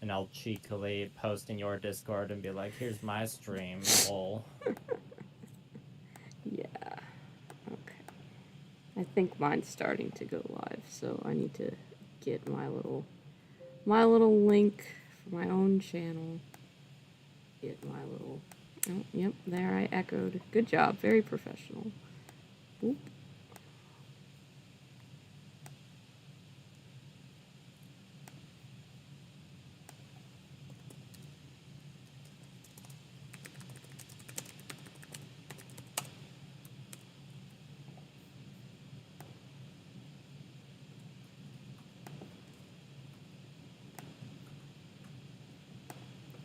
and I'll cheekily post in your Discord and be like, here's my stream, lol. Yeah. Okay. I think mine's starting to go live, so I need to get my little link for my own channel. Get my little... Oh, yep, there I echoed. Good job, very professional. Boop.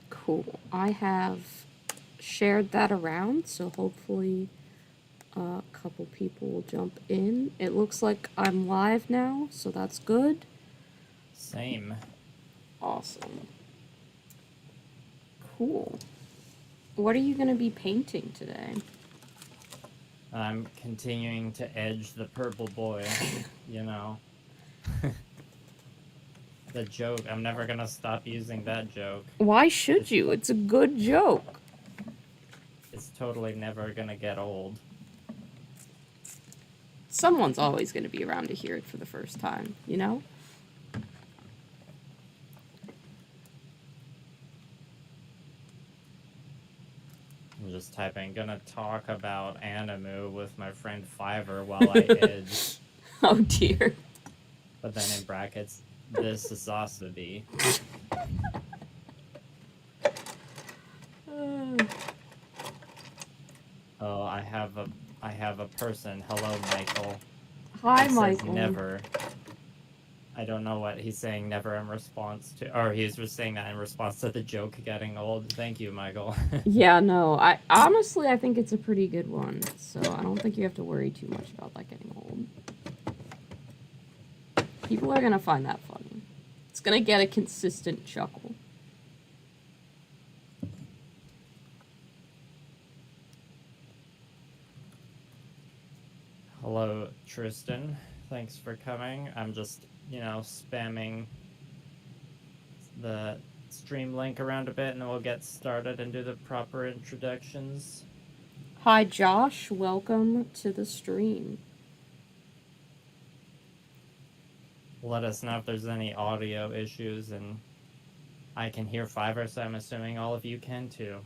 Cool. I have shared that around, so hopefully a couple people will jump in. It looks like I'm live now, so that's good. Same. Awesome. Cool. What are you going to be painting today? I'm continuing to edge the purple boy, you know. The joke. I'm never gonna stop using that joke. Why should you? It's a good joke. It's totally never gonna get old. Someone's always going to be around to hear it for the first time, you know? I'm just typing, gonna talk about anime with my friend Fiverr while I edge. Oh dear. But then in brackets, this is Asabi. Oh, I have a person. Hello, Michael. Hi, He Michael. says never. I don't know what he's saying never in response to, or he's just saying that in response to the joke getting old. Thank you, Michael. Yeah, no, I honestly, I think it's a pretty good one, so I don't think you have to worry too much about that getting old. People are gonna find that funny. It's gonna get a consistent chuckle. Hello, Tristan. Thanks for coming. I'm just, you know, spamming the stream link around a bit and then we'll get started and do the proper introductions. Hi, Josh. Welcome to the stream. Let us know if there's any audio issues, and I can hear Fiverr, so I'm assuming all of you can too.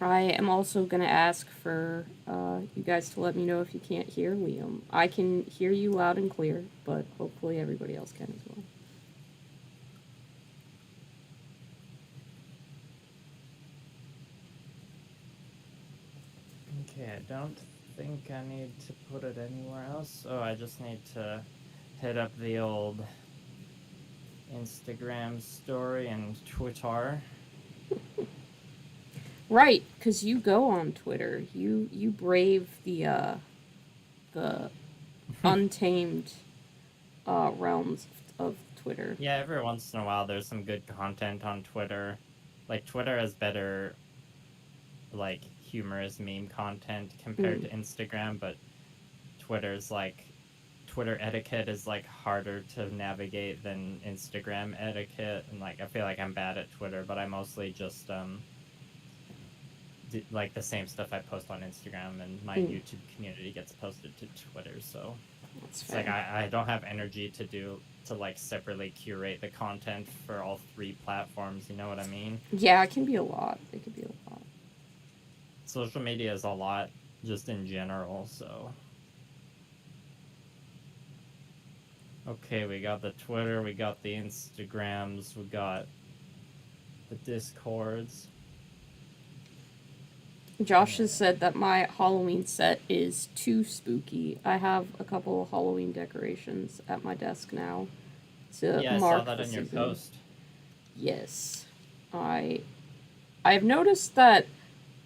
I am also going to ask for you guys to let me know if you can't hear Liam. I can hear you loud and clear, but hopefully everybody else can as well. Okay, I don't think I need to put it anywhere else. Oh, I just need to hit up the old Instagram story and Twitter. Right, because you go on Twitter. You brave the untamed realms of Twitter. Yeah, every once in a while there's some good content on Twitter. Like, Twitter has better, like, humorous meme content compared to Instagram, but Twitter's, like, Twitter etiquette is, like, harder to navigate than Instagram etiquette, and, like, I feel like I'm bad at Twitter, but I mostly just, like, the same stuff I post on Instagram, and my YouTube community gets posted to Twitter, so That's it's fair. like I don't have energy to like separately curate the content for all three platforms, you know what I mean? Yeah, it can be a lot. It can be a lot. Social media is a lot just in general, so. Okay, we got the Twitter, we got the Instagrams, we got the Discords. Josh has said that my Halloween set is too spooky. I have a couple of Halloween decorations at my desk now to Yeah, I mark saw that the in your season. post. Yes. I've noticed that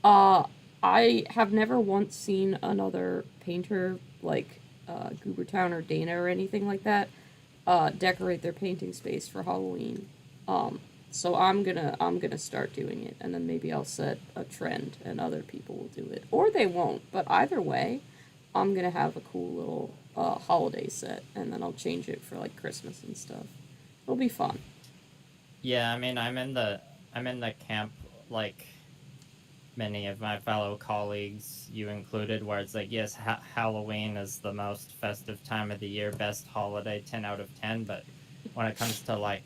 I have never once seen another painter like Goobertown or Dana or anything like that decorate their painting space for Halloween. So I'm gonna start doing it, and then maybe I'll set a trend, and other people will do it, or they won't. But either way, I'm gonna have a cool little holiday set, and then I'll change it for like Christmas and stuff. It'll be fun. Yeah, I mean, I'm in the camp like many of my fellow colleagues, you included, where it's like, yes, Halloween is the most festive time of the year, best holiday, 10 out of 10. But when it comes to like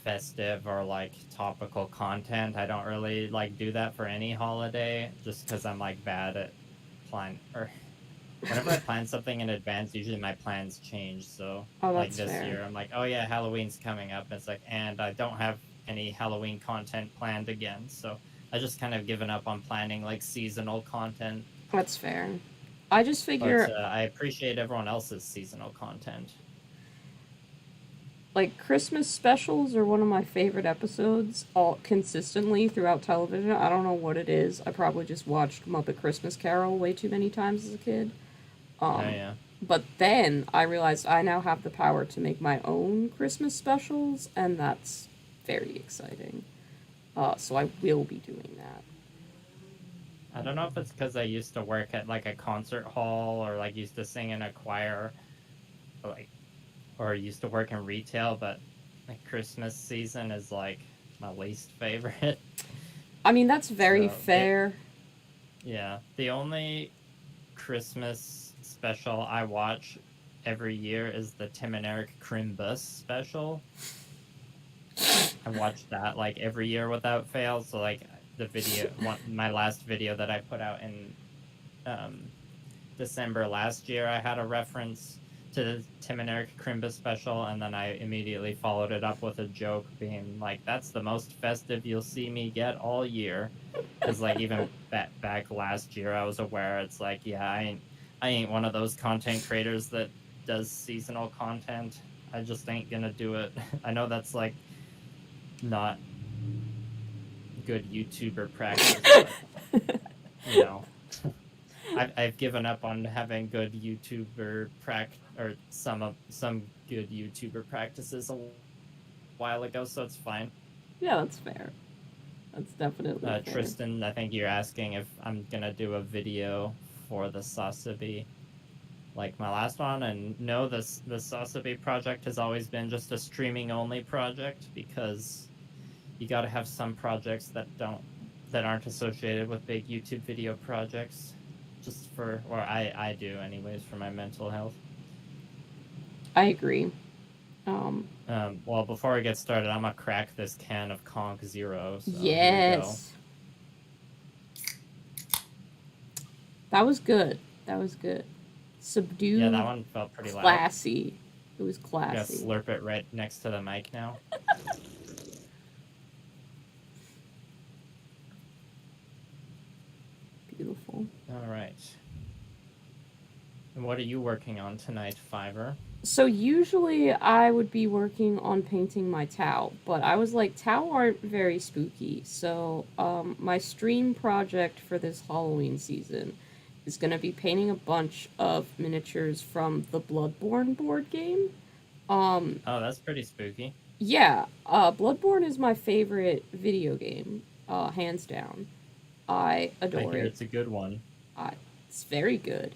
festive or like topical content, I don't really like do that for any holiday just because I'm like bad at plan or whenever I plan something in advance, usually my plans change. So Oh, like that's this fair. year, I'm like, oh yeah, Halloween's coming up. It's like, and I don't have any Halloween content planned again. So I just kind of given up on planning like seasonal content. That's fair. I just But figure I appreciate everyone else's seasonal content. like Christmas specials are one of my favorite episodes all consistently throughout television. I don't know what it is. I probably just watched Muppet Christmas Carol way too many times as a kid. Oh Um, yeah. but then I realized I now have the power to make my own Christmas specials, and that's very exciting. So I will be doing that. I don't know if it's because I used to work at like a concert hall or like used to sing in a choir, or, like or used to work in retail, but like Christmas season is like my least favorite. I mean, that's very So it fair. yeah, the only Christmas special I watch every year is the Tim and Eric Crimbus special. I watch that like every year without fail. So like the video, my last video that I put out in um, December last year, I had a reference to the Tim and Eric Crimbus special, and then I immediately followed it up with a joke, being like, "That's the most festive you'll see me get all year." Because like even back last year, I was aware it's like, yeah, I ain't one of those content creators that does seasonal content. I just ain't gonna do it. I know that's like not good YouTuber practice, but you know, I've given up on having good YouTuber or some good YouTuber practices a while ago, so it's fine. Yeah, that's fair. That's definitely fair. Tristan, I think you're asking if I'm gonna do a video for the Sasabi like my last one, and no, the Sasabi project has always been just a streaming only project because you got to have some projects that aren't associated with big YouTube video projects, just for or I do anyways for my mental health. I agree. Um, Well, before we get started, I'm gonna crack this can of Conk Zero. So here we go. yes. That was good. That was good. Yeah, that Subdued, one felt pretty loud. classy. It was I gotta classy. slurp it right next to the mic now. Beautiful. All right. And what are you working on tonight, Fiverr? So usually I would be working on painting my Tau, but I was like, Tau aren't very spooky. So my stream project for this Halloween season is going to be painting a bunch of miniatures from the Bloodborne board game. Um, Oh, that's pretty spooky. yeah, Bloodborne is my favorite video game, hands down. I I adore hear it. it's a good one. I, it's very good.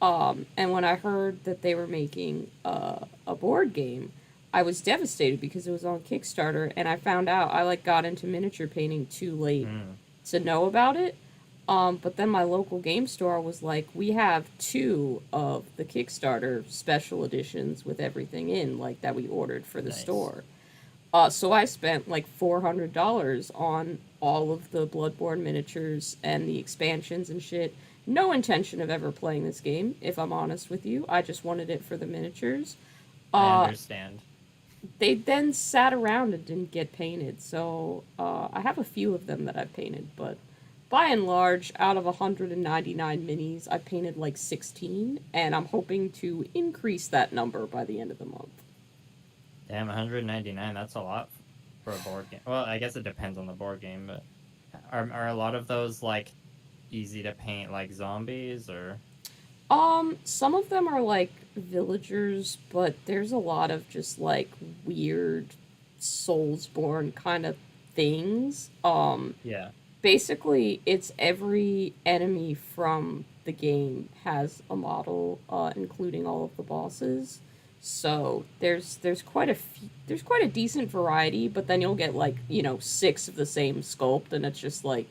And when I heard that they were making a board game, I was devastated because it was on Kickstarter, and I found out I like got into miniature painting too late Hmm. to know about it. But then my local game store was like, we have two of the Kickstarter special editions with everything in, like that we ordered for the Nice. store. So I spent like $400 on all of the Bloodborne miniatures and the expansions and shit. No intention of ever playing this game, if I'm honest with you. I just wanted it for the miniatures. I Uh, understand. they then sat around and didn't get painted, so I have a few of them that I've painted, but by and large, out of 199 minis, I painted like 16, and I'm hoping to increase that number by the end of the month. Damn, 199. That's a lot for a board game. Well, I guess it depends on the board game, but are a lot of those like easy to paint, like zombies, or Some of them are like villagers, but there's a lot of just like weird Soulsborne kind of things. yeah, Basically, it's every enemy from the game has a model, including all of the bosses. So there's quite there's quite a decent variety, but then you'll get like, you know, 6 of the same sculpt, and it's just like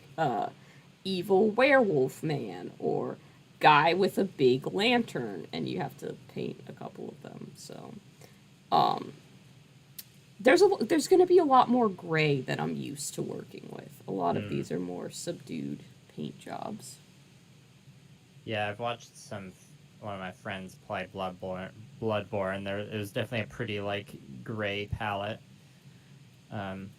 evil werewolf man or guy with a big lantern, and you have to paint a couple of them. So um there's going to be a lot more gray that I'm used to working with. A lot of Hmm. these are more subdued paint jobs. Yeah, I've watched one of my friends play Bloodborne. There, it was definitely a pretty like gray palette. Um,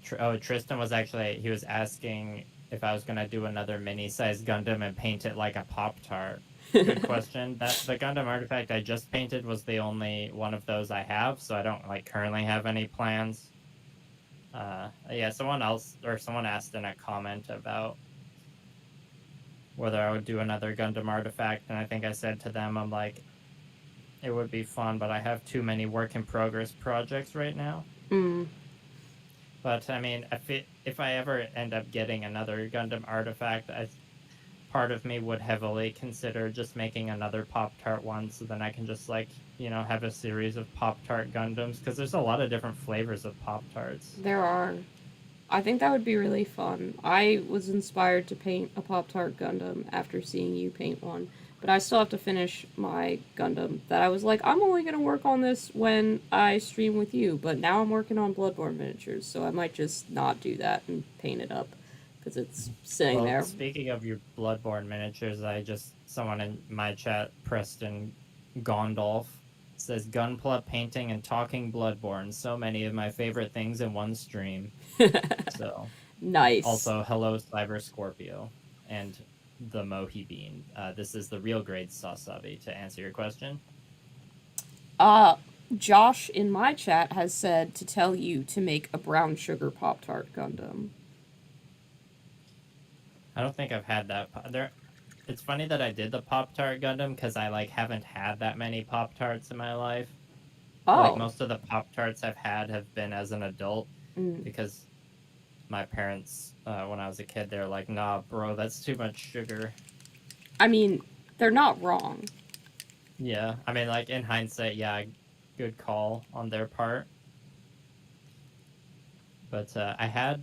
Tristan was actually he was asking if I was gonna do another mini-sized Gundam and paint it like a Pop-Tart. Good question. That the Gundam artifact I just painted was the only one of those I have, so I don't like currently have any plans. Yeah, someone asked in a comment about whether I would do another Gundam artifact, and I think I said to them, I'm like, it would be fun, but I have too many work in progress projects right now. Mm. But I mean, if I ever end up getting another Gundam artifact, part of me would heavily consider just making another Pop Tart one, so then I can just like have a series of Pop Tart Gundams because there's a lot of different flavors of Pop Tarts. There are. I think that would be really fun. I was inspired to paint a Pop Tart Gundam after seeing you paint one, but I still have to finish my Gundam that I was like, I'm only going to work on this when I stream with you, but now I'm working on Bloodborne miniatures, so I might just not do that and paint it up because it's sitting Well, there. speaking of your Bloodborne miniatures, someone in my chat, Preston Gondolf, says Gunpla painting and talking Bloodborne. So many of my favorite things in one stream. So, Nice. also, hello, Cyber Scorpio and the Mohi Bean. This is the real grade Sasabi to answer your question. Uh, Josh in my chat has said to tell you to make a brown sugar Pop Tart Gundam. I don't think I've had that. It's funny that I did the Pop Tart Gundam because I like haven't had that many Pop Tarts in my life. Like Oh. most of the Pop Tarts I've had have been as an adult Mm. because my parents, when I was a kid, they're like, "Nah, bro, that's too much sugar." I mean, they're not wrong. Yeah, I mean, like in hindsight, yeah, good call on their part. But I had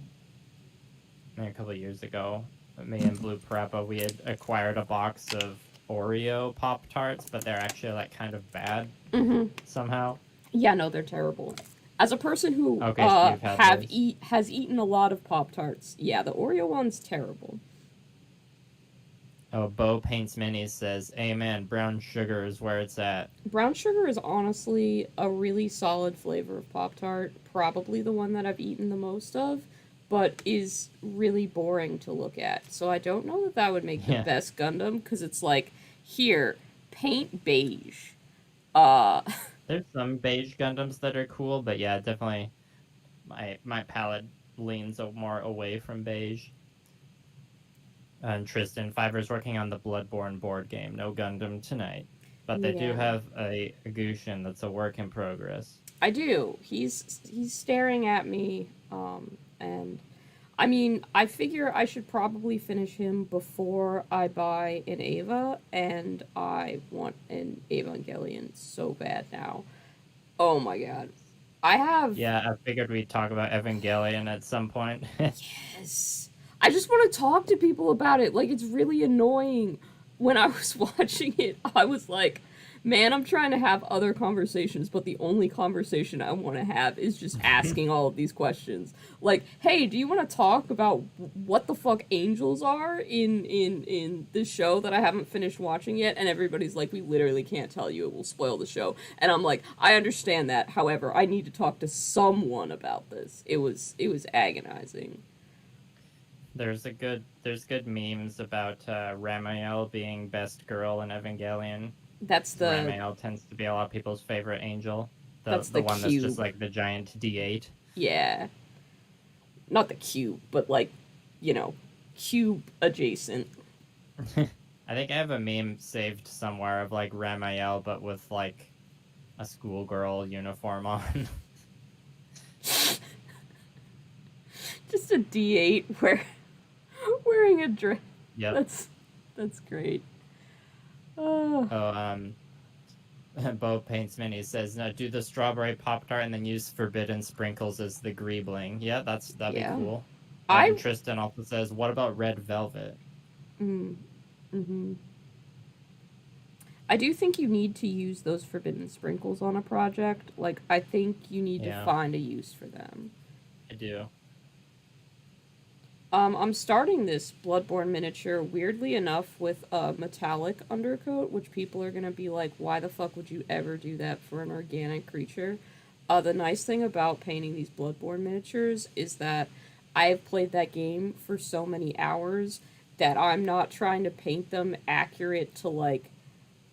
a couple of years ago, me and Blue Parappa, we had acquired a box of Oreo Pop Tarts, but they're actually like kind of bad Mm-hmm. somehow. Yeah, no, they're terrible. As a person who Okay, so you've had those. has eaten a lot of Pop Tarts, yeah, the Oreo one's terrible. Oh, Bo Paints Minis says, "Amen. Brown sugar is where it's at." Brown sugar is honestly a really solid flavor of Pop Tart, probably the one that I've eaten the most of, but is really boring to look at. So I don't know that that would make the Yeah, best Gundam because it's like, here, paint beige. Uh, there's some beige Gundams that are cool, but yeah, definitely my palette leans more away from beige. And Tristan Fiver's working on the Bloodborne board game. No Gundam tonight, but they do yeah. have a Gushin that's a work in progress. I do. He's staring at me, and I mean, I figure I should probably finish him before I buy an Ava, and I want an Evangelion so bad now. Oh my god. I have. Yeah, I figured we'd talk about Evangelion at some point. Yes. I just want to talk to people about it. Like, it's really annoying. When I was watching it, I was like, man, I'm trying to have other conversations, but the only conversation I want to have is just asking all of these questions. Like, hey, do you want to talk about what the fuck angels are in this show that I haven't finished watching yet? And everybody's like, we literally can't tell you, it will spoil the show. And I'm like, I understand that. However, I need to talk to someone about this. It was agonizing. There's good memes about Ramiel being best girl in Evangelion. That's the Ramiel tends to be a lot of people's favorite angel. The that's the the one that's just cube. like the giant D8. Yeah. Not the cube, but like, you know, cube adjacent. I think I have a meme saved somewhere of like Ramiel but with like a schoolgirl uniform on. Just a D8 where wearing a dress. Yep. That's great. Oh. Oh, Bo Paints Mini says, no, do the strawberry Pop-Tart and then use forbidden sprinkles as the greebling. Yeah, that'd be Yeah. cool. I And Tristan also says, what about red velvet? mm-hmm. I do think you need to use those forbidden sprinkles on a project. Like, I think you need to Yeah, find a use for them. I do. I'm starting this Bloodborne miniature, weirdly enough, with a metallic undercoat, which people are gonna be like, why the fuck would you ever do that for an organic creature? The nice thing about painting these Bloodborne miniatures is that I have played that game for so many hours that I'm not trying to paint them accurate to, like,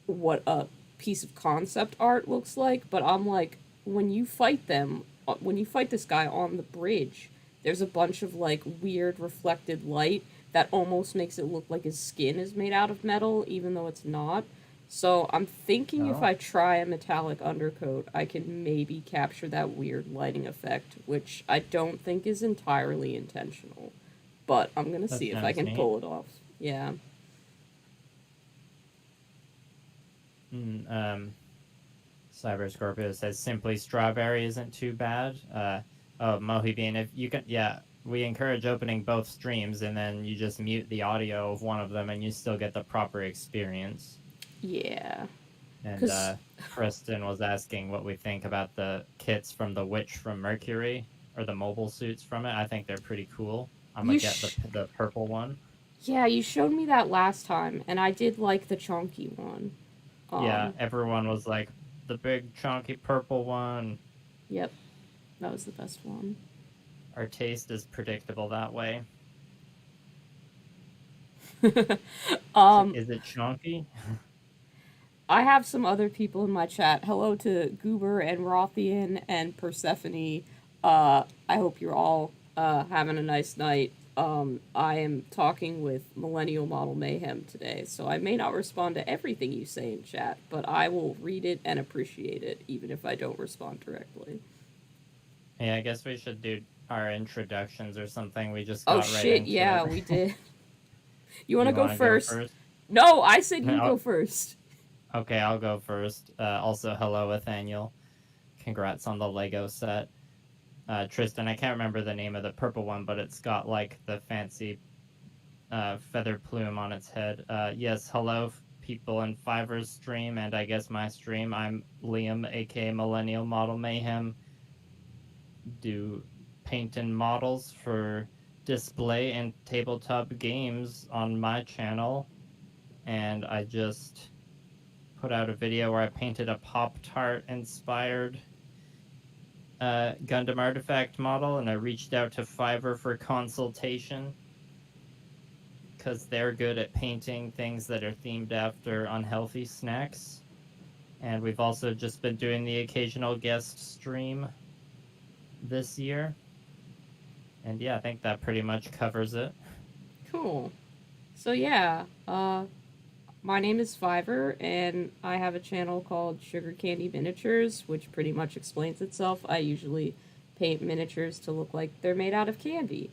what a piece of concept art looks like, but I'm like, when you fight them, when you fight this guy on the bridge, there's a bunch of like weird reflected light that almost makes it look like his skin is made out of metal, even though it's not. So I'm thinking if Oh, I try a metallic undercoat, I can maybe capture that weird lighting effect, which I don't think is entirely intentional. But I'm gonna that see if I sounds can neat. pull it off. Yeah. Cyber Scorpio says, simply strawberry isn't too bad. Oh, Mohibean, if you can, yeah, we encourage opening both streams and then you just mute the audio of one of them and you still get the proper experience. Yeah. And Because Tristan was asking what we think about the kits from the Witch from Mercury, or the mobile suits from it. I think they're pretty cool. I'm gonna you get the purple one. Yeah, you showed me that last time, and I did like the chunky one. Yeah, Um, everyone was like, the big chunky purple one. yep, that was the best one. Our taste is predictable that way. um, Is it chunky? I have some other people in my chat. Hello to Goober and Rothian and Persephone. I hope you're all having a nice night. I am talking with Millennial Model Mayhem today, so I may not respond to everything you say in chat, but I will read it and appreciate it, even if I don't respond directly. Yeah, I guess we should do our introductions or something. We just Oh got right shit, into yeah, it. we did. You want to You go want to go first? first? No, I said you No. go first. Okay, I'll go first. Also, hello, Nathaniel. Congrats on the Lego set. Tristan, I can't remember the name of the purple one, but it's got like the fancy feather plume on its head. Yes, hello, people in Fiverr's stream, and I guess my stream. I'm Liam, aka Millennial Model Mayhem. Do paint and models for display and tabletop games on my channel, and I just put out a video where I painted a Pop-Tart inspired Gundam artifact model, and I reached out to Fiverr for consultation because they're good at painting things that are themed after unhealthy snacks. And we've also just been doing the occasional guest stream this year. And yeah, I think that pretty much covers it. Cool. So yeah, my name is Fiverr, and I have a channel called Sugar Candy Miniatures, which pretty much explains itself. I usually paint miniatures to look like they're made out of candy.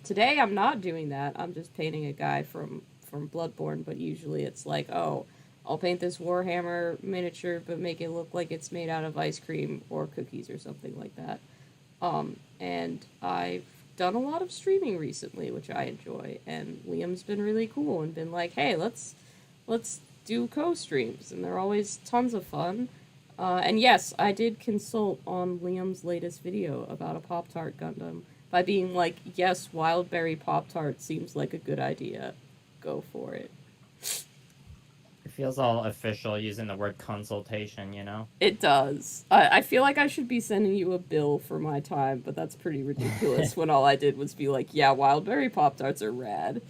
Today I'm not doing that. I'm just painting a guy from Bloodborne, but usually it's like, oh, I'll paint this Warhammer miniature, but make it look like it's made out of ice cream or cookies or something like that. And I've done a lot of streaming recently, which I enjoy. And Liam's been really cool and been like, "Hey, let's do co-streams," and they're always tons of fun. And yes, I did consult on Liam's latest video about a Pop Tart Gundam by being like, "Yes, Wildberry Pop Tart seems like a good idea. Go for it." It feels all official using the word consultation, you know? It does. I feel like I should be sending you a bill for my time, but that's pretty ridiculous when all I did was be like, yeah, Wildberry Pop Tarts are rad.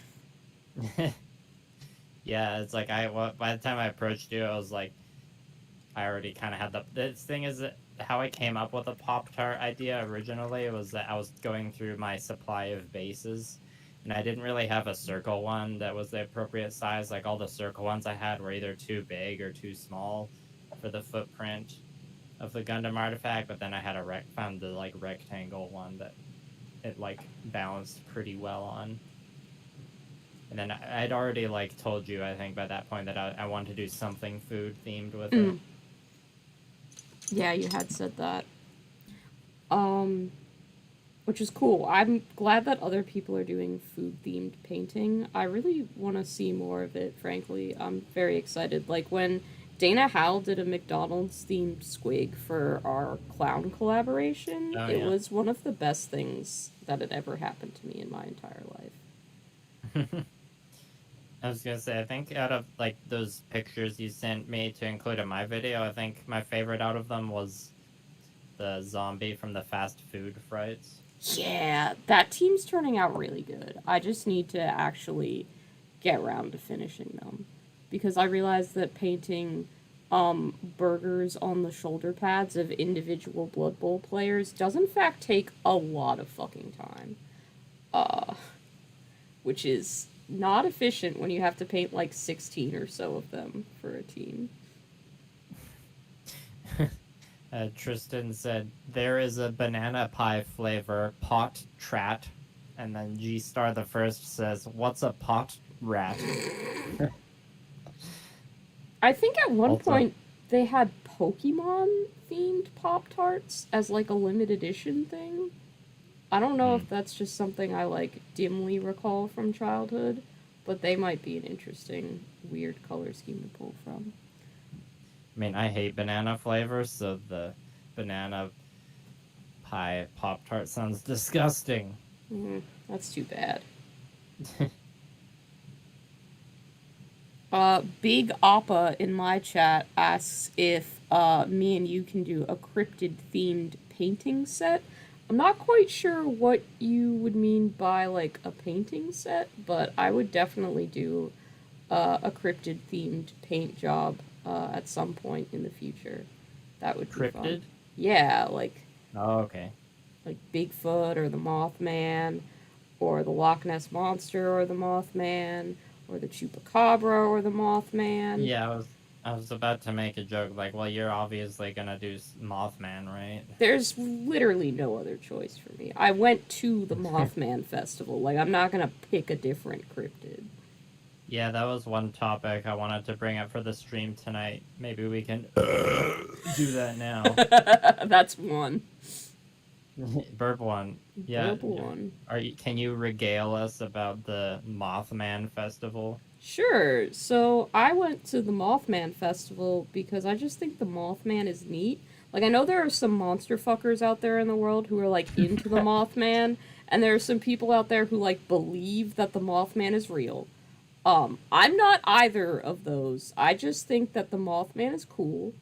Yeah, it's like by the time I approached you, I was like, I already kind of had this thing is that how I came up with a Pop-Tart idea originally was that I was going through my supply of bases, and I didn't really have a circle one that was the appropriate size. Like, all the circle ones I had were either too big or too small for the footprint of the Gundam artifact, but then I had found the like rectangle one that it like balanced pretty well on. And then I'd already like told you, I think by that point, that I wanted to do something food themed with it. Yeah, you had said that. Um, which is cool. I'm glad that other people are doing food themed painting. I really want to see more of it, frankly. I'm very excited. Like when Dana Howe did a McDonald's themed squig for our clown collaboration, Oh it yeah. was one of the best things that had ever happened to me in my entire life. I was gonna say, I think out of like those pictures you sent me to include in my video, I think my favorite out of them was the zombie from the fast food frights. Yeah, that team's turning out really good. I just need to actually get around to finishing them because I realized that painting burgers on the shoulder pads of individual Blood Bowl players does in fact take a lot of fucking time. Uh which is not efficient when you have to paint like 16 or so of them for a team. Tristan said, there is a banana pie flavor, pot trat. And then G Star the First says, what's a pot rat? I think at one Also, point they had Pokemon themed Pop Tarts as like a limited edition thing. I don't know hmm. if that's just something I like dimly recall from childhood, but they might be an interesting, weird color scheme to pull from. I mean, I hate banana flavors, so the banana pie Pop Tart sounds disgusting. That's too bad. Big Appa in my chat asks if me and you can do a cryptid themed painting set. I'm not quite sure what you would mean by like a painting set, but I would definitely do a cryptid themed paint job at some point in the future. That would be fun. Cryptid? Yeah, Oh, okay. like Bigfoot or the Mothman or the Loch Ness Monster or the Mothman or the Chupacabra or the Mothman. Yeah, I was about to make a joke like, well, you're obviously gonna do Mothman, right? There's literally no other choice for me. I went to the Mothman festival. Like, I'm not gonna pick a different cryptid. Yeah, that was one topic I wanted to bring up for the stream tonight. Maybe we can do that now. That's one. Burp one. Yeah. Burp one. Can you regale us about the Mothman festival? Sure. So I went to the Mothman festival because I just think the Mothman is neat. Like, I know there are some monster fuckers out there in the world who are like into the Mothman, and there are some people out there who like believe that the Mothman is real. I'm not either of those. I just think that the Mothman is cool.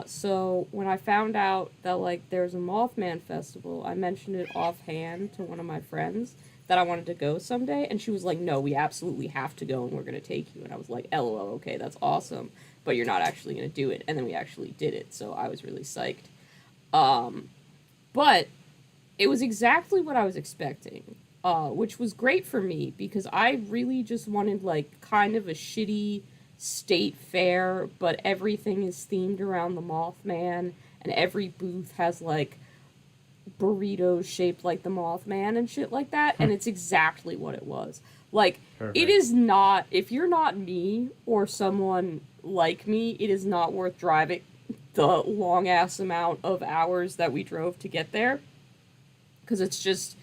So when I found out that like there's a Mothman festival, I mentioned it offhand to one of my friends that I wanted to go someday, and she was like, "No, we absolutely have to go, and we're gonna take you." And I was like, "LOL, okay, that's awesome, but you're not actually gonna do it." And then we actually did it, so I was really psyched. But it was exactly what I was expecting, which was great for me because I really just wanted like kind of a shitty state fair, but everything is themed around the Mothman, and every booth has like burritos shaped like the Mothman and shit like that, and it's exactly what it was. Like, it Perfect. is not, if you're not me or someone like me, it is not worth driving the long ass amount of hours that we drove to get there because it's just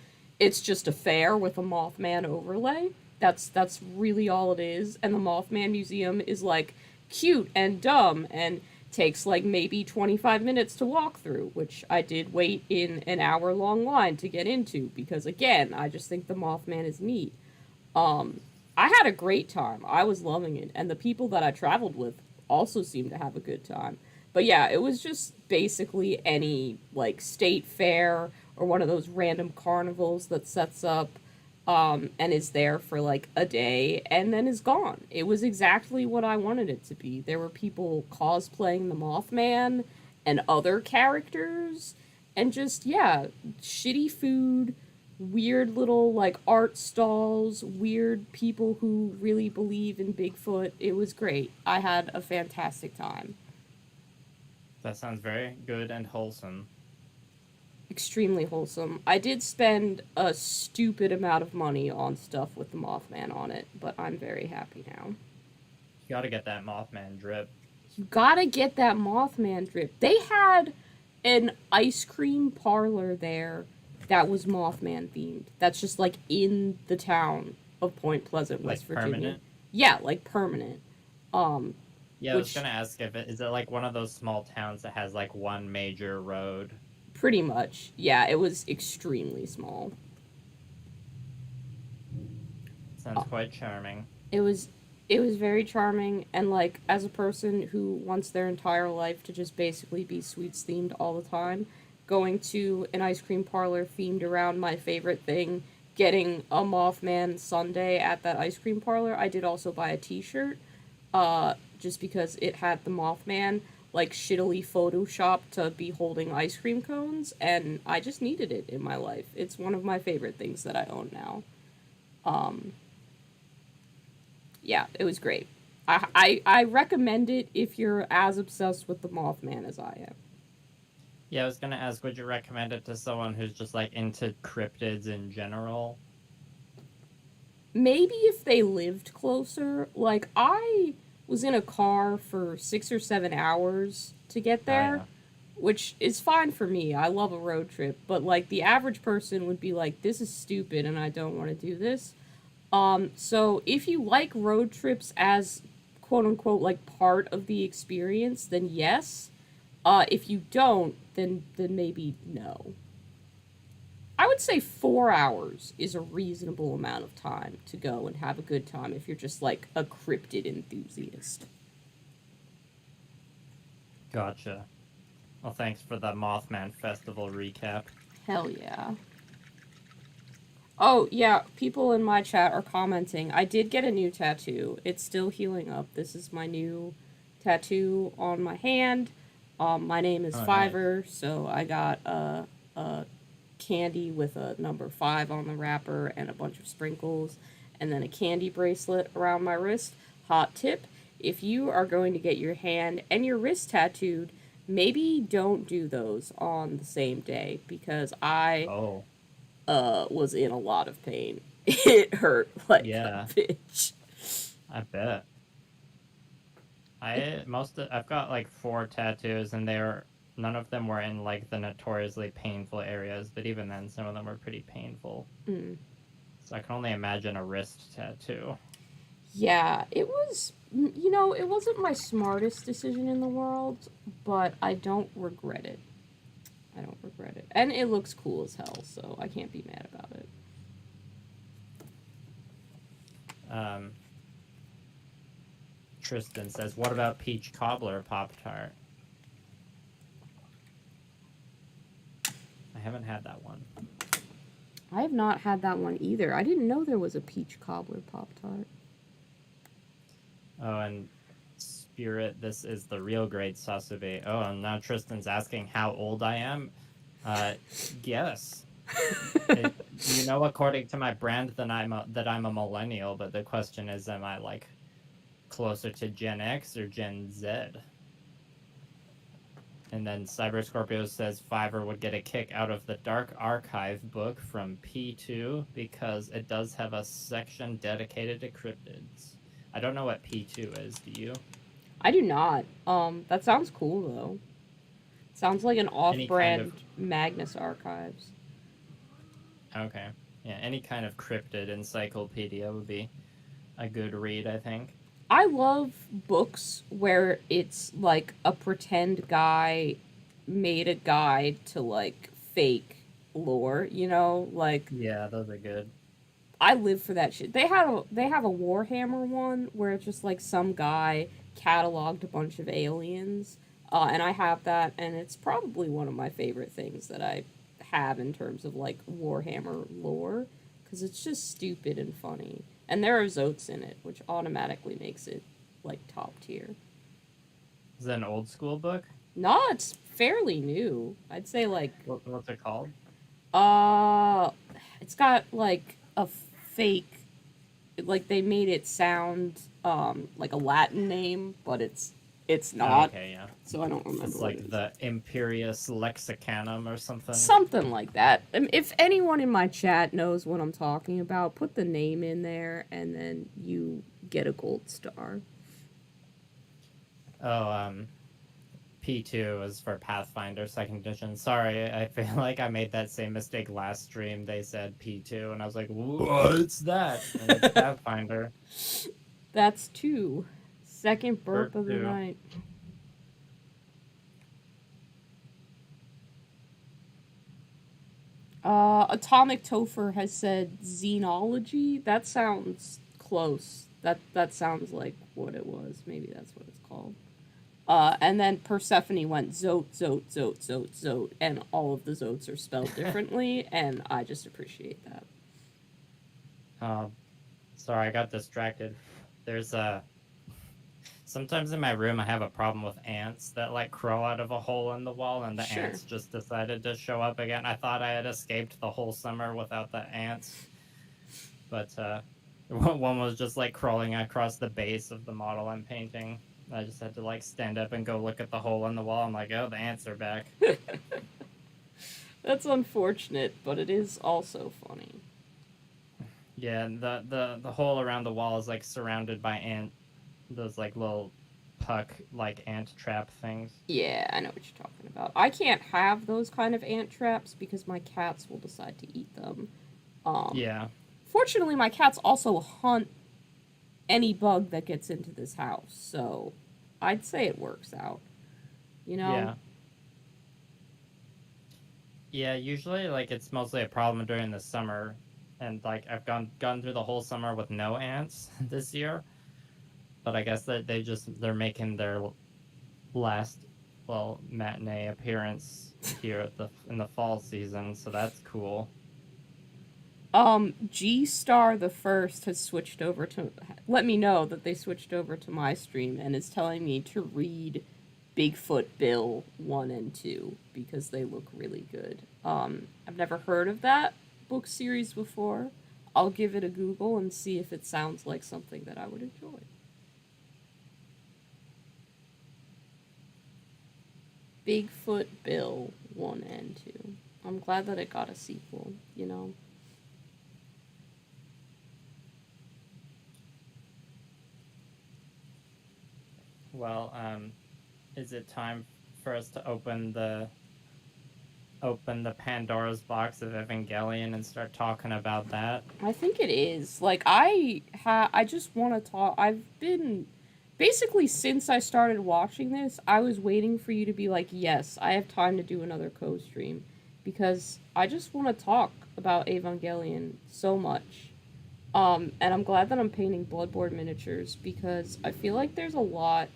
a fair with a Mothman overlay. That's really all it is. And the Mothman Museum is like cute and dumb and takes like maybe 25 minutes to walk through, which I did wait in an hour long line to get into because again, I just think the Mothman is neat. I had a great time. I was loving it, and the people that I traveled with also seemed to have a good time. But yeah, it was just basically any like state fair or one of those random carnivals that sets up and is there for like a day and then is gone. It was exactly what I wanted it to be. There were people cosplaying the Mothman and other characters, and just, yeah, shitty food, weird little like art stalls, weird people who really believe in Bigfoot. It was great. I had a fantastic time. That sounds very good and wholesome. Extremely wholesome. I did spend a stupid amount of money on stuff with the Mothman on it, but I'm very happy now. You gotta get that Mothman drip. You gotta get that Mothman drip. They had an ice cream parlor there that was Mothman themed. That's just like in the town of Point Pleasant, Like West Virginia. permanent? Yeah, like permanent. Um, Yeah, I was which gonna ask if is it like one of those small towns that has like one major road? pretty much, yeah, it was extremely small. Sounds quite charming. It was it was very charming, and like as a person who wants their entire life to just basically be sweets themed all the time, going to an ice cream parlor themed around my favorite thing, getting a Mothman sundae at that ice cream parlor. I did also buy a t-shirt just because it had the Mothman like shittily photoshopped to be holding ice cream cones, and I just needed it in my life. It's one of my favorite things that I own now. Um, yeah, it was great. I recommend it if you're as obsessed with the Mothman as I am. Yeah, I was gonna ask, would you recommend it to someone who's just like into cryptids in general? Maybe if they lived closer. Like, I was in a car for 6 or 7 hours to get Oh there, yeah. which is fine for me. I love a road trip, but like the average person would be like, this is stupid and I don't want to do this. So if you like road trips as quote unquote like part of the experience, then yes. If you don't, then maybe no. I would say 4 hours is a reasonable amount of time to go and have a good time if you're just like a cryptid enthusiast. Gotcha. Well, thanks for the Mothman Festival recap. Hell yeah. Oh, yeah, people in my chat are commenting. I did get a new tattoo. It's still healing up. This is my new tattoo on my hand. My name is Oh, nice. Fiverr, so I got a candy with a number 5 on the wrapper and a bunch of sprinkles, and then a candy bracelet around my wrist. Hot tip, if you are going to get your hand and your wrist tattooed, maybe don't do those on the same day because I Oh, was in a lot of pain. It hurt like a yeah, bitch. I bet. I've got like 4 tattoos, and they're none of them were in like the notoriously painful areas, but even then, some of them were pretty painful. Mm. So I can only imagine a wrist tattoo. Yeah, it was, it wasn't my smartest decision in the world, but I don't regret it. I don't regret it. And it looks cool as hell, so I can't be mad about it. Um, Tristan says, "What about peach cobbler Pop Tart?" I haven't had that one. I have not had that one either. I didn't know there was a peach cobbler Pop Tart. Oh, and Spirit, this is the real great Sasube. Oh, and now Tristan's asking how old I am. Yes. According to my brand, that I'm a millennial, but the question is, am I like closer to Gen X or Gen Z? And then Cyber Scorpio says Fiverr would get a kick out of the Dark Archive book from P2 because it does have a section dedicated to cryptids. I don't know what P2 is, do you? I do not. That sounds cool though. Sounds like an off-brand Magnus Archives. Okay. Yeah, any kind of cryptid encyclopedia would be a good read, I think. I love books where it's like a pretend guy made a guide to like fake lore, like Yeah, those are good. I live for that shit. They have a Warhammer one where it's just like some guy cataloged a bunch of aliens, and I have that, and it's probably one of my favorite things that I have in terms of like Warhammer lore because it's just stupid and funny, and there are Zotes in it, which automatically makes it like top tier. Is it an old school book? No, it's fairly new. I'd say like What's it called? uh, it's got like a fake, like they made it sound like a Latin name, but it's not. Oh, okay, yeah. So I don't remember. It's like the Imperius Lexicanum or something. Something like that. If anyone in my chat knows what I'm talking about, put the name in there, and then you get a gold star. Oh, P2 is for Pathfinder second edition. Sorry, I feel like I made that same mistake last stream. They said P2, and I was like, what's that? And it's Pathfinder. That's 2. Second burp Burp of the 2. night. Atomic Topher has said xenology. That sounds close. That sounds like what it was. Maybe that's what it's called. And then Persephone went Zote, Zote, Zote, Zote, Zote, and all of the Zotes are spelled differently, and I just appreciate that. Sorry, I got distracted. There's a... Sometimes in my room I have a problem with ants that like crawl out of a hole in the wall, and the ants just decided to show up again. I thought I had escaped the whole summer without the ants, but one was just like crawling across the base of the model I'm painting. I just had to like stand up and go look at the hole in the wall. I'm like, oh, the ants are back. That's unfortunate, but it is also funny. Yeah, and the hole around the wall is like surrounded by those like little puck like ant trap things. Yeah, I know what you're talking about. I can't have those kind of ant traps because my cats will decide to eat them. Yeah. Fortunately, my cats also hunt any bug that gets into this house, so I'd say it works out. You know? Yeah. Yeah, usually like it's mostly a problem during the summer, and like I've gone through the whole summer with no ants this year. But I guess that they're making their last matinee appearance here in the fall season, so that's cool. G Star the First has switched over to let me know that they switched over to my stream and is telling me to read Bigfoot Bill 1 and 2 because they look really good. I've never heard of that book series before. I'll give it a Google and see if it sounds like something that I would enjoy. Bigfoot Bill 1 and 2. I'm glad that it got a sequel, you know? Well, is it time for us to open the Pandora's box of Evangelion and start talking about that? I think it is. Like I just want to talk. I've been basically since I started watching this, I was waiting for you to be like, "Yes, I have time to do another co-stream," because I just want to talk about Evangelion so much. And I'm glad that I'm painting Bloodborne miniatures because I feel like there's a lot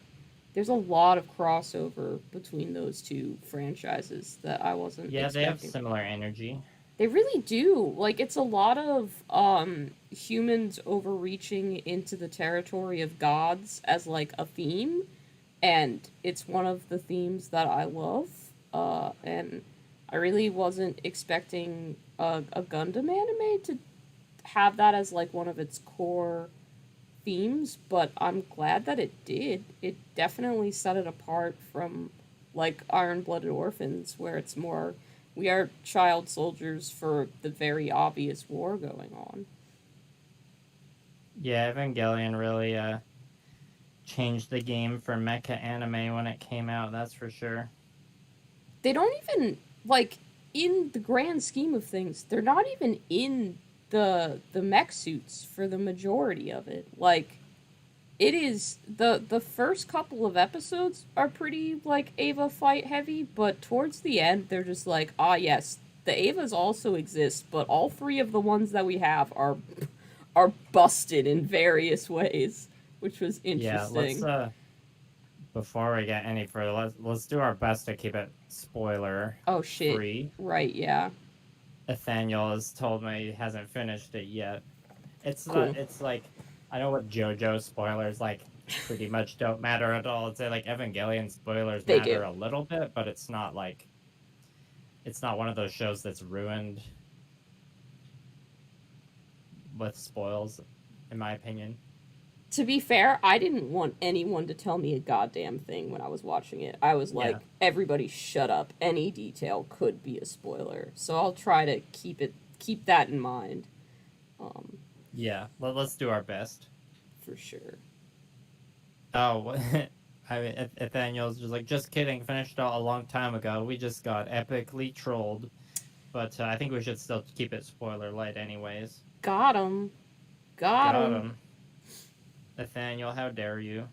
of crossover between those two franchises that I wasn't Yeah, they have expecting. similar energy. They really do. Like, it's a lot of humans overreaching into the territory of gods as, like, a theme. And it's one of the themes that I love. And I really wasn't expecting a Gundam anime to have that as, like, one of its core themes. But I'm glad that it did. It definitely set it apart from, like, Iron-Blooded Orphans, where it's more... We are child soldiers for the very obvious war going on. Yeah, Evangelion really changed the game for mecha anime when it came out, that's for sure. They don't even, like, in the grand scheme of things, they're not even in the mech suits for the majority of it. Like, it is the first couple of episodes are pretty like Ava fight heavy, but towards the end they're just like, ah yes, the Avas also exist, but all three of the ones that we have are busted in various ways, which was interesting. Yeah, let's before we get any further, let's do our best to keep it spoiler free. Right, yeah. Nathaniel has told me he hasn't finished it yet. It's cool. not. It's like I know what JoJo spoilers like pretty much don't matter at all. It's like Evangelion spoilers matter a little bit, but it's not like it's not one of those shows that's ruined with spoils, in my opinion. To be fair, I didn't want anyone to tell me a goddamn thing when I was watching it. I was like, everybody shut up. Any detail could be a spoiler. So I'll try to keep that in mind. Yeah, let's do our best. For sure. Oh, Nathaniel's just like, just kidding, finished a long time ago. We just got epically trolled. But I think we should still keep it spoiler light anyways. Got him. Got Got him. him. Nathaniel, how dare you?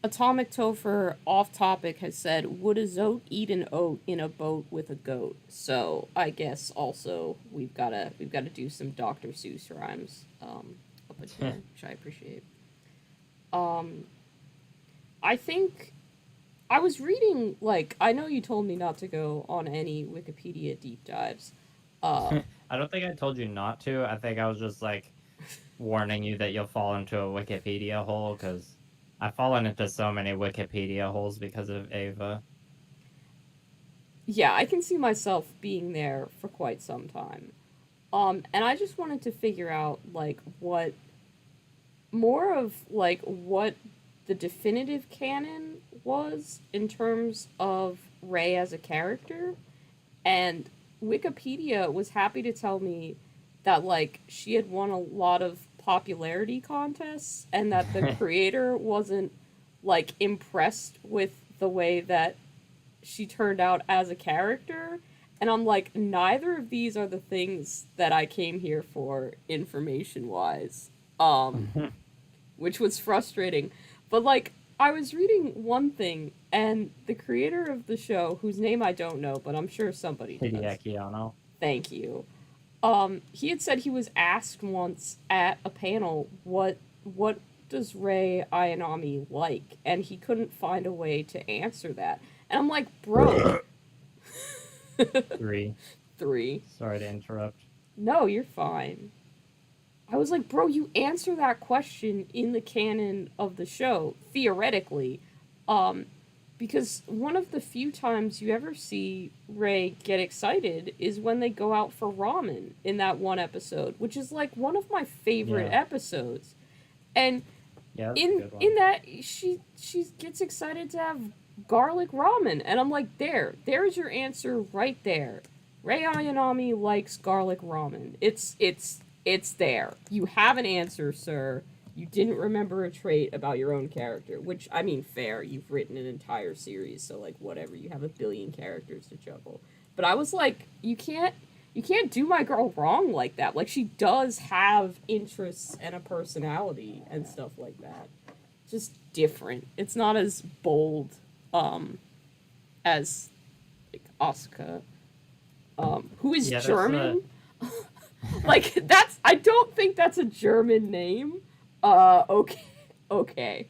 Atomic Topher, off topic, has said, would a zoat eat an oat in a boat with a goat? So I guess also we've gotta do some Dr. Seuss rhymes up in here, which I appreciate. Um, I think I was reading, like, I know you told me not to go on any Wikipedia deep dives. I don't think I told you not to. I think I was just like warning you that you'll fall into a Wikipedia hole, because I've fallen into so many Wikipedia holes because of Ava. Yeah, I can see myself being there for quite some time. And I just wanted to figure out, like, what more of, like, what the definitive canon was in terms of Rey as a character. And Wikipedia was happy to tell me that, like, she had won a lot of popularity contests and that the creator wasn't, like, impressed with the way that she turned out as a character. And I'm like, neither of these are the things that I came here for information wise. Which was frustrating. But, like, I was reading one thing, and the creator of the show, whose name I don't know, but I'm sure somebody does. Hideaki Anno. Thank you. He had said he was asked once at a panel, what does Rei Ayanami like? And he couldn't find a way to answer that. And I'm like, bro. 3. 3. Sorry to interrupt. No, you're fine. I was like, bro, you answer that question in the canon of the show, theoretically. Because one of the few times you ever see Rey get excited is when they go out for ramen in that one episode, which is like one of my favorite episodes. And yeah, in that she gets excited to have garlic ramen, and I'm like, there's your answer right there. Rei Ayanami likes garlic ramen. It's there. You have an answer, sir. You didn't remember a trait about your own character, which, I mean, fair. You've written an entire series, so, like, whatever. You have a billion characters to juggle. But I was like, you can't do my girl wrong like that. Like, she does have interests and a personality and stuff like that. Just different. It's not as bold, as, like, Asuka, who is German. Like, I don't think that's a German name. Okay,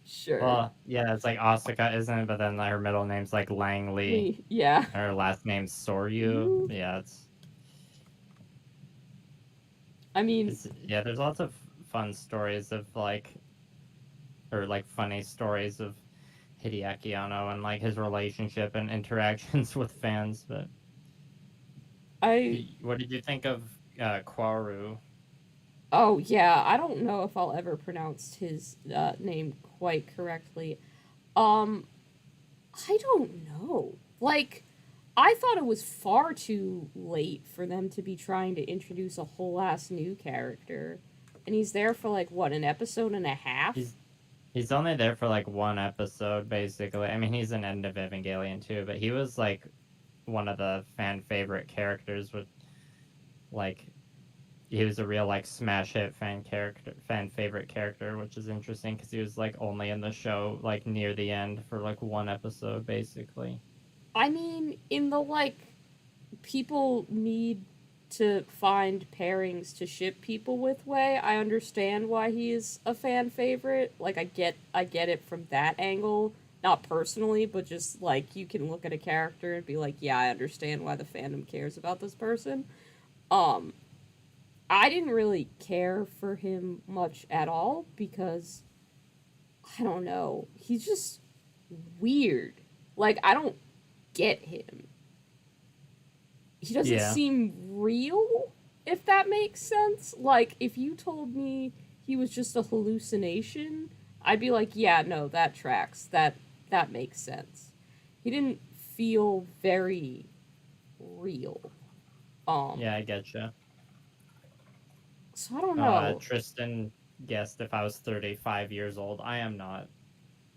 sure. Well, yeah, it's like Asuka, isn't it? But then her middle name's like Langley. Yeah. Her last name's Soryu. Yeah, it's. I mean, there's lots of fun stories of like, or like funny stories of Hideaki Anno and like his relationship and interactions with fans. But what did you think of Kwaru? Oh, yeah, I don't know if I'll ever pronounce his name quite correctly. I don't know. Like, I thought it was far too late for them to be trying to introduce a whole ass new character. And he's there for, like, what, an episode and a half? He's only there for, like, one episode, basically. I mean, he's an End of Evangelion, too, but he was, like, one of the fan favorite characters with, like... He was a real, like, smash hit fan favorite character, which is interesting because he was, like, only in the show, like, near the end for, like, one episode, basically. I mean, in the, like, people need to find pairings to ship people with way, I understand why he is a fan favorite. Like, I get it from that angle. Not personally, but just, like, you can look at a character and be like, yeah, I understand why the fandom cares about this person. I didn't really care for him much at all because, I don't know, he's just weird. Like, I don't get him. He doesn't seem real, if that makes sense. Like, if you told me he was just a hallucination, I'd be like, yeah, no, that tracks. That makes sense. He didn't feel very real. Yeah, I getcha. So I don't know. Tristan guessed if I was 35 years old. I am not.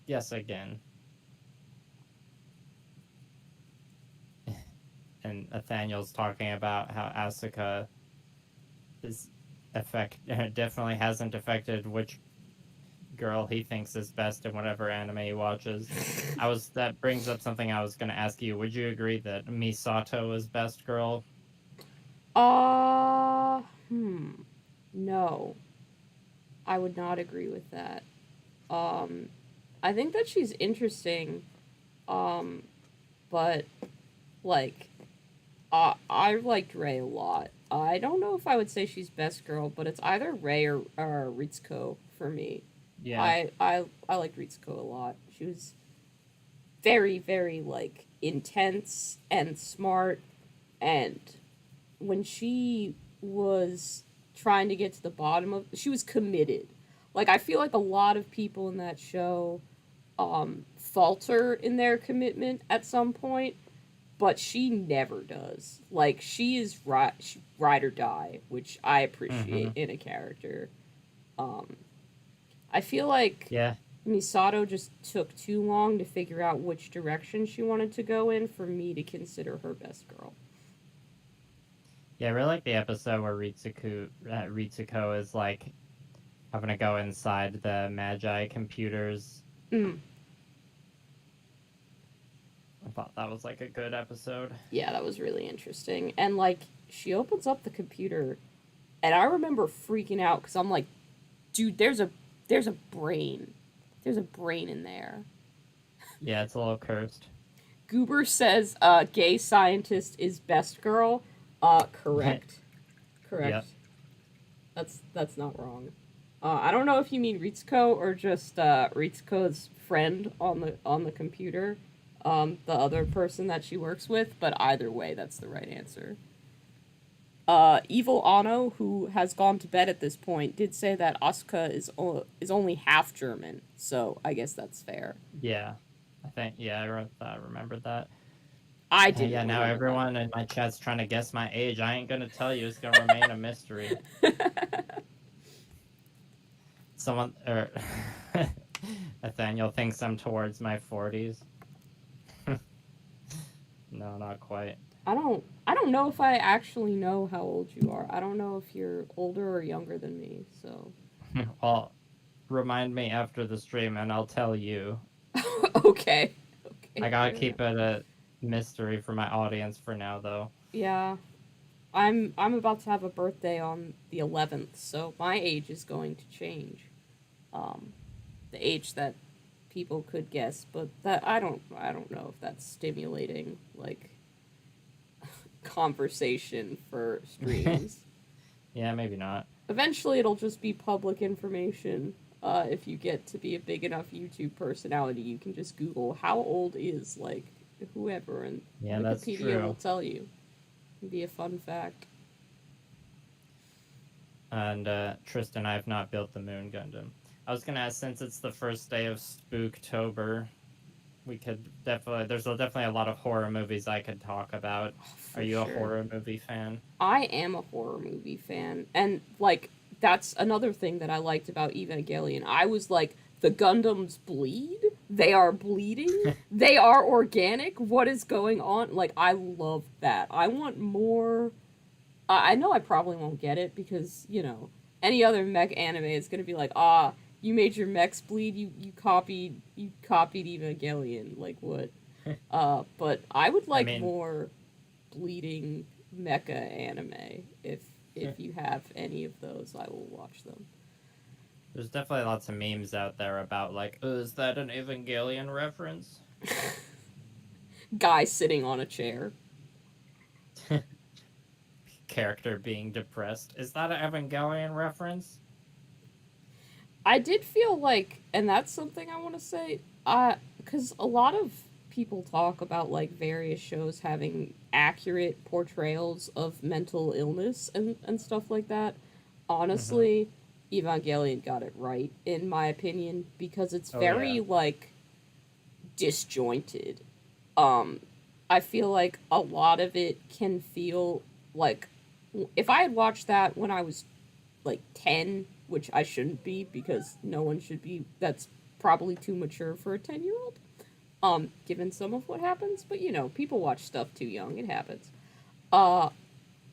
Guess again. And Nathaniel's talking about how Asuka is definitely hasn't affected which girl he thinks is best in whatever anime he watches. That brings up something I was gonna ask you. Would you agree that Misato is best girl? Uh, no, I would not agree with that. Um, I think that she's interesting, um, but like, I liked Rei a lot. I don't know if I would say she's best girl, but it's either Rei or Ritsuko for me. Yeah. I liked Ritsuko a lot. She was very, very like intense and smart, and when she was trying to get to the bottom of, she was committed. Like I feel like a lot of people in that show falter in their commitment at some point, but she never does. Like she is ride or die, which I Mm-hmm. appreciate in a character. Um, I feel like Yeah. Misato just took too long to figure out which direction she wanted to go in for me to consider her best girl. Yeah, I really like the episode where Ritsuko is like having to go inside the Magi computers. Mm, I thought that was like a good episode. yeah, that was really interesting. And like she opens up the computer, and I remember freaking out because I'm like, dude, there's a brain, there's a brain in there. Yeah, it's a little cursed. Goober says, "Gay scientist is best girl." Correct, correct. Yep. That's not wrong. I don't know if you mean Ritsuko or just Ritsuko's friend on the computer, the other person that she works with. But either way, that's the right answer. Evil Ano, who has gone to bed at this point, did say that Asuka is only half German, so I guess that's fair. Yeah. I think, yeah, I wrote that. I remembered that. I didn't Yeah, now remember everyone in my chat's trying to guess my age. I ain't gonna tell you. It's gonna remain a mystery. that. Someone, or Nathaniel thinks I'm towards my 40s. No, not quite. I don't know if I actually know how old you are. I don't know if you're older or younger than me, so Well, remind me after the stream and I'll tell you. okay. Okay. I gotta Fair keep enough. it a mystery for my audience for now, though. Yeah. I'm about to have a birthday on the 11th, so my age is going to change. Um the age that people could guess, but that I don't know if that's stimulating like conversation for streams. Yeah, maybe not. Eventually it'll just be public information. If you get to be a big enough YouTube personality, you can just Google how old is like whoever, and Yeah, that's Wikipedia will true. tell you. It'd be a fun fact. And Tristan, I have not built the Moon Gundam. I was gonna ask, since it's the first day of Spooktober, we could definitely. There's definitely a lot of horror movies I could talk about. Are For you a sure. horror movie fan? I am a horror movie fan, and like that's another thing that I liked about Evangelion. I was like, the Gundams bleed. They are bleeding. They are organic. What is going on? Like, I love that. I want more. I know I probably won't get it because any other mech anime is gonna be like, you made your mechs bleed. You copied Evangelion. Like what? But I would I like mean, more bleeding mecha anime. If you have any of those, I will watch them. there's definitely lots of memes out there about like, oh, is that an Evangelion reference? Guy sitting on a chair. Character being depressed. Is that an Evangelion reference? I did feel like, and that's something I want to say, because a lot of people talk about like various shows having accurate portrayals of mental illness and stuff like that. Mm-hmm. Honestly, Evangelion got it right, in my opinion, because it's Oh yeah. very like disjointed. Um, I feel like a lot of it can feel like if I had watched that when I was like 10, which I shouldn't be because no one should be. That's probably too mature for a 10-year-old. Given some of what happens, but people watch stuff too young. It happens. Uh,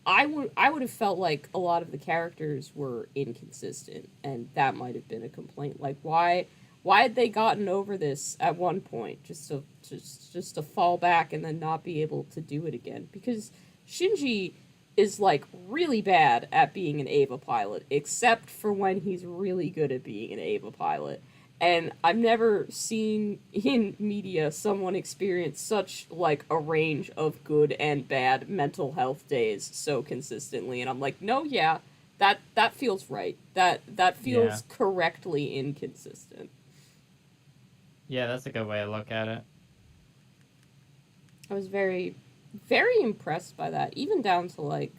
I would have felt like a lot of the characters were inconsistent, and that might have been a complaint. Like why had they gotten over this at one point just to fall back and then not be able to do it again? Because Shinji is like really bad at being an Eva pilot, except for when he's really good at being an Eva pilot. And I've never seen in media someone experience such like a range of good and bad mental health days so consistently. And I'm like, no, yeah, that feels right. That Yeah. feels correctly inconsistent. Yeah, that's a good way to look at it. I was very, very impressed by that, even down to like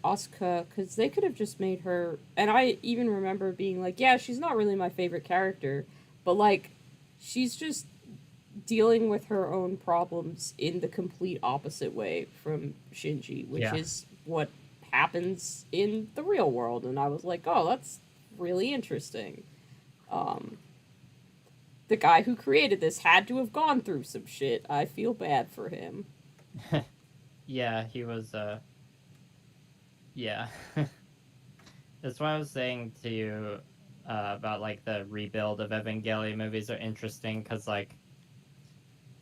Asuka, because they could have just made her. And I even remember being like, yeah, she's not really my favorite character, but like, she's just dealing with her own problems in the complete opposite way from Shinji, which Yeah. is what happens in the real world. And I was like, oh, that's really interesting. Um, the guy who created this had to have gone through some shit. I feel bad for him. Yeah, he was yeah. That's why I was saying to you about like the rebuild of Evangelion movies are interesting because like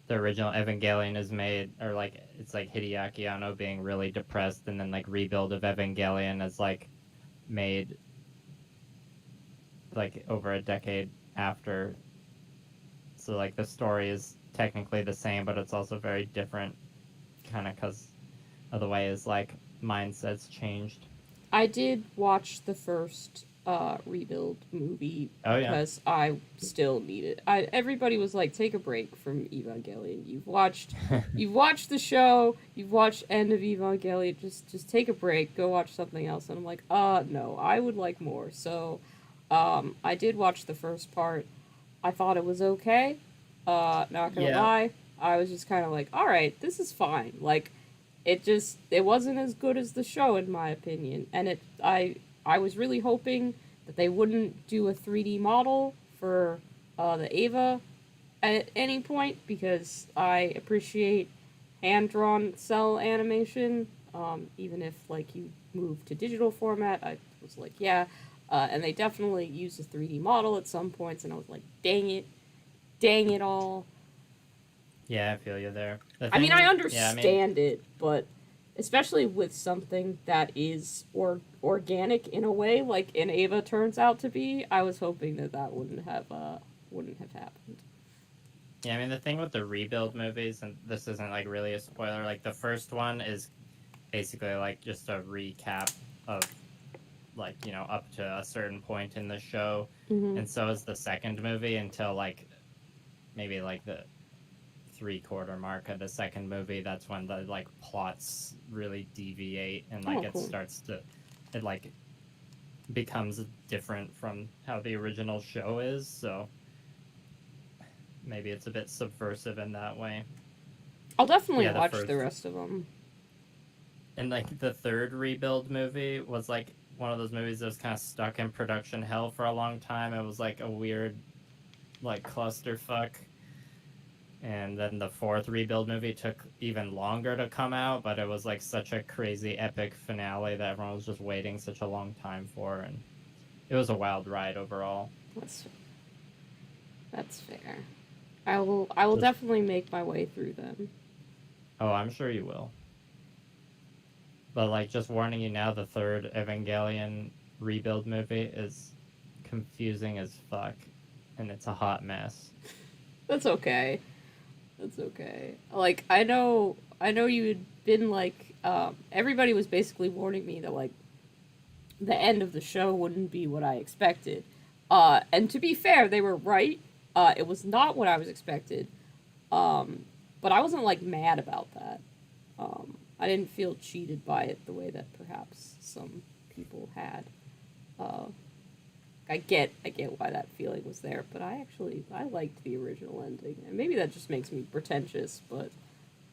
the original Evangelion is made, or like it's like Hideaki Anno being really depressed, and then like rebuild of Evangelion is like made like over a decade after. So like the story is technically the same, but it's also very different, kind of because of the way his like mindset's changed. I did watch the first rebuild movie Oh yeah. because I still need it. Everybody was like, take a break from Evangelion. You've watched the show, you've watched End of Evangelion, just take a break, go watch something else. And I'm like, no, I would like more. So I did watch the first part. I thought it was okay. Not gonna Yeah. lie. I was just kind of like, all right, this is fine. Like, it wasn't as good as the show in my opinion, and I was really hoping that they wouldn't do a 3D model for the Ava at any point because I appreciate hand drawn cell animation. Even if like you move to digital format, I was like, yeah. And they definitely used a 3D model at some points, and I was like, dang it all. Yeah, I feel you there. The I mean, I thing, yeah, I mean, understand it, but especially with something that is organic in a way, like an Ava turns out to be, I was hoping that wouldn't have happened. yeah, I mean the thing with the rebuild movies, and this isn't like really a spoiler. Like the first one is basically like just a recap of like up to a certain point in the show, Hmm. and so is the second movie until like maybe like the three-quarter mark of the second movie. That's when the like plots really deviate and like Oh, it cool. starts to it like becomes different from how the original show is. So maybe it's a bit subversive in that way. I'll definitely Yeah, the watch the first rest of them. and like the third rebuild movie was like one of those movies that was kind of stuck in production hell for a long time. It was like a weird like clusterfuck. And then the fourth rebuild movie took even longer to come out, but it was like such a crazy epic finale that everyone was just waiting such a long time for, and it was a wild ride overall. That's that's fair. I will Just definitely make my way through them. oh, I'm sure you will. But like just warning you now, the third Evangelion rebuild movie is confusing as fuck, and it's a hot mess. That's okay. That's okay. Like I know you had been like everybody was basically warning me that like the end of the show wouldn't be what I expected. And to be fair, they were right. It was not what I was expected. Um, but I wasn't like mad about that. I didn't feel cheated by it the way that perhaps some people had. Uh, I get why that feeling was there, but I liked the original ending, and maybe that just makes me pretentious, but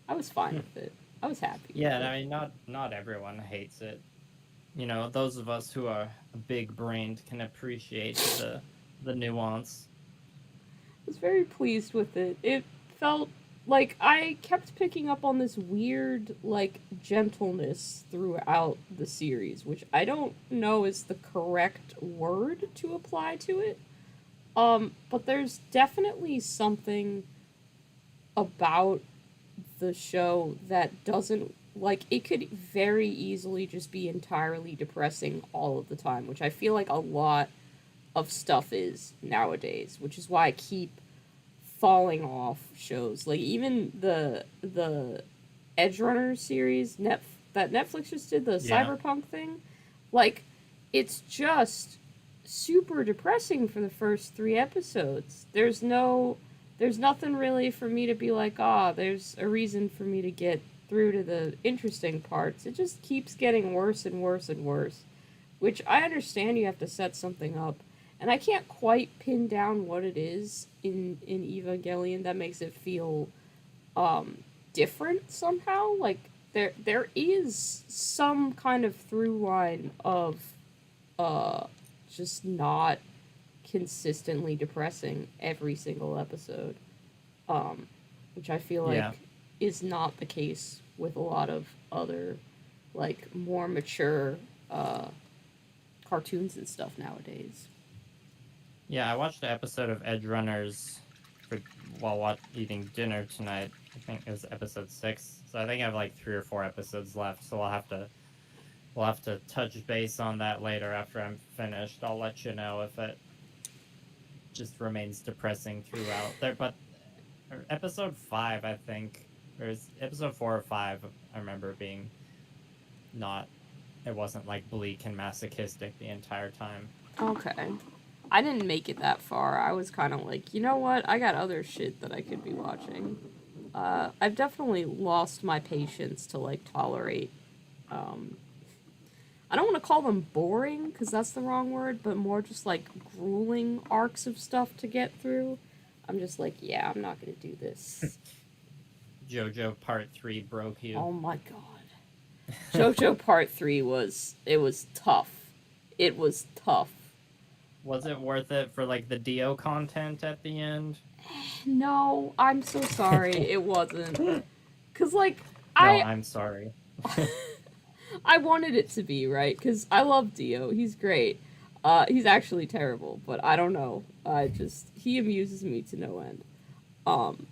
I was fine with it. I was happy Yeah, with and it. I mean, not everyone hates it. you know, those of us who are big-brained can appreciate the nuance. I was very pleased with it. It felt like I kept picking up on this weird, like, gentleness throughout the series, which I don't know is the correct word to apply to it. But there's definitely something about the show that doesn't like it could very easily just be entirely depressing all of the time, which I feel like a lot of stuff is nowadays, which is why I keep falling off shows. Like even the Edge Runner series that Netflix just did, the Yeah. cyberpunk thing, like it's just super depressing for the first 3 episodes. There's nothing really for me to be like, ah, there's a reason for me to get through to the interesting parts. It just keeps getting worse and worse and worse, which I understand you have to set something up. And I can't quite pin down what it is in Evangelion that makes it feel different somehow. Like there is some kind of through line of uh just not consistently depressing every single episode, um, which I feel like Yeah. is not the case with a lot of other, like, more mature cartoons and stuff nowadays. Yeah, I watched an episode of Edge Runners for, while eating dinner tonight. I think it was episode 6. So I think I have like 3 or 4 episodes left. So we'll have to touch base on that later after I'm finished. I'll let you know if it just remains depressing throughout there. But episode 5, I think, or episode 4 or 5, I remember being not. It wasn't like bleak and masochistic the entire time. Okay. I didn't make it that far. I was kind of like, you know what? I got other shit that I could be watching. I've definitely lost my patience to, like, tolerate um, I don't want to call them boring because that's the wrong word, but more just like grueling arcs of stuff to get through. I'm just like, yeah, I'm not going to do this. JoJo Part 3 broke you. Oh my god. JoJo Part 3 was tough. It was tough. Was it worth it for like the Dio content at the end? No, I'm so sorry. It wasn't. Cuz like No, I I'm sorry. I wanted it to be, right? Cuz I love Dio. He's great. He's actually terrible, but I don't know. He amuses me to no end. Um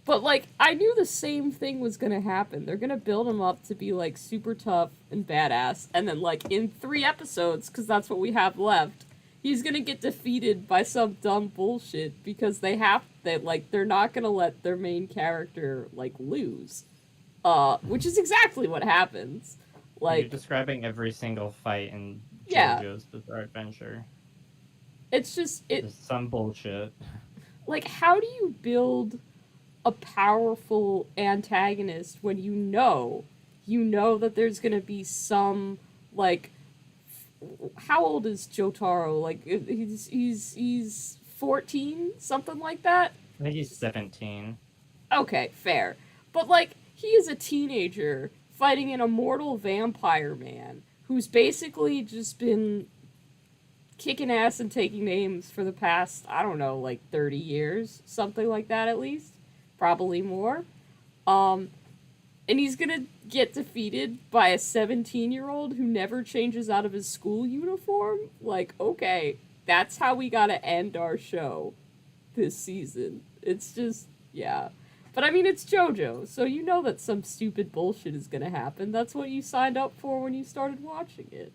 But like I knew the same thing was gonna happen. They're gonna build him up to be like super tough and badass, and then like in 3 episodes, because that's what we have left, he's gonna get defeated by some dumb bullshit because they're not gonna let their main character like lose. Which is exactly what happens. You're Like, describing every single fight in yeah, JoJo's Bizarre Adventure. it's just it Just some bullshit. like how do you build a powerful antagonist when you know that there's gonna be some like how old is Jotaro? Like he's 14, something like that. I think he's 17. Okay, fair. But like he is a teenager fighting an immortal vampire man who's basically just been kicking ass and taking names for the past, I don't know, like 30 years, something like that at least. Probably more. Um, and he's gonna get defeated by a 17-year-old who never changes out of his school uniform? Like, okay, that's how we gotta end our show this season. It's just, yeah. But I mean, it's JoJo, so you know that some stupid bullshit is gonna happen. That's what you signed up for when you started watching it.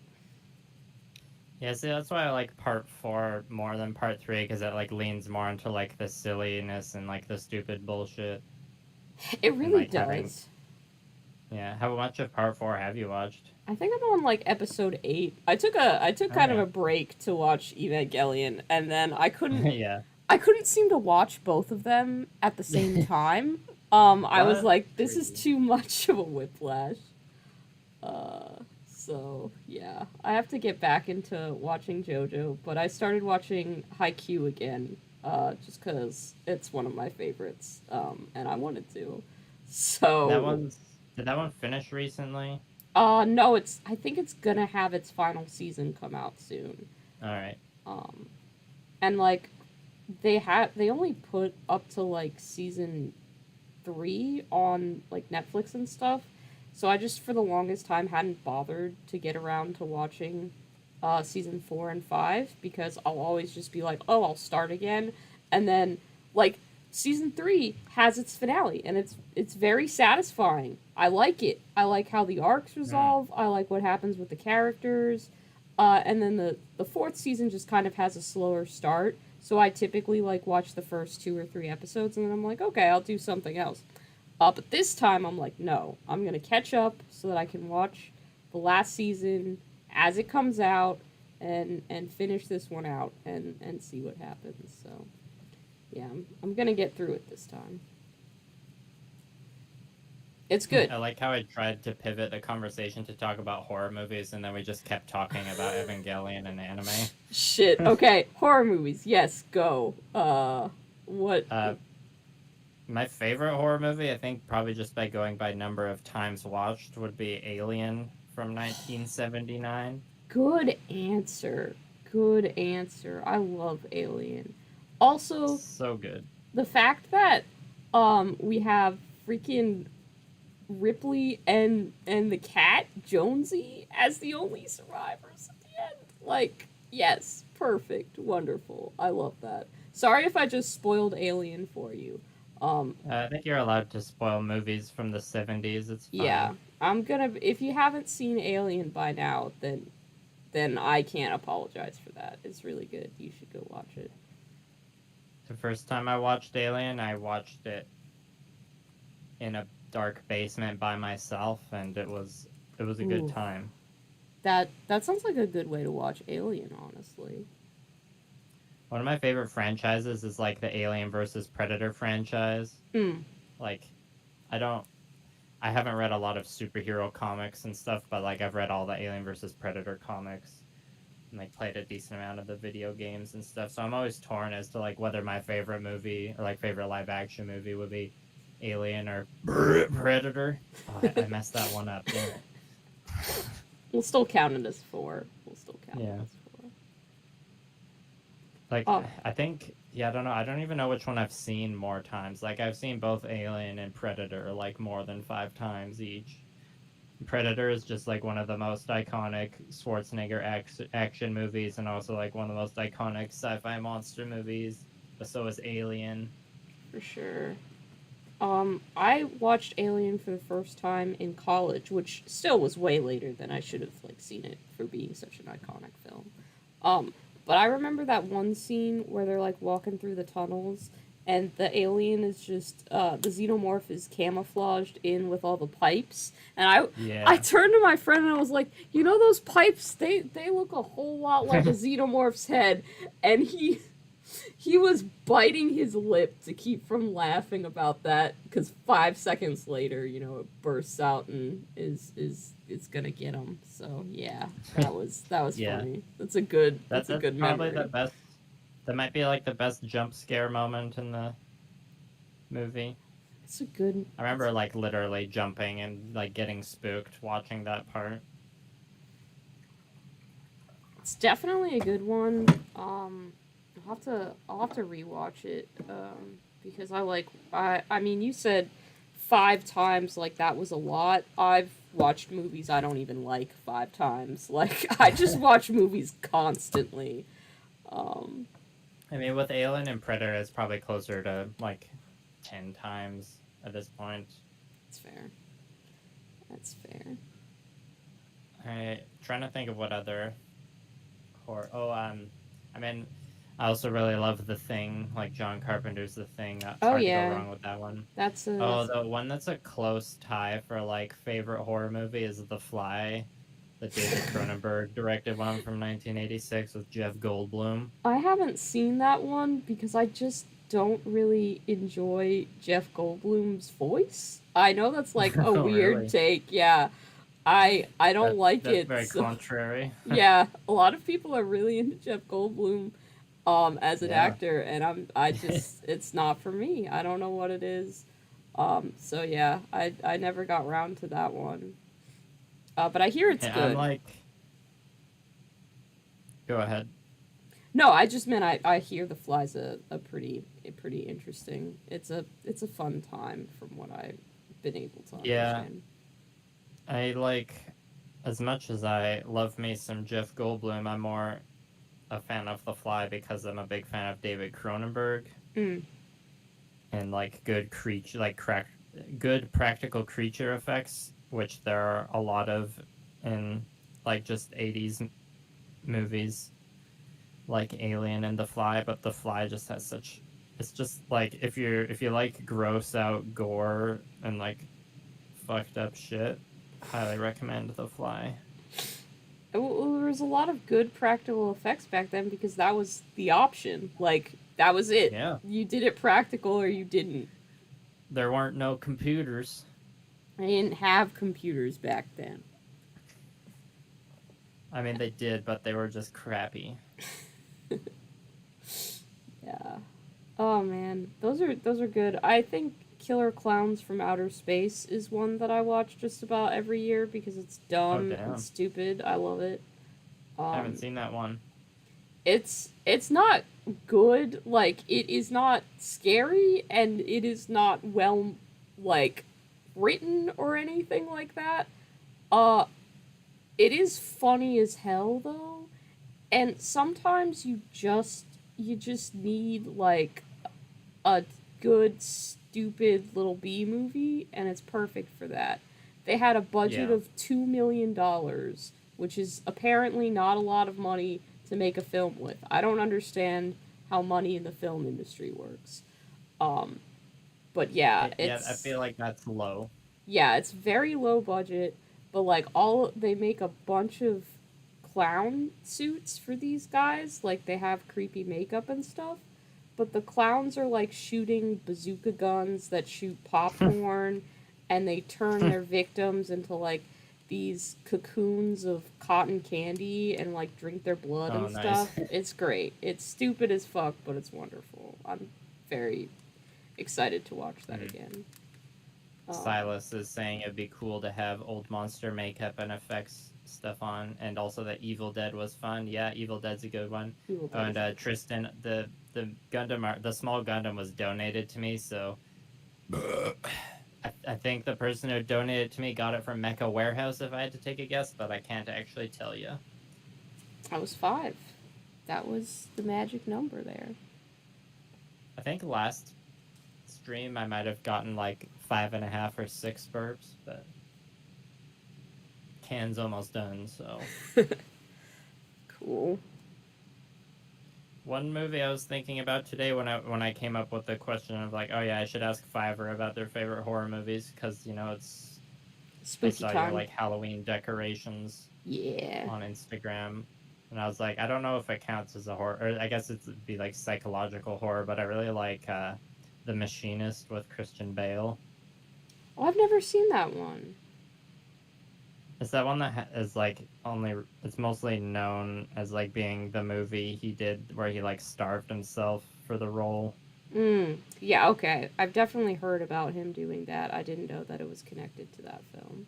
Yeah, see, that's why I like Part 4 more than Part 3, because it like leans more into like the silliness and like the stupid bullshit. It And really like having, does. yeah. How much of Part 4 have you watched? I think I'm on like episode 8. I took kind of Okay. a break to watch Evangelion, and then Yeah. I couldn't seem to watch both of them at the same time. I was That's like, this is crazy. too much of a whiplash. So yeah, I have to get back into watching JoJo, but I started watching Haikyuu again, just because it's one of my favorites, and I wanted to. That So one's Did that one finish recently? No, I think it's gonna have its final season come out soon. All right. Um, and like they only put up to like season 3 on like Netflix and stuff. So I just for the longest time hadn't bothered to get around to watching season 4 and 5 because I'll always just be like, "Oh, I'll start again." And then like season 3 has its finale and it's very satisfying. I like it. I like how the arcs Mm. resolve. I like what happens with the characters. And then the fourth season just kind of has a slower start. So I typically like watch the first 2 or 3 episodes and then I'm like, okay, I'll do something else. But this time I'm like, no, I'm gonna catch up so that I can watch the last season as it comes out and finish this one out and see what happens. So yeah, I'm gonna get through it this time. It's good. I like how I tried to pivot the conversation to talk about horror movies, and then we just kept talking about Evangelion and anime. Shit. Okay, horror movies. Yes, go. What? My favorite horror movie, I think, probably just by going by number of times watched, would be Alien from 1979. Good answer. Good answer. I love Alien. Also, So good. the fact that we have freaking Ripley and the cat Jonesy as the only survivors at the end. Like, yes, perfect, wonderful. I love that. Sorry if I just spoiled Alien for you. I think you're allowed to spoil movies from the 70s. It's Yeah, fine. I'm gonna. If you haven't seen Alien by now, then I can't apologize for that. It's really good. You should go watch it. The first time I watched Alien, I watched it in a dark basement by myself, and it was a good Ooh, time. that sounds like a good way to watch Alien. Honestly. One of my favorite franchises is like the Alien versus Predator franchise. Hmm. Like, I don't, I haven't read a lot of superhero comics and stuff, but like I've read all the Alien versus Predator comics and like played a decent amount of the video games and stuff. So I'm always torn as to like whether my favorite movie or like favorite live action movie would be Alien or Predator. Oh, I messed that one up, dang it. We'll still count it as 4. We'll still count it Yeah. as 4. Like, Oh, I think, yeah, I don't know. I don't even know which one I've seen more times. Like, I've seen both Alien and Predator like more than 5 times each. Predator is just like one of the most iconic Schwarzenegger action movies, and also like one of the most iconic sci-fi monster movies. But so is Alien. for sure. I watched Alien for the first time in college, which still was way later than I should have like seen it for being such an iconic film. Um, but I remember that one scene where they're like walking through the tunnels and the alien is just the xenomorph is camouflaged in with all the pipes and I Yeah. turned to my friend and I was like, you know those pipes, they look a whole lot like a xenomorph's head. And he was biting his lip to keep from laughing about that because 5 seconds later, it bursts out and is it's gonna get him. So yeah, that was Yeah. funny. That's a That's good probably the memory. best. That might be like the best jump scare moment in the movie. It's a good. I remember like literally jumping and like getting spooked watching that part. It's definitely a good one. I'll have to rewatch it because I mean you said 5 times like that was a lot. I've watched movies I don't even like 5 times. Like I just watch movies constantly. Um, I mean, with Alien and Predator, it's probably closer to like 10 times at this point. that's fair. That's fair. I trying to think of what other horror. Oh, I mean, I also really love The Thing, like John Carpenter's The Thing. It's Oh hard to go yeah, wrong with that one. that's a Oh, the one that's a close tie for like favorite horror movie is The Fly, the David Cronenberg directed one from 1986 with Jeff Goldblum. I haven't seen that one because I just don't really enjoy Jeff Goldblum's voice. I know that's like a Oh, weird really? take. Yeah. I don't like That's it. very So, contrary. yeah, a lot of people are really into Jeff Goldblum as an Yeah. actor and I just it's not for me. I don't know what it is. So yeah, I never got round to that one. But I hear it's And I'm good. like, go ahead. No, I just meant I hear the fly's a pretty interesting. It's a fun time from what I've been able to Yeah, understand. I like, as much as I love me some Jeff Goldblum, I'm more a fan of The Fly because I'm a big fan of David Cronenberg Mm. and like good practical creature effects, which there are a lot of in like just 80s movies like Alien and The Fly, but The Fly just has such, it's just like if you like gross out gore and like fucked up shit, highly recommend The Fly. Well, there was a lot of good practical effects back then because that was the option. Like that was it. Yeah. You did it practical or you didn't. There weren't no computers. I didn't have computers back then. I mean, they did, but they were just crappy. Yeah. Oh man, those are good. I think Killer Clowns from Outer Space is one that I watch just about every year because it's Oh, dumb and damn. stupid. I love it. I haven't Um, seen that one. it's not good. Like it is not scary and it is not well like written or anything like that. Uh, it is funny as hell though, and sometimes you just need like a good stupid little B movie, and it's perfect for that. They had a budget Yeah. of $2 million, which is apparently not a lot of money to make a film with. I don't understand how money in the film industry works. Um, but yeah, Yeah, I feel like that's low. it's very low budget, but like all they make a bunch of clown suits for these guys, like they have creepy makeup and stuff. But the clowns are like shooting bazooka guns that shoot popcorn and they turn their victims into like these cocoons of cotton candy and like drink their blood Oh, and nice. stuff. It's great. It's stupid as fuck, but it's wonderful. I'm very excited to watch that Mhm. again. Silas is saying it'd be cool to have old monster makeup and effects stuff on, and also that Evil Dead was fun. Yeah, Evil Dead's a good one. Evil Oh, Dead and is good. Tristan, the small Gundam was donated to me, so I think the person who donated it to me got it from Mecha Warehouse. If I had to take a guess, but I can't actually tell you. I was 5. That was the magic number there. I think last stream I might have gotten like 5.5 or 6 burps, but can's almost done. So Cool. one movie I was thinking about today when I came up with the question of like, oh yeah, I should ask Fiverr about their favorite horror movies because it's I Spooky saw your time. like Halloween decorations Yeah. on Instagram. And I was like, I don't know if it counts as a horror, or I guess it'd be like psychological horror, but I really like The Machinist with Christian Bale. Oh, I've never seen that one. Is that one that is like it's mostly known as like being the movie he did where he like starved himself for the role? Yeah, okay. I've definitely heard about him doing that. I didn't know that it was connected to that film.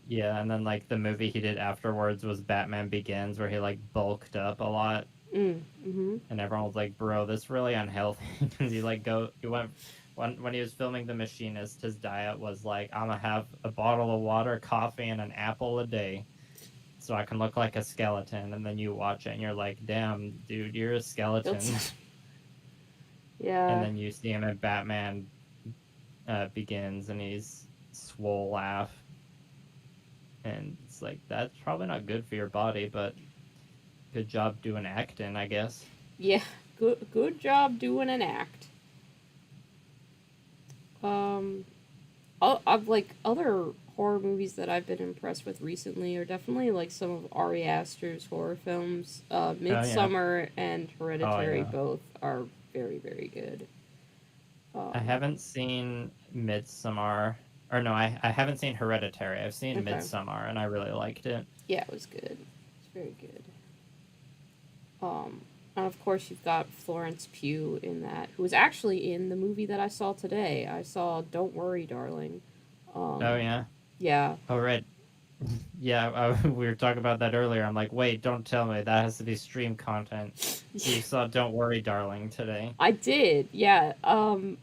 Yeah, and then like the movie he did afterwards was Batman Begins, where he like bulked up a lot, Mm-hmm. and everyone was like, "Bro, this really unhealthy." Because he went when he was filming The Machinist, his diet was like, "I'm gonna have a bottle of water, coffee, and an apple a day, so I can look like a skeleton." And then you watch it, and you're like, "Damn, dude, you're a skeleton." And Yeah. then you see him in Batman Begins, and he's swole laugh, and it's like that's probably not good for your body, but good job doing acting, I guess. Yeah. Good job doing an act. Um I've like other horror movies that I've been impressed with recently are definitely like some of Ari Aster's horror films. Oh yeah, Midsummer and oh Hereditary yeah. both are very, very good. I Um, haven't seen Midsummer, or no, I haven't seen Hereditary. I've seen okay. Midsummer, and I really liked it. Yeah, it was good. It's very good. Um, and of course you've got Florence Pugh in that, who was actually in the movie that I saw today. I saw Don't Worry, Darling. Oh Um, yeah. yeah, Oh right. Yeah, we were talking about that earlier. I'm like, wait, don't tell me that has to be stream content. So you saw "Don't Worry, Darling" today. I did, yeah.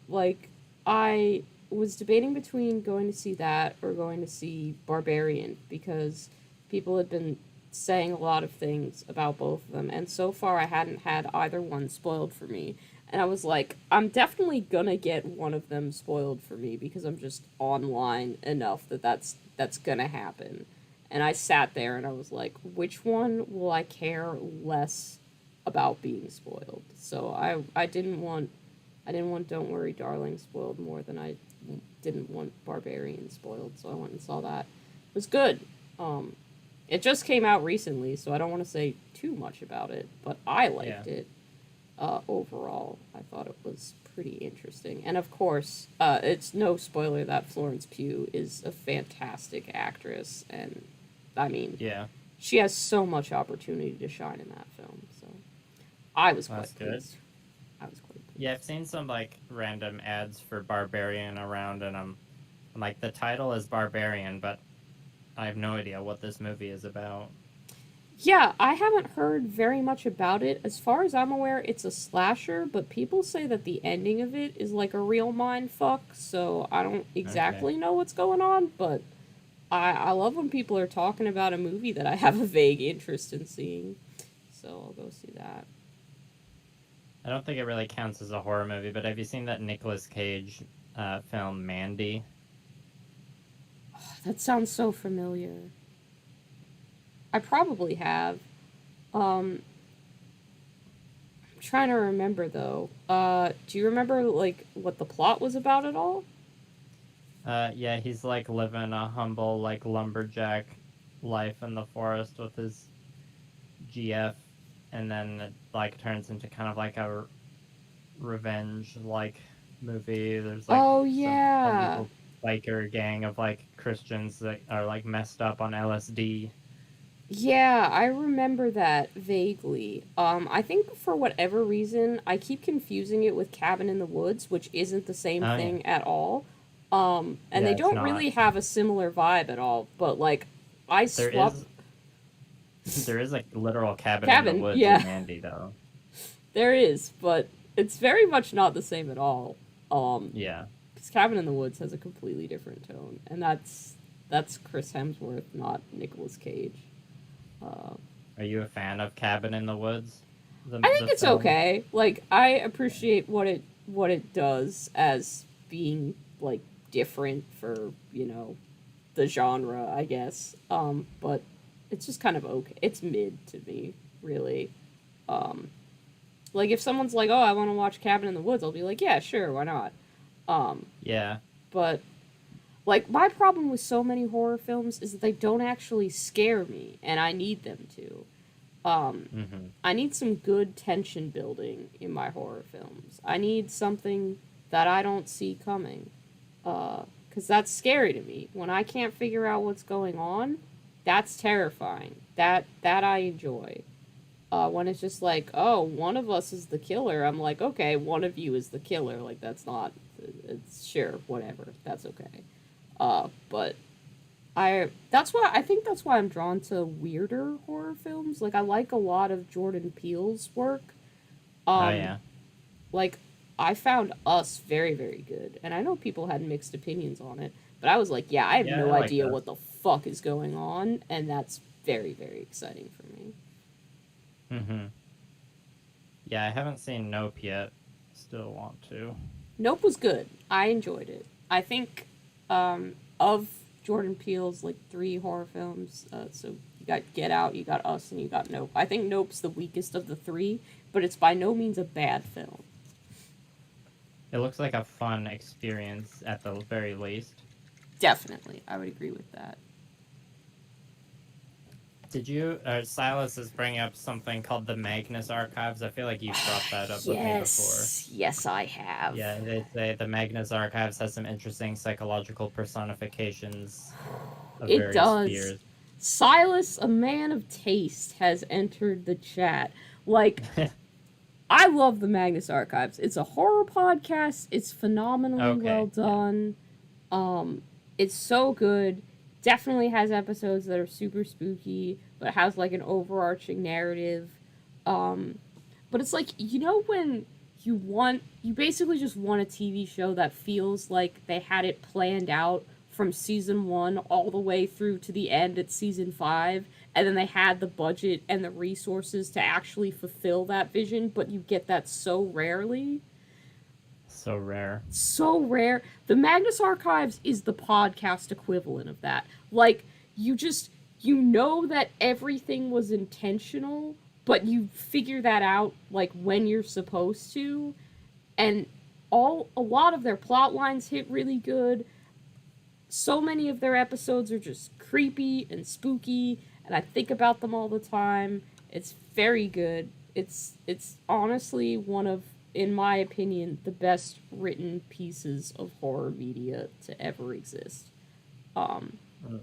Like I was debating between going to see that or going to see Barbarian because people had been saying a lot of things about both of them, and so far I hadn't had either one spoiled for me. And I was like, I'm definitely gonna get one of them spoiled for me because I'm just online enough that that's gonna happen. And I sat there and I was like, which one will I care less about being spoiled? So I didn't want Don't Worry Darling spoiled more than I didn't want Barbarian spoiled, so I went and saw that. It was good. Um it just came out recently, so I don't want to say too much about it, but I Yeah. liked it. Overall, I thought it was pretty interesting. And of course, it's no spoiler that Florence Pugh is a fantastic actress, and I mean, Yeah. she has so much opportunity to shine in that film. So I was Well, that's quite good. pleased. I was quite Yeah, pleased. I've seen some like random ads for Barbarian around, and I'm like, the title is Barbarian, but I have no idea what this movie is about. Yeah, I haven't heard very much about it. As far as I'm aware, it's a slasher, but people say that the ending of it is like a real mind fuck, so I don't Okay. exactly know what's going on, but I love when people are talking about a movie that I have a vague interest in seeing. So I'll go see that. I don't think it really counts as a horror movie, but have you seen that Nicolas Cage film Mandy? That sounds so familiar. I probably have. Um, I'm trying to remember though. Do you remember like what the plot was about at all? Yeah, he's like living a humble like lumberjack life in the forest with his GF, and then it like turns into kind of like a revenge like movie. There's like Oh some a yeah. little biker gang of like Christians that are like messed up on LSD. Yeah, I remember that vaguely. I think for whatever reason, I keep confusing it with Cabin in the Woods, which isn't the same Oh yeah, thing at all. And they yeah, it's don't not. really have a similar vibe at all, but like I There swapped is there is a literal cabin in the Cabin, woods in yeah, Mandy though. there is, but it's very much not the same at all. Um, Yeah. because Cabin in the Woods has a completely different tone, and that's Chris Hemsworth, not Nicolas Cage. Uh, Are you a fan of Cabin in the Woods? I The think it's film? okay. Like I appreciate what it does as being like different for the genre, I guess. But it's just kind of okay. It's mid to me, really. Um, like if someone's like, "Oh, I want to watch Cabin in the Woods," I'll be like, "Yeah, sure, why not?" Um, Yeah. but like my problem with so many horror films is that they don't actually scare me, and I need them to. Um, Mm-hmm. I need some good tension building in my horror films. I need something that I don't see coming. Because that's scary to me. When I can't figure out what's going on, that's terrifying. That I enjoy. When it's just like, oh, one of us is the killer, I'm like, okay, one of you is the killer. Like, that's not. It's sure, whatever. That's okay. But I think that's why I'm drawn to weirder horror films. Like I like a lot of Jordan Peele's work. Oh Um yeah. like I found Us very very good. And I know people had mixed opinions on it, but I was like, yeah, I have Yeah, I no like idea those. what the fuck is going on, and that's very very exciting for me. Mm-hmm. Yeah, I haven't seen Nope yet. Still want to. Nope was good. I enjoyed it. I think of Jordan Peele's like three horror films, so you got Get Out, you got Us, and you got Nope. I think Nope's the weakest of the three, but it's by no means a bad film. It looks like a fun experience at the very least. Definitely, I would agree with that. Did you? Silas is bringing up something called the Magnus Archives. I feel like you've brought that up with me before. Yes, yes, I have. Yeah, they say the Magnus Archives has some interesting psychological personifications of It various does. fears. Silas, a man of taste, has entered the chat. Like, I love the Magnus Archives. It's a horror podcast. It's phenomenally well Okay, yeah. done. Um, it's so good. definitely has episodes that are super spooky, but has like an overarching narrative. Um, but it's like, you know, when you basically just want a TV show that feels like they had it planned out from season 1 all the way through to the end at season 5, and then they had the budget and the resources to actually fulfill that vision, but you get that so rarely. So rare. So rare. The Magnus Archives is the podcast equivalent of that. Like, you know that everything was intentional, but you figure that out like when you're supposed to. And a lot of their plot lines hit really good. So many of their episodes are just creepy and spooky, and I think about them all the time. It's very good. It's honestly one of, in my opinion, the best written pieces of horror media to ever exist. Um, Mm.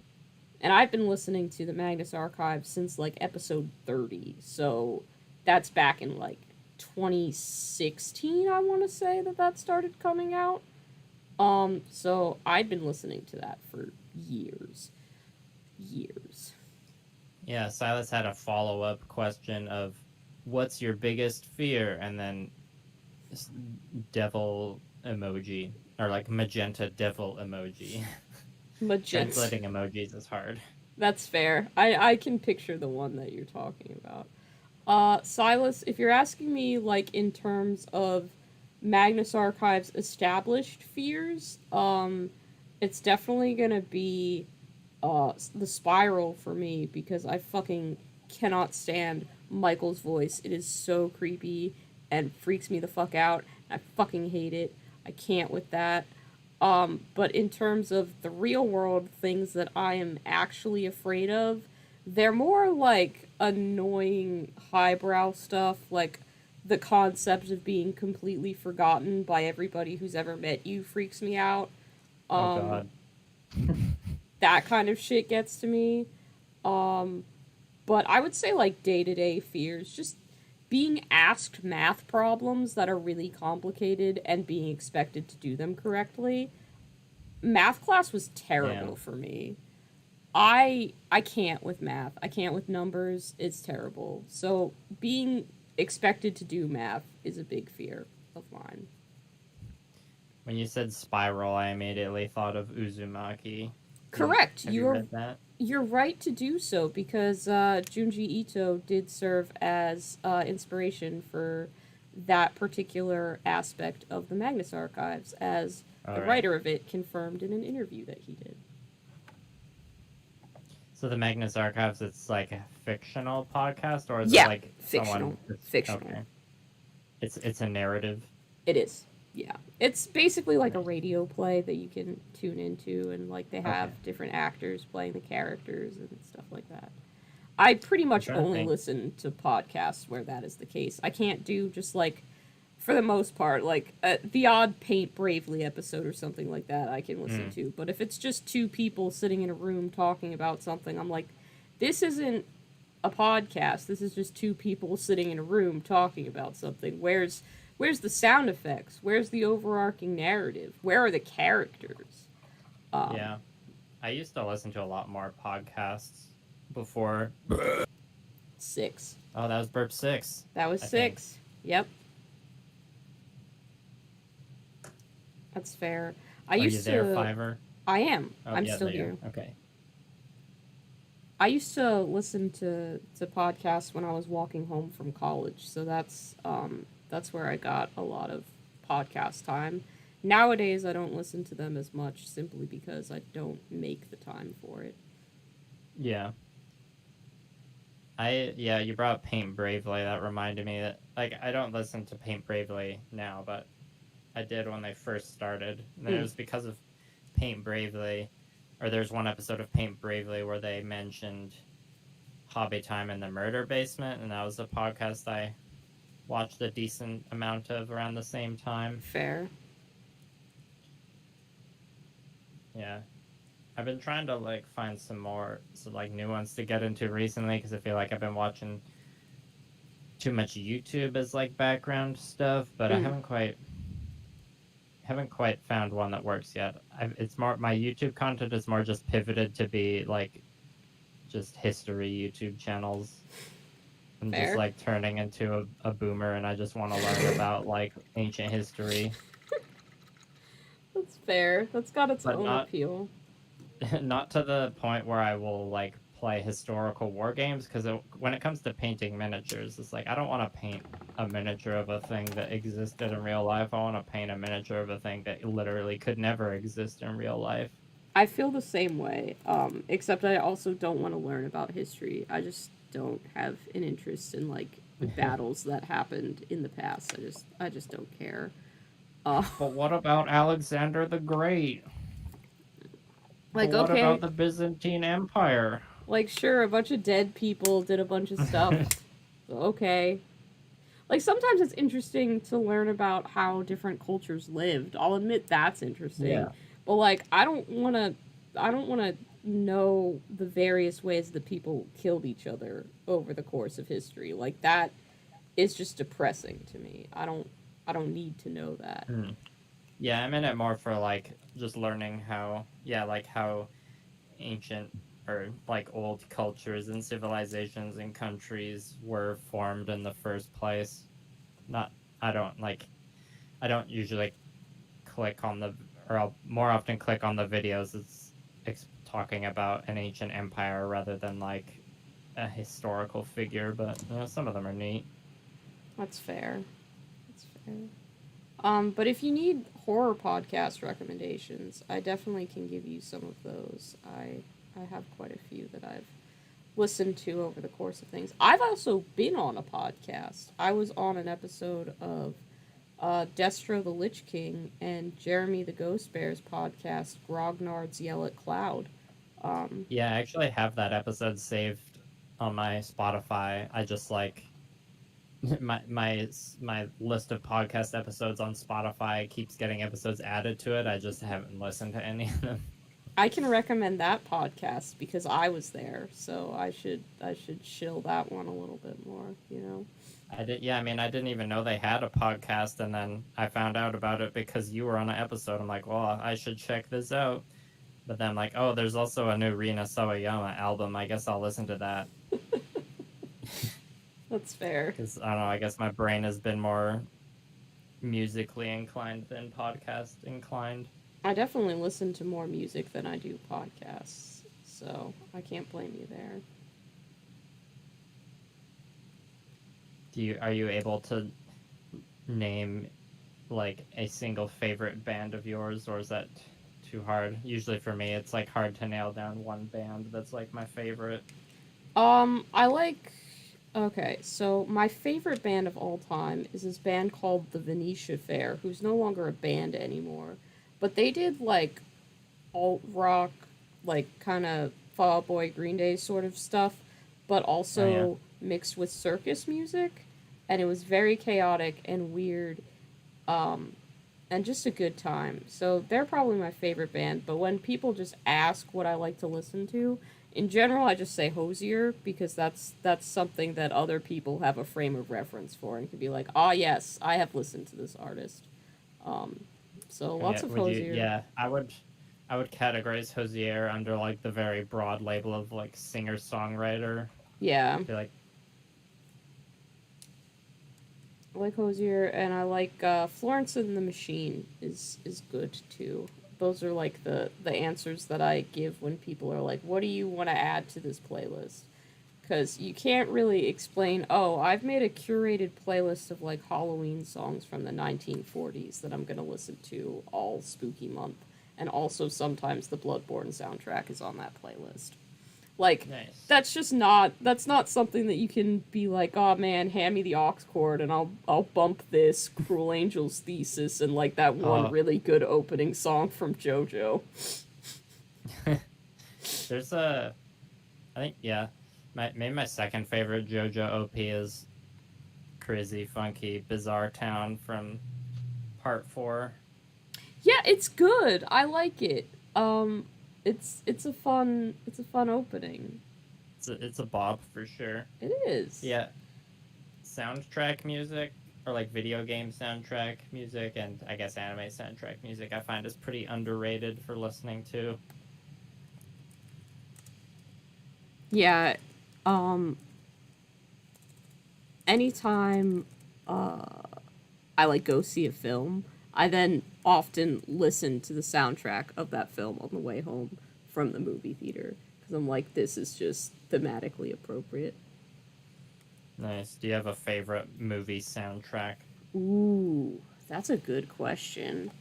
and I've been listening to the Magnus Archive since like episode 30, so that's back in like 2016. I want to say that started coming out. So I'd been listening to that for years. Years. Yeah, Silas had a follow-up question of, what's your biggest fear? And then devil emoji, or like magenta devil emoji. Magenta. Translating emojis is hard. That's fair. I can picture the one that you're talking about. Silas, if you're asking me, like, in terms of Magnus Archive's established fears, it's definitely gonna be, the Spiral for me, because I fucking cannot stand Michael's voice. It is so creepy and freaks me the fuck out. I fucking hate it. I can't with that. But in terms of the real world things that I am actually afraid of, they're more like annoying highbrow stuff, like the concept of being completely forgotten by everybody who's ever met you freaks me out. Oh Um, god. that kind of shit gets to me. Um, but I would say like day-to-day fears, just being asked math problems that are really complicated and being expected to do them correctly. Math class was Yeah. terrible for me. I can't with math. I can't with numbers. It's terrible. So being expected to do math is a big fear of mine. When you said Spiral, I immediately thought of Uzumaki. Correct. Have you read that? You're right to do so because Junji Ito did serve as inspiration for that particular aspect of the Magnus Archives, as All the right. writer of it confirmed in an interview that he did. So the Magnus Archives, it's like a fictional podcast, or is Yeah, it like fictional. someone? Fictional. Okay. It's a narrative. It is. Yeah. It's basically like a Nice. radio play that you can tune into, and like they have Okay. different actors playing the characters and stuff like that. I pretty I'm much trying to only think. listen to podcasts where that is the case. I can't do just like, for the most part, like the odd Paint Bravely episode or something like that I can listen Mm. to. But if it's just two people sitting in a room talking about something, I'm like, this isn't a podcast. This is just two people sitting in a room talking about something. Where's the sound effects? Where's the overarching narrative? Where are the characters? Um, Yeah, I used to listen to a lot more podcasts before. 6. Oh, that was Burp 6. That was I think. 6. Yep, that's fair. I Are you used there, to. Fiverr? I am. Oh, I'm yeah, still there you here. are. Okay. I used to listen to podcasts when I was walking home from college, so that's where I got a lot of podcast time. Nowadays, I don't listen to them as much simply because I don't make the time for it. Yeah. You brought up Paint Bravely. That reminded me that, like, I don't listen to Paint Bravely now, but I did when they first started. And then it Mm. was because of Paint Bravely, or there's one episode of Paint Bravely where they mentioned Hobby Time in the Murder Basement, and that was a podcast I watched a decent amount of around the same time. Fair. Yeah. I've been trying to like find some like new ones to get into recently because I feel like I've been watching too much YouTube as like background stuff, but I Mm. haven't quite found one that works yet. It's more my YouTube content is more just pivoted to be like just history YouTube channels. I'm just Fair. like turning into a boomer, and I just want to learn about like ancient history, That's fair. That's got its but own not appeal. not to the point where I will like play historical war games. Because when it comes to painting miniatures, it's like I don't want to paint a miniature of a thing that existed in real life. I want to paint a miniature of a thing that literally could never exist in real life. I feel the same way. Except I also don't want to learn about history. I just don't have an interest in like battles that happened in the past. I just don't care. Uh, But what about Alexander the Great? But like what about okay, the Byzantine Empire? like sure, a bunch of dead people did a bunch of stuff. Okay. Like sometimes it's interesting to learn about how different cultures lived. I'll admit that's interesting. Yeah. But like I don't want to know the various ways that people killed each other over the course of history. Like that is just depressing to me. I don't need to know that. Hmm. Yeah, I'm in it more for like just learning how, yeah, like how ancient or like old cultures and civilizations and countries were formed in the first place. Not, I don't like, I don't usually click on the, or I'll more often click on the videos. It's talking about an ancient empire rather than like a historical figure, but you know, some of them are neat. That's fair. That's fair. But if you need horror podcast recommendations, I definitely can give you some of those. I have quite a few that I've listened to over the course of things. I've also been on a podcast. I was on an episode of Destro the Lich King and Jeremy the Ghost Bear's podcast, Grognard's Yell at Cloud. Um, Yeah, I actually have that episode saved on my Spotify. I just like my list of podcast episodes on Spotify keeps getting episodes added to it. I just haven't listened to any of them. I can recommend that podcast because I was there, so I should shill that one a little bit more, you know. I did, yeah. I mean, I didn't even know they had a podcast, and then I found out about it because you were on an episode. I'm like, well, I should check this out. But then I'm like, oh, there's also a new Rina Sawayama album. I guess I'll listen to that That's fair. because I don't know. I guess my brain has been more musically inclined than podcast inclined. I definitely listen to more music than I do podcasts, so I can't blame you there. Are you able to name like a single favorite band of yours, or is that too hard? Usually for me, it's like hard to nail down one band that's like my favorite. I like. Okay, so my favorite band of all time is this band called the Venetia Fair, who's no longer a band anymore. But they did like alt rock, like kind of Fall Out Boy Green Day sort of stuff, but Oh yeah. also mixed with circus music. And it was very chaotic and weird, um, and just a good time. So they're probably my favorite band. But when people just ask what I like to listen to, in general, I just say Hosier because that's something that other people have a frame of reference for and can be like, ah, yes, I have listened to this artist. Um, so lots Yeah, of would you? Hosier. Yeah, I would categorize Hosier under like the very broad label of like singer songwriter. Yeah, Be like, I like Hosier, and I like Florence and the Machine is good too. Those are like the answers that I give when people are like, "What do you want to add to this playlist?" Because you can't really explain. Oh, I've made a curated playlist of like Halloween songs from the 1940s that I'm gonna listen to all spooky month, and also sometimes the Bloodborne soundtrack is on that playlist. Like nice. that's not something that you can be like, oh man, hand me the aux cord and I'll bump this Cruel Angel's Thesis and like that one Oh, really good opening song from JoJo. there's a, I think yeah, maybe my second favorite JoJo OP is Crazy Funky Bizarre Town from Part 4. Yeah, it's good. I like it. It's a fun opening. It's a bop for sure. It is. Yeah, soundtrack music for like video game soundtrack music and I guess anime soundtrack music I find is pretty underrated for listening to. Yeah, um, anytime I like go see a film, I then often listen to the soundtrack of that film on the way home from the movie theater because I'm like, this is just thematically appropriate. Nice. Do you have a favorite movie soundtrack? Ooh, that's a good question.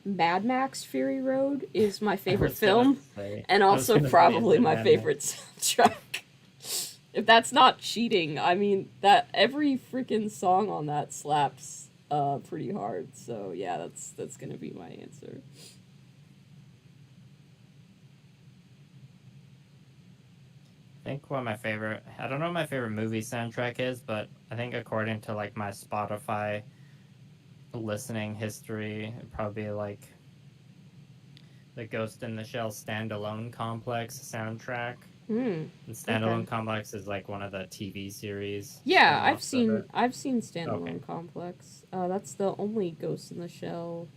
Mad Max Fury Road is my I favorite was gonna film, say. and I was also gonna say, is probably it my Mad Max? favorite soundtrack. If that's not cheating, I mean that every freaking song on that slaps pretty hard. So yeah, that's gonna be my answer. I think one of my favorite. I don't know what my favorite movie soundtrack is, but I think according to like my Spotify listening history, it'd probably be like the Ghost in the Shell Standalone Complex soundtrack. Hmm. And Okay. Standalone Complex is like one of the TV series Yeah, spin offs of it. I've seen Okay. Standalone Complex. That's the only Ghost in the Shell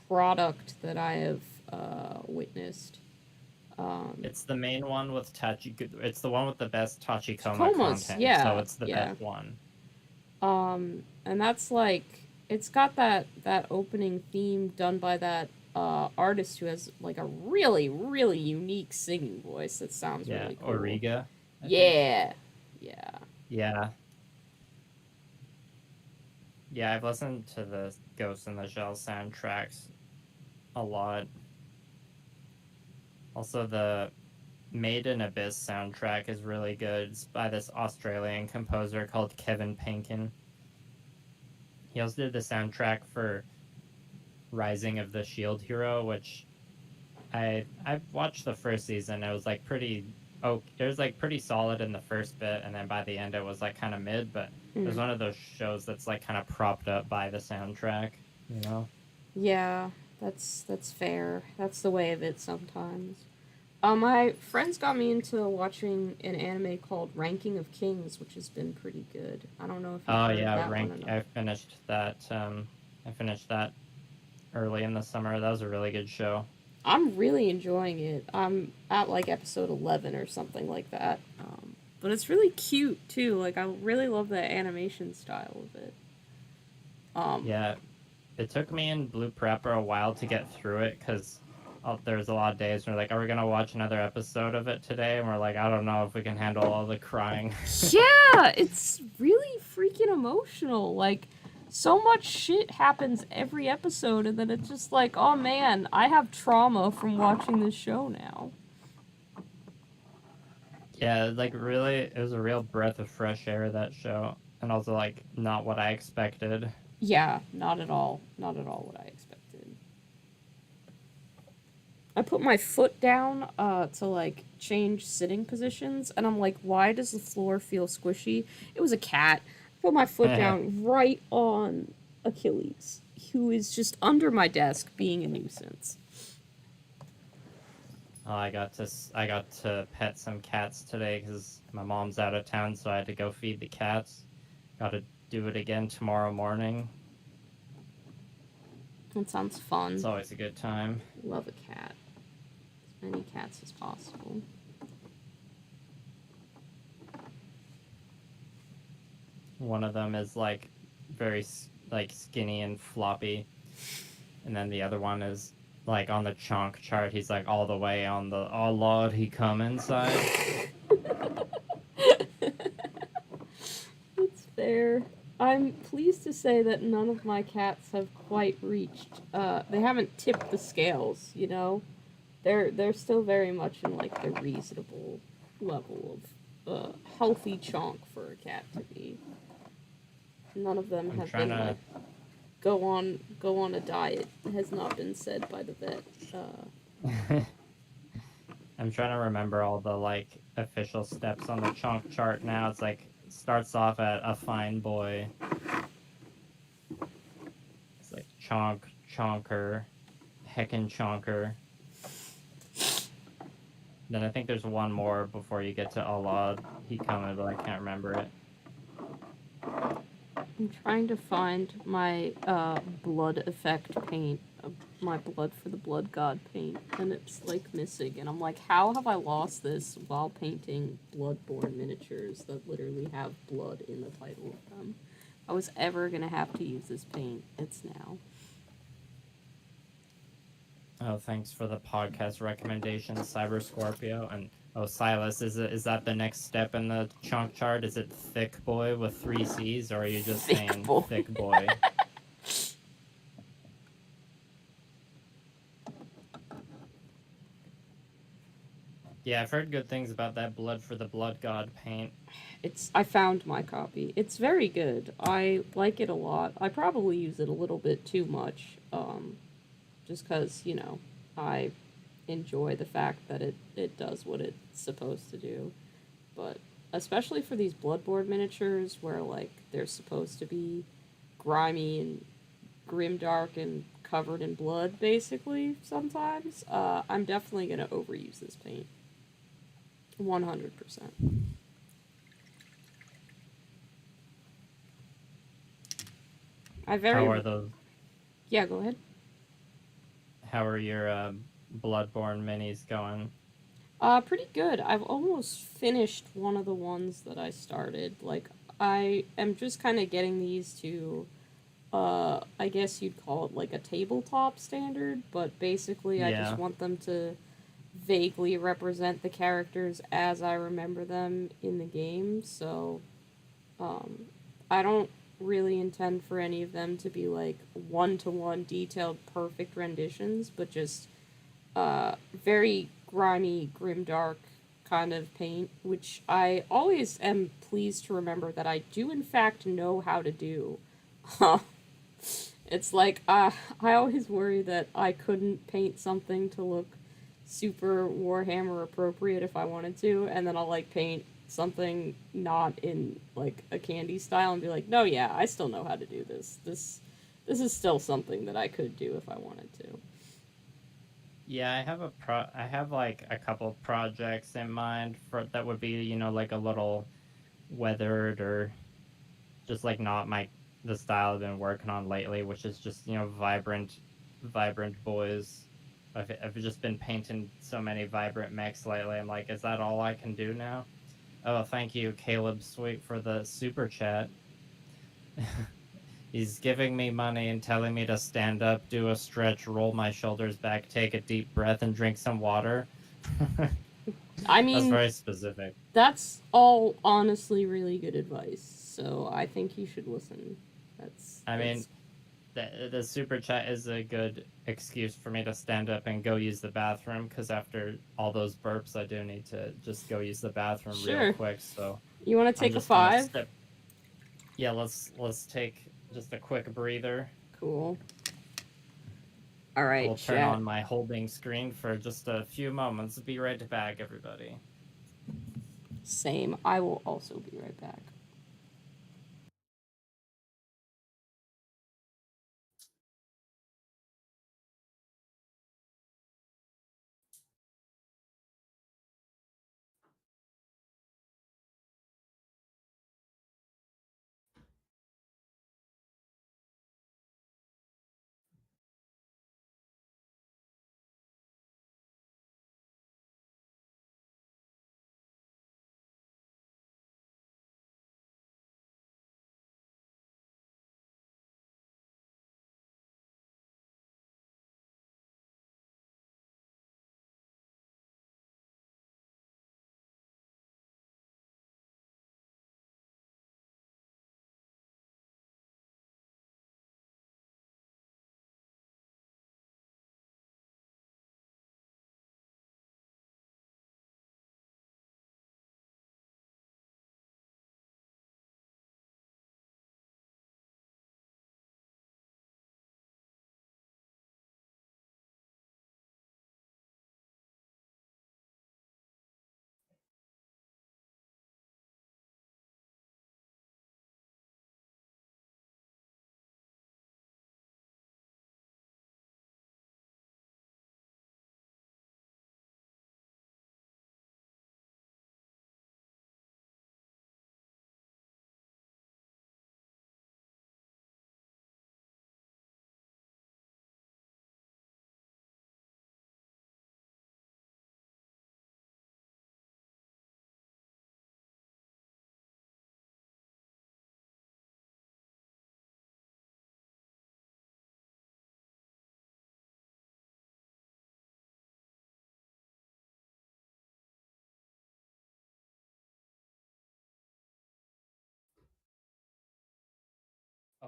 product that I have witnessed. Um, It's the main one with Tachi. It's the one with the best Tachikoma Tacomas, content, so yeah, it's the yeah. best one. And that's like it's got that opening theme done by that artist who has like a really unique singing voice that sounds Yeah, really cool. Origa, I think. Yeah, yeah. Yeah, yeah. I've listened to the Ghost in the Shell soundtracks a lot. Also, the Made in Abyss soundtrack is really good. It's by this Australian composer called Kevin Penkin. He also did the soundtrack for Rising of the Shield Hero, which I watched the first season. It was like pretty it was like pretty solid in the first bit, and then by the end it was like kind of mid. But it was Mm. one of those shows that's like kind of propped up by the soundtrack, you know. Yeah, that's fair. That's the way of it sometimes. My friends got me into watching an anime called Ranking of Kings, which has been pretty good. I don't know if you've Oh heard of yeah, that one rank. or not. I finished that. I finished that early in the summer. That was a really good show. I'm really enjoying it. I'm at like episode 11 or something like that. But it's really cute too. Like I really love the animation style of it. Um, Yeah, it took me and Blue Prepper a while to get through it because there's a lot of days where we're like, are we gonna watch another episode of it today? And we're like, I don't know if we can handle all the crying. yeah, it's really freaking emotional. Like so much shit happens every episode and then it's just like, oh man, I have trauma from watching this show now. Yeah, like really, it was a real breath of fresh air, that show, and also like not what I expected. Yeah, not at all. Not at all what I expected. I put my foot down to like change sitting positions, and I'm like, why does the floor feel squishy? It was a cat. I put my foot Oh, down right on Achilles, who is just under my desk being a nuisance. I got to pet some cats today because my mom's out of town, so I had to go feed the cats. Got to do it again tomorrow morning. That sounds It's fun. always a good time. Love a cat. As many cats as possible. One of them is like very like skinny and floppy, and then the other one is like on the chonk chart. He's like all the way on the oh lord he come inside. It's fair. I'm pleased to say that none of my cats have quite reached. They haven't tipped the scales. You know, they're still very much in like the reasonable level of healthy chonk for a cat to be. None of them I'm have trying been to like go on a diet. Has not been said by the vet. I'm trying to remember all the like official steps on the chonk chart now. It's like starts off at a fine boy. It's like chonk, chonker, heckin' chonker. Then I think there's one more before you get to Allah he coming, but I can't remember it. I'm trying to find my blood effect paint, my blood for the blood god paint, and it's like missing. And I'm like, how have I lost this while painting Bloodborne miniatures that literally have blood in the title of them? If I was ever gonna have to use this paint, it's now. Oh, thanks for the podcast recommendation, Cyber Scorpio. And oh, Silas, is that the next step in the chunk chart? Is it thick boy with 3 C's, or are you just Thick saying boy. thick boy? Yeah, I've heard good things about that blood for the blood god paint. I found my copy. It's very good. I like it a lot. I probably use it a little bit too much, just because, I enjoy the fact that it does what it's supposed to do. But especially for these Bloodborne miniatures where, like, they're supposed to be grimy and grimdark and covered in blood, basically, sometimes, I'm definitely going to overuse this paint. 100%. How are those? Yeah, go ahead. How are your Bloodborne minis going? Pretty good. I've almost finished one of the ones that I started. Like, I am just kind of getting these to, I guess you'd call it like a tabletop standard, but basically I just Yeah. want them to vaguely represent the characters as I remember them in the game, so, um, I don't really intend for any of them to be like one-to-one detailed perfect renditions, but just very grimy, grimdark kind of paint, which I always am pleased to remember that I do in fact know how to do. It's like I always worry that I couldn't paint something to look super Warhammer appropriate if I wanted to, and then I'll like paint something not in like a candy style and be like, no, yeah, I still know how to do this. This is still something that I could do if I wanted to. Yeah, I have like a couple projects in mind for that would be, like a little weathered or just like not the style I've been working on lately, which is just, vibrant boys. I've just been painting so many vibrant mechs lately. I'm like, is that all I can do now? Oh, thank you, Caleb Sweet, for the super chat. He's giving me money and telling me to stand up, do a stretch, roll my shoulders back, take a deep breath, and drink some water. I That's mean, very specific. that's all honestly really good advice. So I think you should listen. I mean, That's the super chat is a good excuse for me to stand up and go use the bathroom, because after all those burps, I do need to just go use the bathroom real sure. quick. So You want to I'm take a just gonna 5? step. Yeah, let's take just a quick breather. Cool. All right, We'll turn chat. on my holding screen for just a few moments. Be right back, everybody. Same. I will also be right back.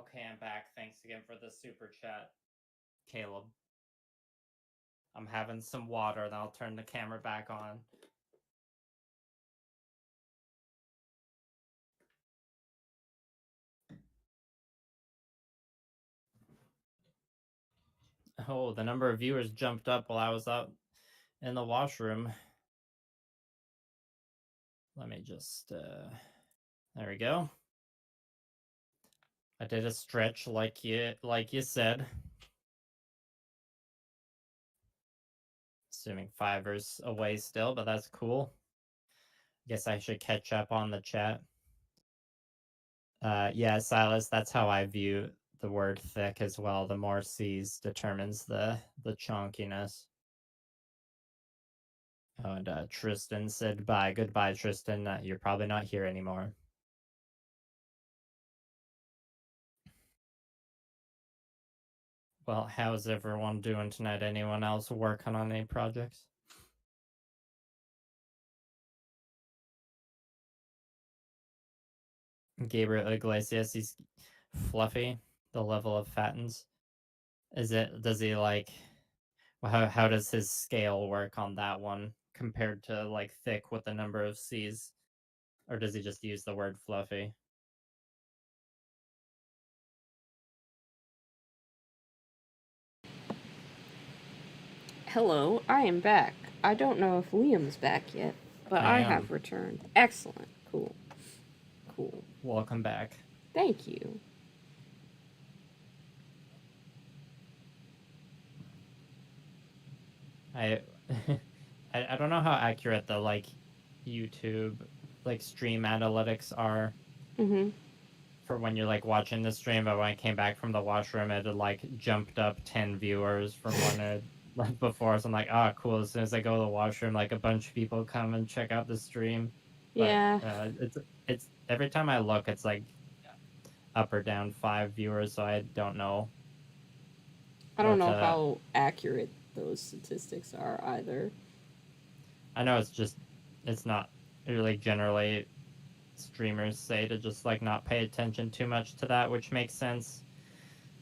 Okay, I'm back. Thanks again for the super chat, Caleb. I'm having some water, and I'll turn the camera back on. Oh, the number of viewers jumped up while I was out in the washroom. Let me just, there we go. I did a stretch like you said. Assuming Fiverr's away still, but that's cool. Guess I should catch up on the chat. Yeah, Silas, that's how I view the word thick as well. The more C's determines the chonkiness. Oh, and Tristan said bye. Goodbye, Tristan. You're probably not here anymore. Well, how's everyone doing tonight? Anyone else working on any projects? Gabriel Iglesias, he's fluffy. The level of fattens. Does he like, how does his scale work on that one compared to like thick with the number of C's? Or does he just use the word fluffy? Hello, I am back. I don't know if Liam's back yet, but I have returned. Excellent. Cool. Cool. Welcome back. Thank you. I don't know how accurate the like YouTube like stream analytics are for when you're like watching the stream, but when I came back from the washroom, it had like jumped up 10 viewers from when it like before. So I'm like, oh cool. As soon as I go to the washroom, like a bunch of people come and check out the stream. Yeah. But it's every time I look, it's like up or down 5 viewers, so I don't know. I don't know how accurate those statistics are either. I know it's not really generally streamers say to just like not pay attention too much to that, which makes sense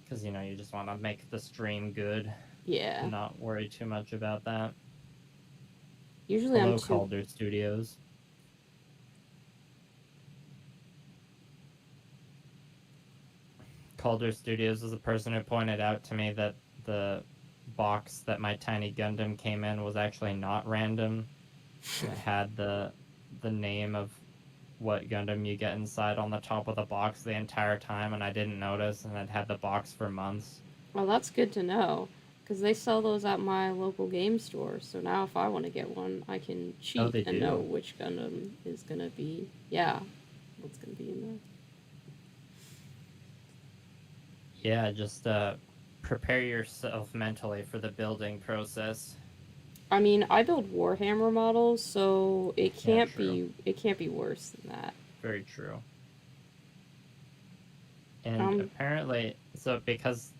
because you know you just want to make the stream good. Yeah. And not worry too much about that. Usually Hello, Calder Studios. Calder Studios was the person who pointed out to me that the box that my tiny Gundam came in was actually not random. It had the name of what Gundam you get inside on the top of the box the entire time, and I didn't notice, and I'd had the box for months. Well, that's good to know, because they sell those at my local game store, so now if I want to get one, I can cheat and know which Gundam is going to be, what's going to be in there. Yeah, just prepare yourself mentally for the building process. I mean, I build Warhammer models, so it can't be worse than that. Very true. And apparently, so because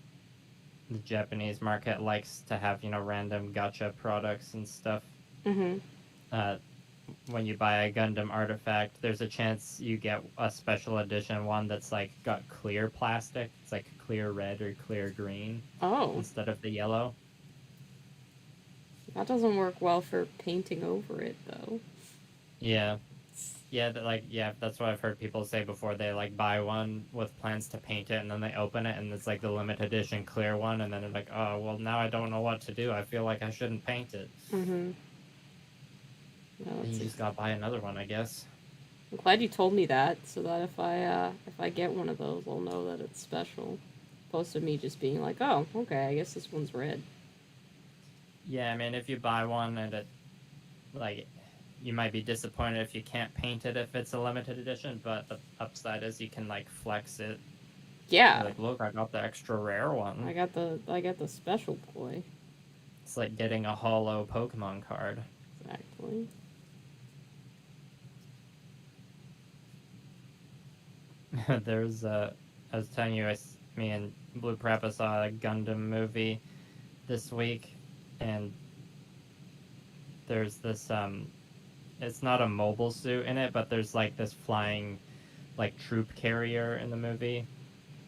the Japanese market likes to have, you know, random gacha products and stuff, when you buy a Gundam artifact, there's a chance you get a special edition one that's like got clear plastic. It's like clear red or clear green instead of the yellow. That doesn't work well for painting over it, though. Yeah. Yeah, that's what I've heard people say before. They, like, buy one with plans to paint it, and then they open it, and it's, like, the limited edition clear one, and then they're like, oh, well, now I don't know what to do. I feel like I shouldn't paint it. No, you just gotta buy another one, I guess. I'm glad you told me that, so that if I get one of those, I'll know that it's special. Opposed to me just being like, oh, okay, I guess this one's red. Yeah, I mean, if you buy one and it, like, you might be disappointed if you can't paint it if it's a limited edition, but the upside is you can, like, flex it. Yeah. You're like, look, I got the extra rare one. I got the special toy. It's like getting a hollow Pokemon card. Exactly. There's I was telling you, me and Blue Preppa saw a Gundam movie this week, and there's this it's not a mobile suit in it, but there's like this flying like troop carrier in the movie,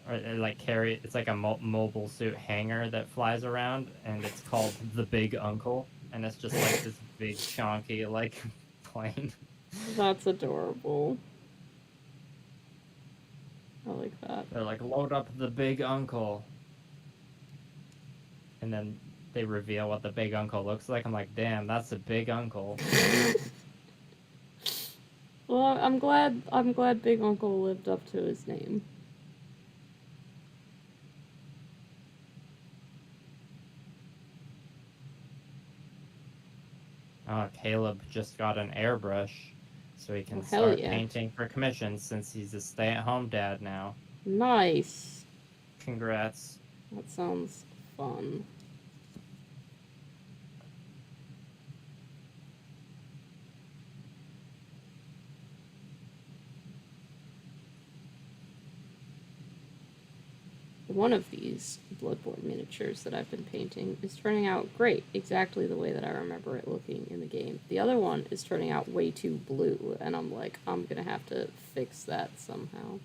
or like carry. It's like a mobile suit hanger that flies around, and it's called the Big Uncle, and it's just like this big chunky like plane. That's adorable. I like that. They're like, load up the Big Uncle, and then they reveal what the Big Uncle looks like. I'm like, damn, that's the Big Uncle. Well, I'm glad Big Uncle lived up to his name. Oh, Caleb just got an airbrush, so he can Oh, hell start yeah. painting for commissions since he's a stay-at-home dad now. Nice. Congrats. That sounds fun. One of these Bloodborne miniatures that I've been painting is turning out great, exactly the way that I remember it looking in the game. The other one is turning out way too blue, and I'm like, I'm gonna have to fix that somehow.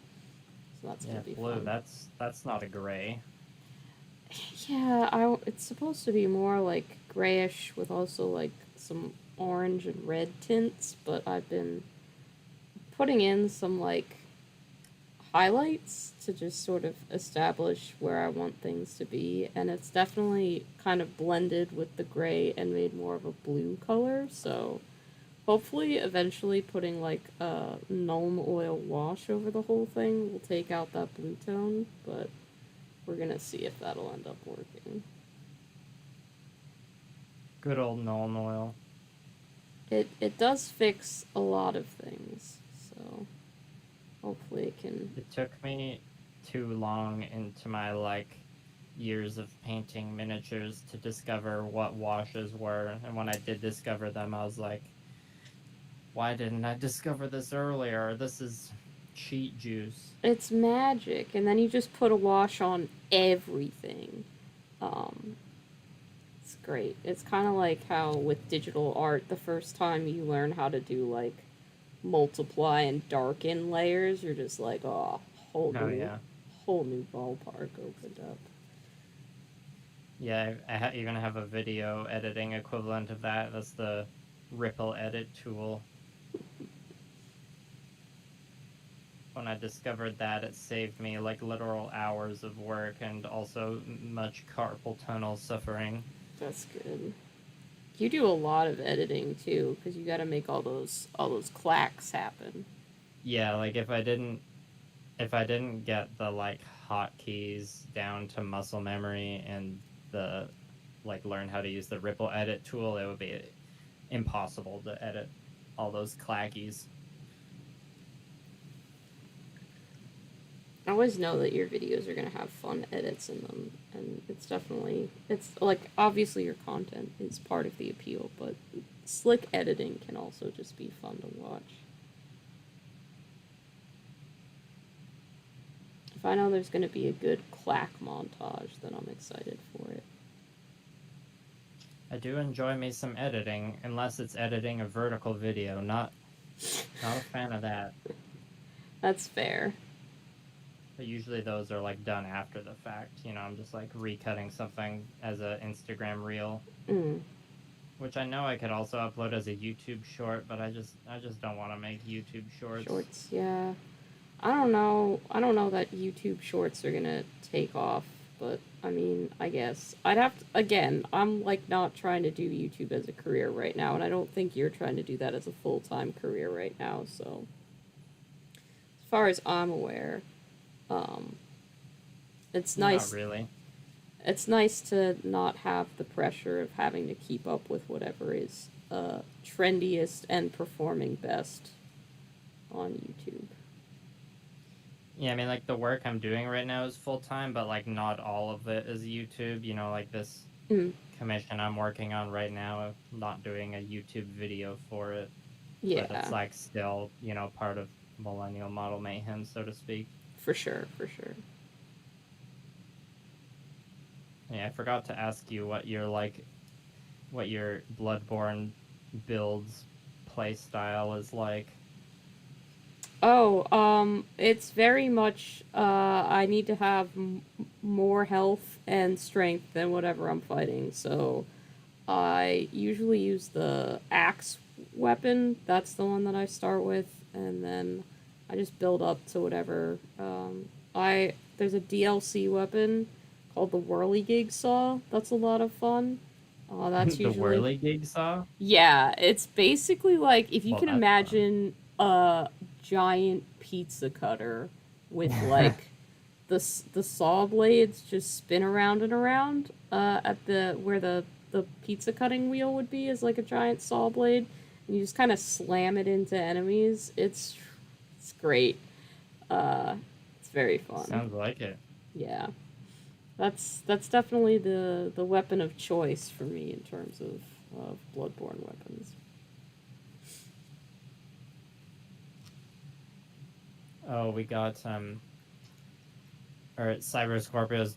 So that's gonna be blue. fun. That's not a gray. Yeah, it's supposed to be more like grayish with also like some orange and red tints, but I've been putting in some like highlights to just sort of establish where I want things to be, and it's definitely kind of blended with the gray and made more of a blue color, so hopefully eventually putting like a gnome oil wash over the whole thing will take out that blue tone, but we're gonna see if that'll end up working. Good old gnome oil. It does fix a lot of things, so hopefully it can. It took me too long into my like years of painting miniatures to discover what washes were, and when I did discover them, I was like, why didn't I discover this earlier? This is cheat juice. It's magic, and then you just put a wash on everything. It's great. It's kind of like how with digital art, the first time you learn how to do like multiply and darken layers, you're just like, oh, whole new ballpark opened up. Yeah, I even have a video editing equivalent of that. That's the Ripple Edit tool. When I discovered that, it saved me like literal hours of work and also much carpal tunnel suffering. That's good. You do a lot of editing too, because you got to make all those clacks happen. Yeah, like if I didn't get the like hotkeys down to muscle memory and the like learn how to use the Ripple Edit tool, it would be impossible to edit all those clackies. I always know that your videos are going to have fun edits in them, and it's like, obviously your content is part of the appeal, but slick editing can also just be fun to watch. If I know there's going to be a good clack montage, then I'm excited for it. I do enjoy me some editing, unless it's editing a vertical video. Not a fan of that. That's fair. But usually those are like done after the fact. You know, I'm just like recutting something as an Instagram reel, which I know I could also upload as a YouTube short, but I just don't want to make YouTube shorts. Shorts, yeah. I don't know that YouTube shorts are gonna take off, but I mean, I guess I'd have to, again, I'm like not trying to do YouTube as a career right now, and I don't think you're trying to do that as a full-time career right now, so as far as I'm aware, it's nice. Not really. It's nice to not have the pressure of having to keep up with whatever is trendiest and performing best on YouTube. Yeah, I mean, like, the work I'm doing right now is full-time, but, like, not all of it is YouTube. You know, like, this commission I'm working on right now, I'm not doing a YouTube video for it. Yeah. But it's, like, still, you know, part of Millennial Model Mayhem, so to speak. For sure, for sure. Yeah, I forgot to ask you what your Bloodborne build's play style is like. Oh, it's very much, I need to have more health and strength than whatever I'm fighting, so I usually use the axe weapon. That's the one that I start with, and then I just build up to whatever. There's a DLC weapon called the Whirligig Saw. That's a lot of fun. That's The usually, whirly saw? yeah. It's basically like if you Well, can that's fun. imagine a giant pizza cutter with like the saw blades just spin around and around at the where the pizza cutting wheel would be is like a giant saw blade, and you just kind of slam it into enemies. It's great. Uh, it's very fun. Sounds like it. Yeah, that's definitely the weapon of choice for me in terms of Bloodborne weapons. Oh, we got or Cyber Scorpio's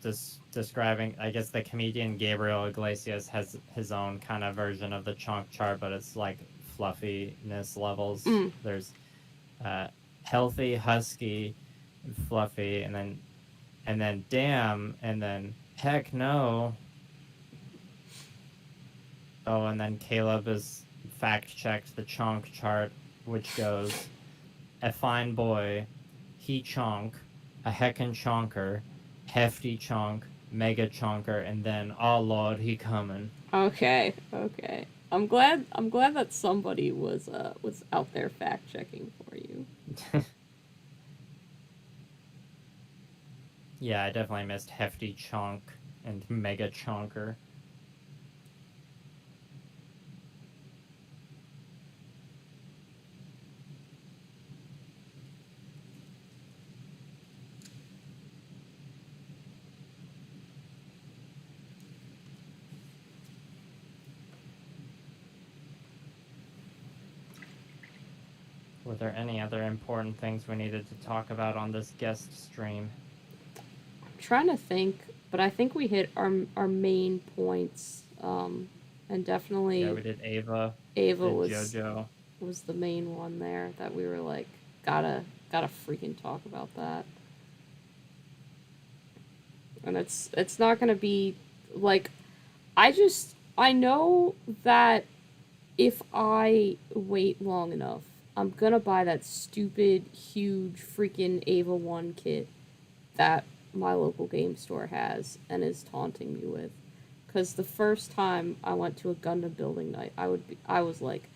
describing. I guess the comedian Gabriel Iglesias has his own kind of version of the chunk chart, but it's like fluffiness levels. Mm. There's uh, healthy, husky, fluffy, and then damn, and then heck no. Oh, and then Caleb has fact checked the chonk chart, which goes a fine boy, he chonk, a heckin' chonker, hefty chonk, mega chonker, and then oh lord, he coming. Okay, okay. I'm glad that somebody was out there fact checking for you. Yeah, I definitely missed hefty chonk and mega chonker. Were there any other important things we needed to talk about on this guest stream? I'm trying to think, but I think we hit our main points. And Yeah, definitely we did Ava, Ava did JoJo. was the main one there that we were like gotta freaking talk about that. And it's not gonna be like I know that if I wait long enough, I'm gonna buy that stupid huge freaking Ava 1 kit that my local game store has and is taunting me with. Because the first time I went to a Gundam building night, I was like,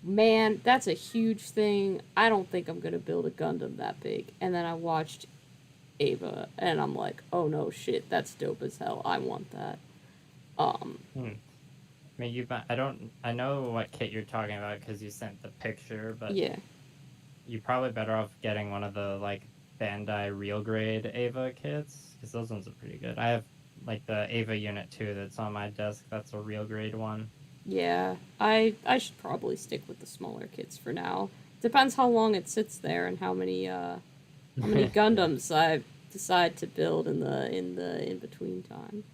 man, that's a huge thing. I don't think I'm gonna build a Gundam that big. And then I watched Ava, and I'm like, oh no, shit, that's dope as hell. I want that. Um, Hmm. I mean, I don't. I know what kit you're talking about because you sent the picture, but yeah. you're probably better off getting one of the like Bandai real grade Ava kits because those ones are pretty good. I have like the Ava Unit 2 that's on my desk. That's a real grade one. Yeah, I should probably stick with the smaller kits for now. Depends how long it sits there and how many Yeah. Gundams I decide to build in the in between time.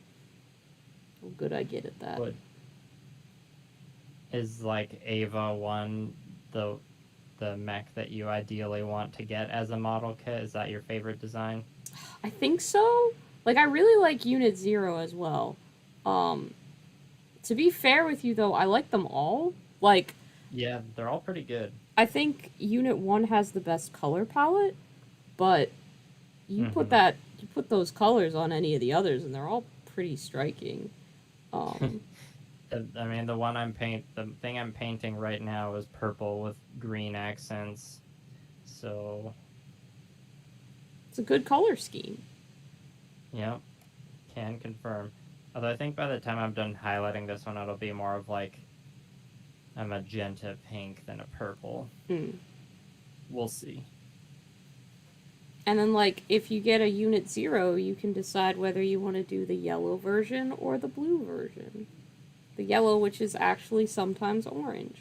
How good I get at that. What is like Ava 1 the mech that you ideally want to get as a model kit? Is that your favorite design? I think so. Like I really like Unit 0 as well. Um to be fair with you though, I like them all. Like Yeah, they're all pretty good. I think Unit 1 has the best color palette, but Hmm. you put those colors on any of the others and they're all pretty striking. Um I mean, the thing I'm painting right now is purple with green accents. So, it's a good color scheme. yeah, can confirm. Although I think by the time I'm done highlighting this one, it'll be more of like a magenta pink than a purple. Mm. We'll see. And then, like, if you get a Unit 0, you can decide whether you want to do the yellow version or the blue version. The yellow, which is actually sometimes orange.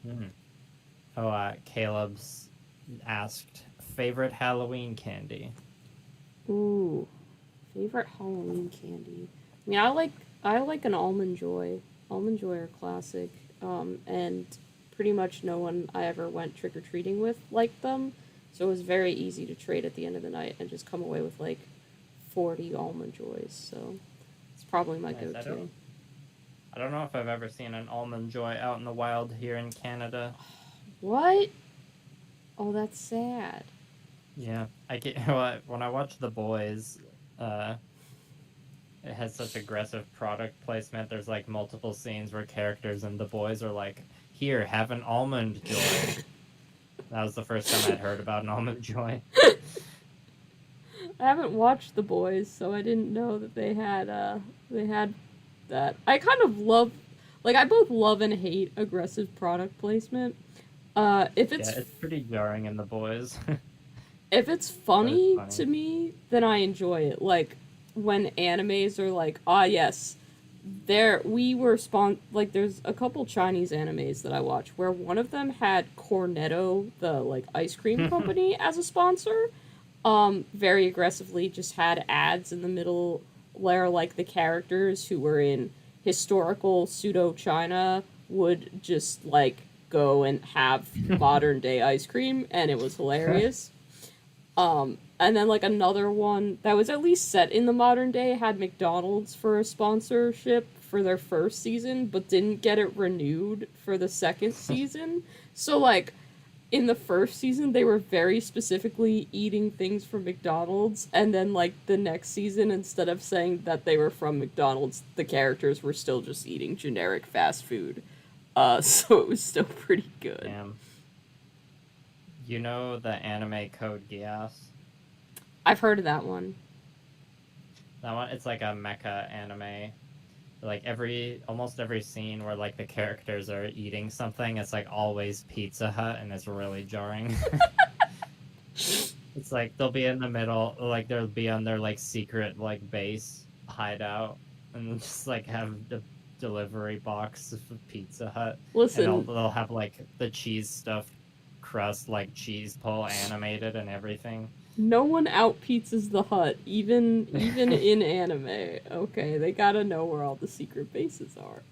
Mm. Oh, Caleb's asked favorite Halloween candy. Ooh, favorite Halloween candy. I mean, I like an almond joy. Almond joy are classic, and pretty much no one I ever went trick-or-treating with liked them, so it was very easy to trade at the end of the night and just come away with like 40 almond joys. So it's probably my Nice. go-to. I don't know if I've ever seen an almond joy out in the wild here in Canada. What? Oh, that's sad. Yeah, I get well, when I watch The Boys, it has such aggressive product placement. There's like multiple scenes where characters in The Boys are like, "Here, have an almond joy." That was the first time I'd heard about an almond joy. I haven't watched The Boys, so I didn't know that they had that. I kind of love, like, I both love and hate aggressive product placement. If it's Yeah, it's pretty jarring in The Boys. if it's But it's funny funny. to me, then I enjoy it. Like when animes are like, ah, yes, there we were like there's a couple Chinese animes that I watch where one of them had Cornetto, the like ice cream company, as a sponsor. Very aggressively just had ads in the middle where like the characters who were in historical pseudo China would just like go and have modern day ice cream, and it was hilarious. And then like another one that was at least set in the modern day had McDonald's for a sponsorship for their first season, but didn't get it renewed for the second season. So like in the first season they were very specifically eating things from McDonald's, and then like the next season, instead of saying that they were from McDonald's, the characters were still just eating generic fast food. So it was still pretty good. Damn. You know the anime Code Geass? I've heard of that one. That one, it's like a mecha anime. Like almost every scene where like the characters are eating something, it's like always Pizza Hut, and it's really jarring. It's like they'll be in the middle, like they'll be on their like secret like base hideout, and just like have the delivery box of Pizza Hut, Listen, and they'll have like the cheese stuffed crust, like cheese pull animated and everything. no one out pizzas the hut, even in anime. Okay, they gotta know where all the secret bases are.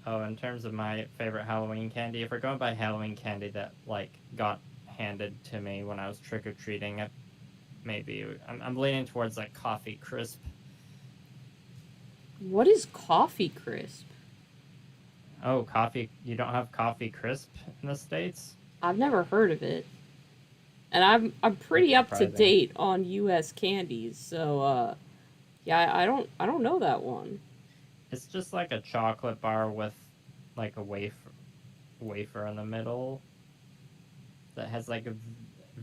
Oh, in terms of my favorite Halloween candy, if we're going by Halloween candy that like got handed to me when I was trick or treating, maybe I'm leaning towards like coffee crisp. What is coffee crisp? Oh, coffee! You don't have coffee crisp in the States? I've never heard of it. And I'm pretty up to Surprising. date on US candies, so yeah, I don't know that one. It's just like a chocolate bar with like a wafer in the middle that has like a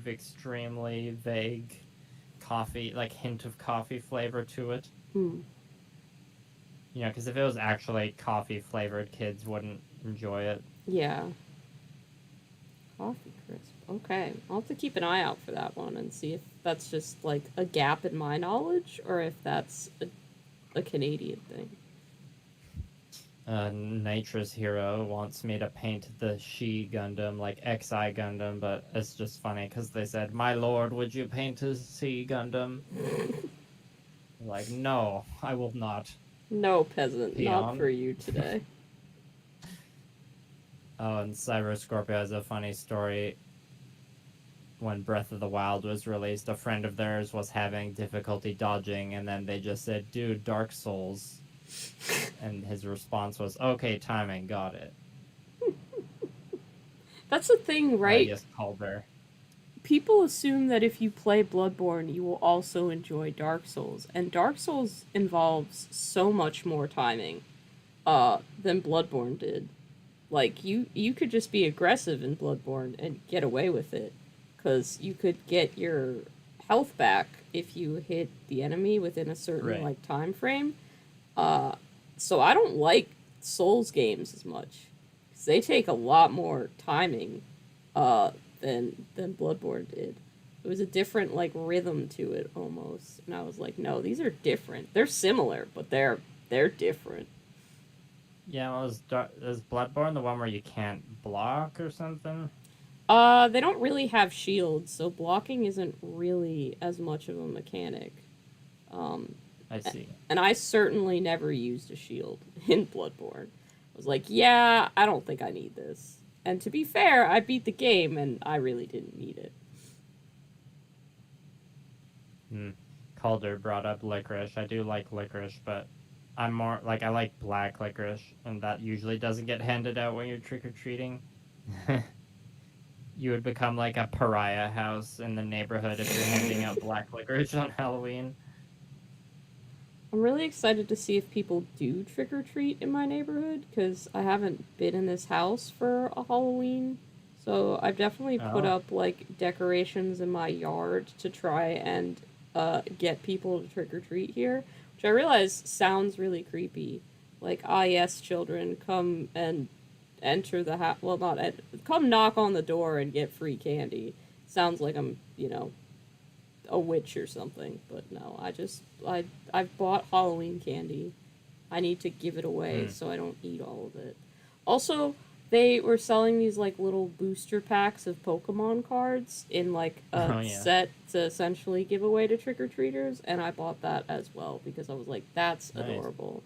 extremely vague coffee, like hint of coffee flavor to it. Hmm. You know, because if it was actually coffee flavored, kids wouldn't enjoy it. Yeah. Coffee crisp. Okay. I'll have to keep an eye out for that one and see if that's just like a gap in my knowledge or if that's a Canadian thing. Nitrous Hero wants me to paint the She Gundam like XI Gundam, but it's just funny because they said, "My lord, would you paint a She Gundam?" Like, no, I will not. No, peasant, not Peon. for you today. Oh, and Cyber Scorpio has a funny story. When Breath of the Wild was released, a friend of theirs was having difficulty dodging, and then they just said, "Dude, Dark Souls." And his response was, "Okay, timing, got it." That's the thing, right? Yes, Calder. People assume that if you play Bloodborne, you will also enjoy Dark Souls, and Dark Souls involves so much more timing than Bloodborne did. Like you could just be aggressive in Bloodborne and get away with it, because you could get your health back if you hit the enemy within a certain Right. like time frame. So I don't like Souls games as much because they take a lot more timing than Bloodborne did. It was a different like rhythm to it almost, and I was like, no, these are different. They're similar, but they're different. Yeah, well, is Bloodborne the one where you can't block or something? They don't really have shields, so blocking isn't really as much of a mechanic. Um, I see. and I certainly never used a shield in Bloodborne. was like, yeah, I don't think I need this. And to be fair, I beat the game and I really didn't need it. Calder brought up licorice. I do like licorice, but I'm more like I like black licorice, and that usually doesn't get handed out when you're trick or treating. You would become like a pariah house in the neighborhood if you're handing out black licorice on Halloween. I'm really excited to see if people do trick or treat in my neighborhood because I haven't been in this house for a Halloween. So I've definitely put Oh, up like decorations in my yard to try and get people to trick or treat here, which I realize sounds really creepy. Like, ah, yes, children, come and enter the house. Well, not come knock on the door and get free candy. Sounds like I'm, a witch or something. But no, I've bought Halloween candy. I need to give it away hmm. so I don't eat all of it. Also, they were selling these like little booster packs of Pokemon cards in like a Oh yeah, set to essentially give away to trick or treaters, and I bought that as well because I was like, that's nice. adorable.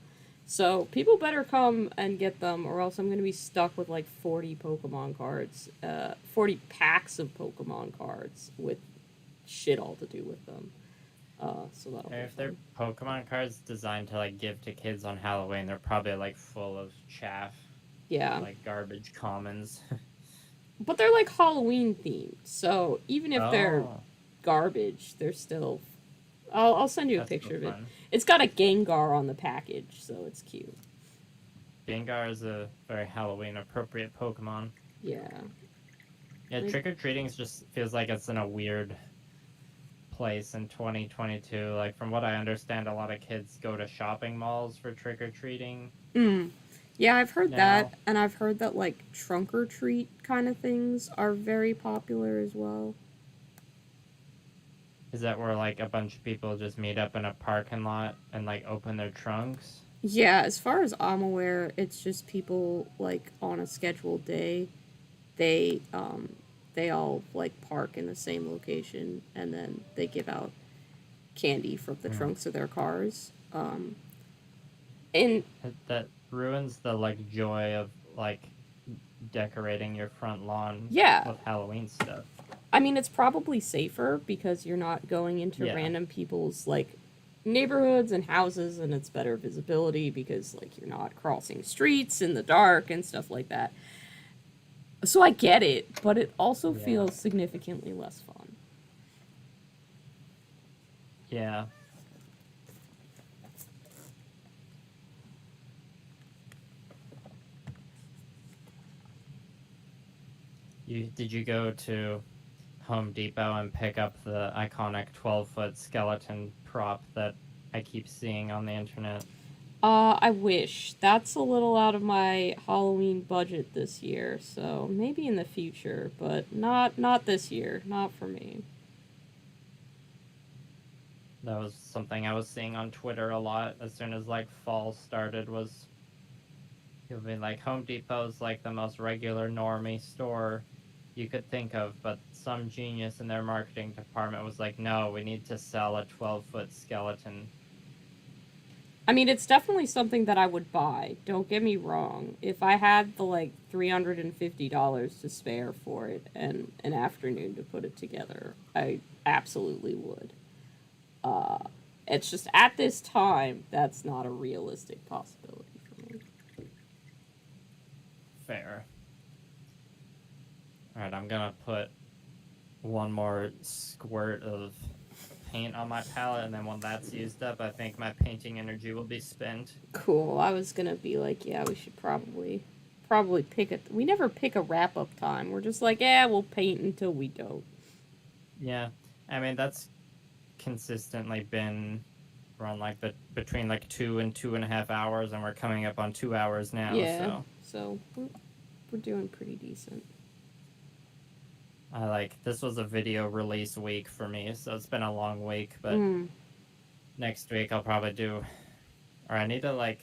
So people better come and get them, or else I'm gonna be stuck with like 40 Pokemon cards, 40 packs of Pokemon cards with shit all to do with them. So that'll And be if they're fun. Pokemon cards designed to like give to kids on Halloween, they're probably like full of chaff, Yeah, like garbage commons. but they're like Halloween themed, so even if they're Oh, garbage, they're still. I'll send you a that's so picture of it. fun. It's got a Gengar on the package, so it's cute. Gengar is a very Halloween appropriate Pokemon. Yeah. Yeah, Like, trick or treating just feels like it's in a weird place in 2022. Like from what I understand, a lot of kids go to shopping malls for trick or treating mm. Yeah, I've heard that, now. and I've heard that like trunk or treat kind of things are very popular as well. Is that where like a bunch of people just meet up in a parking lot and like open their trunks? Yeah, as far as I'm aware, it's just people like on a scheduled day. They they all like park in the same location, and then they give out candy from the Mm. trunks of their cars. And That ruins the like joy of like decorating your front lawn yeah, with Halloween stuff. I mean, it's probably safer because you're not going into Yeah. random people's like neighborhoods and houses, and it's better visibility because like you're not crossing streets in the dark and stuff like that. So I get it, but it also Yeah. feels significantly less fun. Yeah. Did you go to Home Depot and pick up the iconic 12-foot skeleton prop that I keep seeing on the internet? I wish. That's a little out of my Halloween budget this year, so maybe in the future, but not this year. Not for me. That was something I was seeing on Twitter a lot as soon as like fall started was people being like Home Depot's like the most regular normie store you could think of, but some genius in their marketing department was like, no, we need to sell a 12-foot skeleton. I mean, it's definitely something that I would buy. Don't get me wrong. If I had the like $350 to spare for it and an afternoon to put it together, I absolutely would. Uh, it's just at this time that's not a realistic possibility for me. Fair. All right, I'm gonna put one more squirt of paint on my palette, and then when that's used up, I think my painting energy will be spent. Cool. I was gonna be like, yeah, we should probably pick a. We never pick a wrap up time. We're just like, yeah, we'll paint until we don't. Yeah, I mean that's consistently been around like between like 2 and 2.5 hours, and we're coming up on 2 hours now. Yeah. So So we're doing pretty decent. I like this was a video release week for me, so it's been a long week. But Mm. next week I'll probably do, or I need to like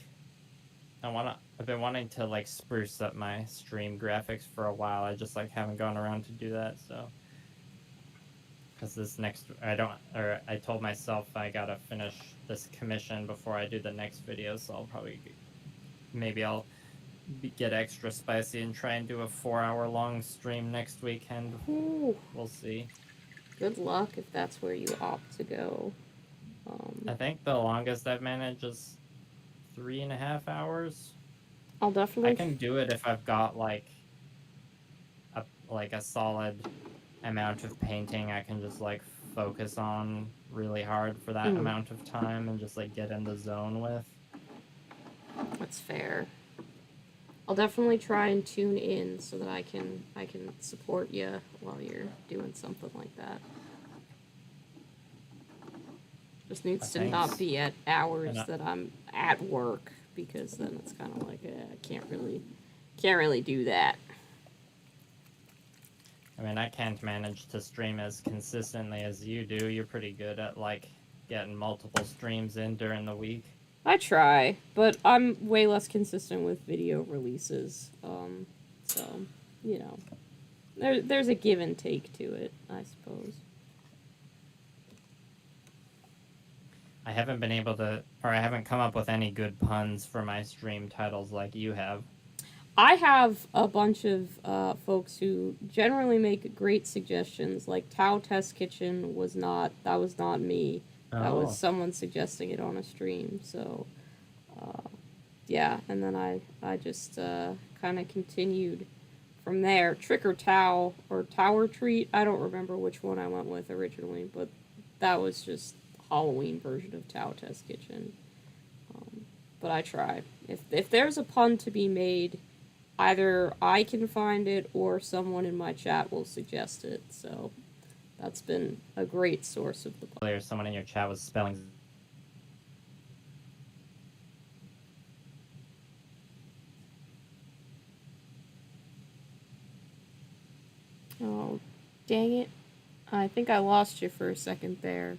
I've been wanting to like spruce up my stream graphics for a while. I just like haven't gone around to do that. So because this next I told myself I gotta finish this commission before I do the next video. So maybe I'll get extra spicy and try and do a 4-hour-long stream next weekend. Ooh, We'll see. good luck if that's where you opt to go. I think the longest I've managed is 3.5 hours. I'll I definitely. can do it if I've got like a solid amount of painting I can just like focus on really hard for that amount of time and just like get in the zone with. That's fair. I'll definitely try and tune in so that I can support you while you're doing something like that. Just needs to not be at hours that I'm at work, because then it's kind of like I can't really do that. I mean, I can't manage to stream as consistently as you do. You're pretty good at like getting multiple streams in during the week. I try, but I'm way less consistent with video releases. So, you know, there's a give and take to it, I suppose. I haven't been able to, or I haven't come up with any good puns for my stream titles like you have. I have a bunch of folks who generally make great suggestions. Like Tao Test Kitchen was not me. That was someone suggesting it on a stream. So, yeah. And then I just kind of continued from there. Trick or Tao or Tower Treat. I don't remember which one I went with originally, but that was just Halloween version of Tao Test Kitchen. But I try. If there's a pun to be made, either I can find it or someone in my chat will suggest it. So that's been a great source of the pun. Earlier, someone in your chat was spelling. Oh, dang it. I think I lost you for a second there.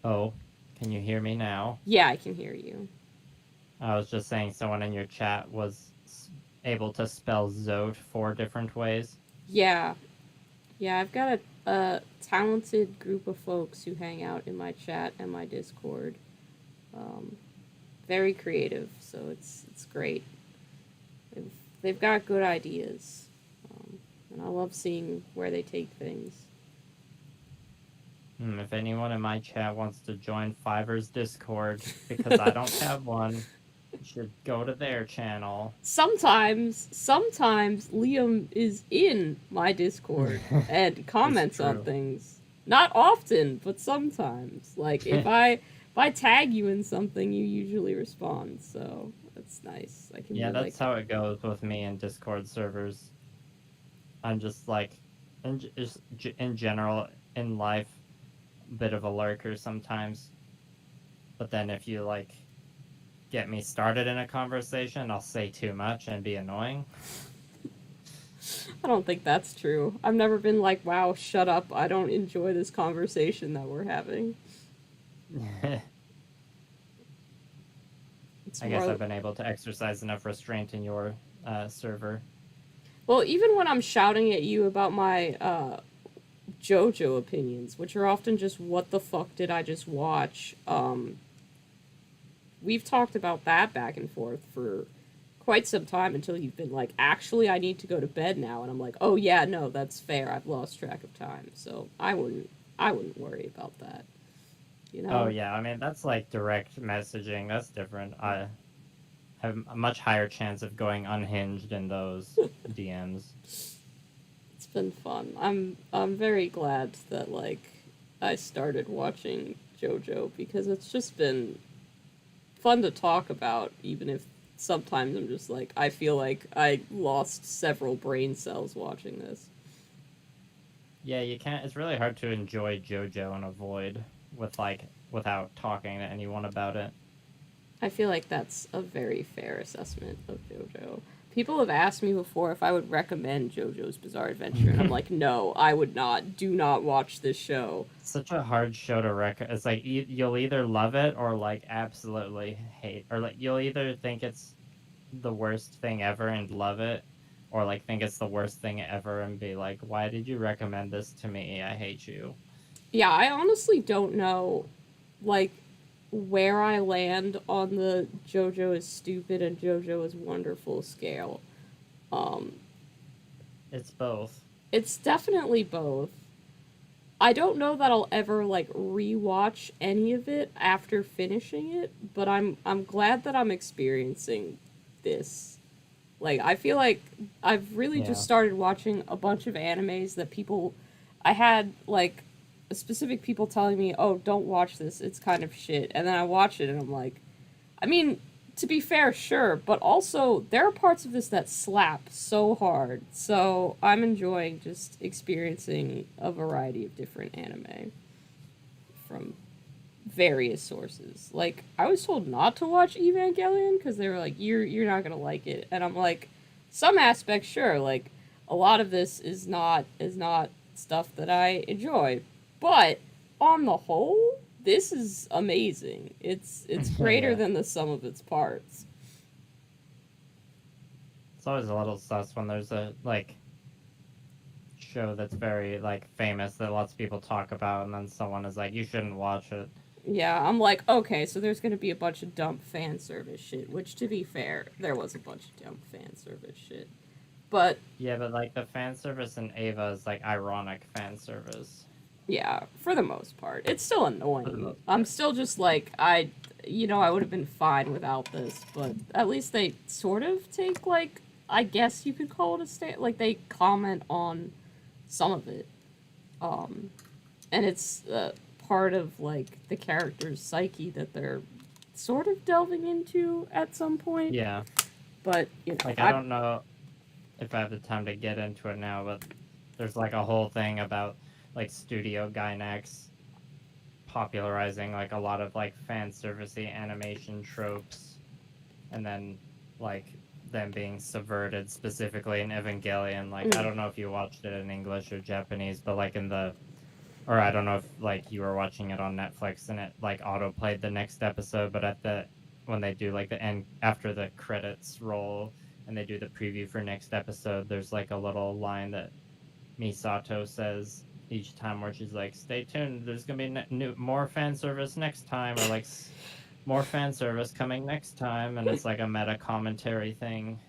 Oh, can you hear me now? Yeah, I can hear you. I was just saying someone in your chat was able to spell Zote 4 different ways. Yeah. Yeah, I've got a talented group of folks who hang out in my chat and my Discord. Very creative, so it's great. They've got good ideas, and I love seeing where they take things. If anyone in my chat wants to join Fiverr's Discord, because I don't have one, you should go to their channel. Sometimes Liam is in my Discord and comments on things. Not often, but sometimes. Like if I tag you in something, you usually respond. So that's nice. I can. Yeah, that's how it goes with me in Discord servers. I'm just like, in general in life, a bit of a lurker sometimes. But then if you like get me started in a conversation, I'll say too much and be annoying. I don't think that's true. I've never been like, wow, shut up. I don't enjoy this conversation that we're having. I guess I've been able to exercise enough restraint in your server. Well, even when I'm shouting at you about my JoJo opinions, which are often just, what the fuck did I just watch? We've talked about that back and forth for quite some time until you've been like, actually, I need to go to bed now. And I'm like, oh yeah, no, that's fair. I've lost track of time. So I wouldn't worry about that. You know? Oh yeah, I mean, that's like direct messaging. That's different. I have a much higher chance of going unhinged in those DMs. It's been fun. I'm very glad that like I started watching JoJo, because it's just been fun to talk about, even if sometimes I'm just like, I feel like I lost several brain cells watching this. Yeah, you can't. It's really hard to enjoy JoJo and avoid without talking to anyone about it. I feel like that's a very fair assessment of JoJo. People have asked me before if I would recommend JoJo's Bizarre Adventure, and I'm like, no, I would not. Do not watch this show. It's such a hard show to recommend. It's like you'll either love it or like absolutely hate, or like you'll either think it's the worst thing ever and love it, or like think it's the worst thing ever and be like, why did you recommend this to me? I hate you. Yeah, I honestly don't know, like, where I land on the JoJo is stupid and JoJo is wonderful scale. Um, It's both. it's definitely both. I don't know that I'll ever like rewatch any of it after finishing it, but I'm glad that I'm experiencing this. Like I feel like I've really just Yeah. started watching a bunch of animes that people I had like specific people telling me, "Oh, don't watch this. It's kind of shit." And then I watch it and I'm like, I mean, to be fair, sure, but also there are parts of this that slap so hard. So I'm enjoying just experiencing a variety of different anime from various sources. Like I was told not to watch Evangelion because they were like, "You're not gonna like it," and I'm like, some aspects, sure. Like a lot of this is not stuff that I enjoy, but on the whole, this is amazing. It's greater Yeah. than the sum of its parts. It's always a little sus when there's a like show that's very like famous that lots of people talk about, and then someone is like, "You shouldn't watch it." Yeah, I'm like, okay, so there's gonna be a bunch of dumb fan service shit, which to be fair, there was a bunch of dumb fan service shit. But Yeah, but like the fan service in Ava is like ironic fan service yeah, for the most part. It's still for the annoying. most I'm part. still just like, I would have been fine without this, but at least they sort of take, like, I guess you could call it a stand. Like, they comment on some of it. Um, and it's part of, like, the character's psyche that they're sort of delving into at some point. Yeah, But, like I don't know if I have the time to get into it now, but there's like a whole thing about like Studio Gainax popularizing like a lot of like fan servicey animation tropes, and then like them being subverted specifically in Evangelion. Like I don't know if you watched it in English or Japanese, but like in the or I don't know if like you were watching it on Netflix and it like auto played the next episode, but at the when they do like the end after the credits roll and they do the preview for next episode, there's like a little line that Misato says each time where she's like, "Stay tuned, there's gonna be more fan service next time," or like more fan service coming next time, and it's like a meta commentary thing.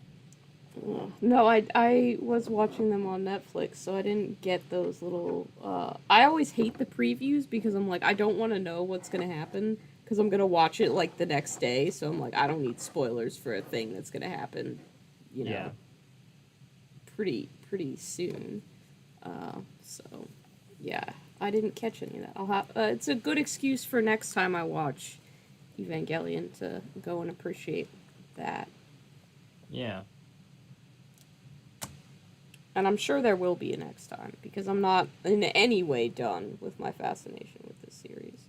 No, I was watching them on Netflix, so I didn't get those little. I always hate the previews because I'm like, I don't want to know what's gonna happen because I'm gonna watch it like the next day. So I'm like, I don't need spoilers for a thing that's gonna happen, you Yeah. know, pretty soon. So yeah, I didn't catch any of that. I'll have. It's a good excuse for next time I watch Evangelion to go and appreciate that. Yeah. And I'm sure there will be a next time because I'm not in any way done with my fascination with this series.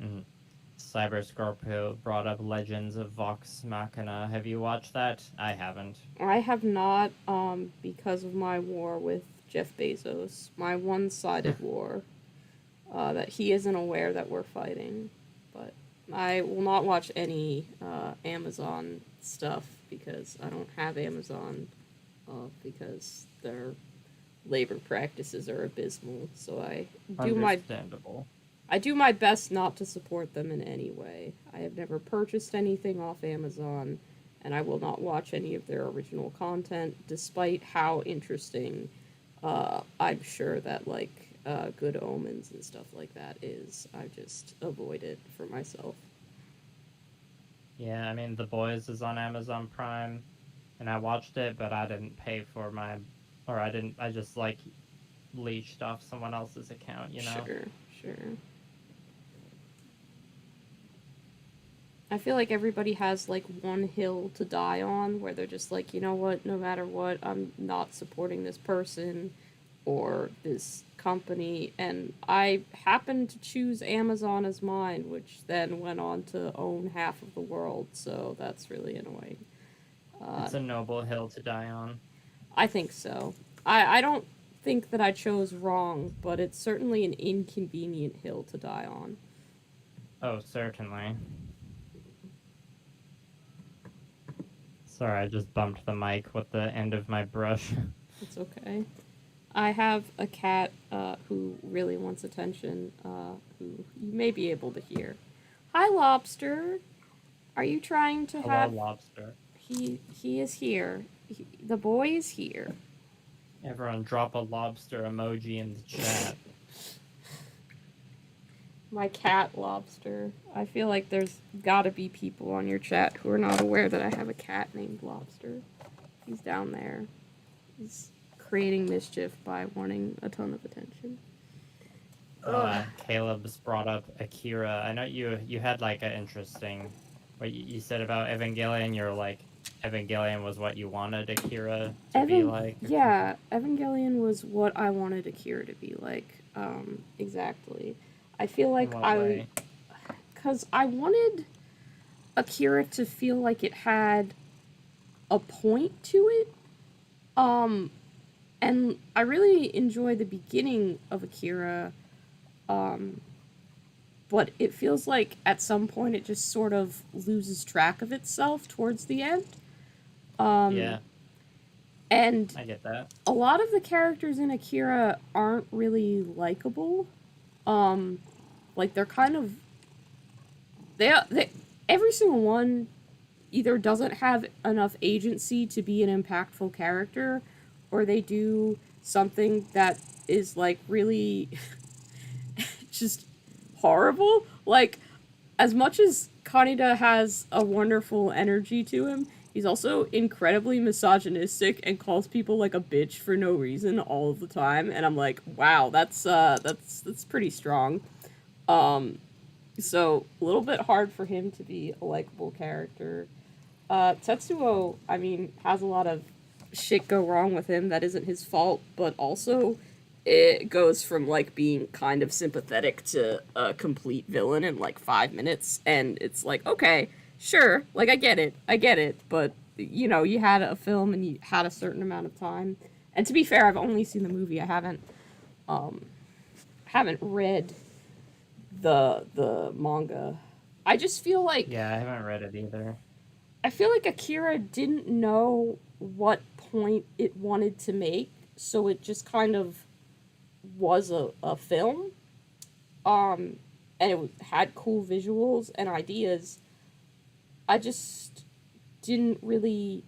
Mm-hmm. Cyber Scorpio brought up Legends of Vox Machina. Have you watched that? I haven't. I have not, because of my war with Jeff Bezos, my one-sided war, that he isn't aware that we're fighting. But I will not watch any Amazon stuff because I don't have Amazon, because their labor practices are abysmal. So Understandable. I do my best not to support them in any way. I have never purchased anything off Amazon, and I will not watch any of their original content, despite how interesting I'm sure that, like, Good Omens and stuff like that is. I just avoid it for myself. Yeah, I mean, The Boys is on Amazon Prime, and I watched it, but I didn't pay for my, or I didn't, I just like leached off someone else's account, you know? Sure, sure. I feel like everybody has like one hill to die on where they're just like, you know what, no matter what, I'm not supporting this person or this company. And I happened to choose Amazon as mine, which then went on to own half of the world. So that's really annoying. It's a noble hill to die on. I think so. I don't think that I chose wrong, but it's certainly an inconvenient hill to die on. Oh, certainly. Sorry, I just bumped the mic with the end of my brush. It's okay. I have a cat who really wants attention, who you may be able to hear. Hi, Lobster. Are you trying to Hello, have... lobster. He is here. The boy is here. Everyone drop a lobster emoji in the chat. My cat, Lobster. I feel like there's gotta be people on your chat who are not aware that I have a cat named Lobster. He's down there. He's creating mischief by wanting a ton of attention. Caleb's brought up Akira. I know you had like an interesting, what you said about Evangelion. You're like, Evangelion was what you wanted Akira to be like. Yeah, Evangelion was what I wanted Akira to be like. Exactly. I feel like because I wanted Akira to feel like it had a point to it. And I really enjoy the beginning of Akira. But it feels like at some point it just sort of loses track of itself towards the end. Yeah, And I get that. a lot of the characters in Akira aren't really likable. Like they're kind of they every single one either doesn't have enough agency to be an impactful character, or they do something that is like really just horrible. Like, as much as Kaneda has a wonderful energy to him, he's also incredibly misogynistic and calls people like a bitch for no reason all of the time. And I'm like, wow, that's pretty strong. So a little bit hard for him to be a likable character. Tetsuo, I mean, has a lot of shit go wrong with him that isn't his fault, but also it goes from like being kind of sympathetic to a complete villain in like 5 minutes, and it's like, okay, sure, like I get it, but you know, you had a film and you had a certain amount of time. And to be fair, I've only seen the movie. I haven't read the manga. I just feel like Yeah, I haven't read it either. I feel like Akira didn't know what point it wanted to make, so it just kind of was a film. And it had cool visuals and ideas. I just didn't really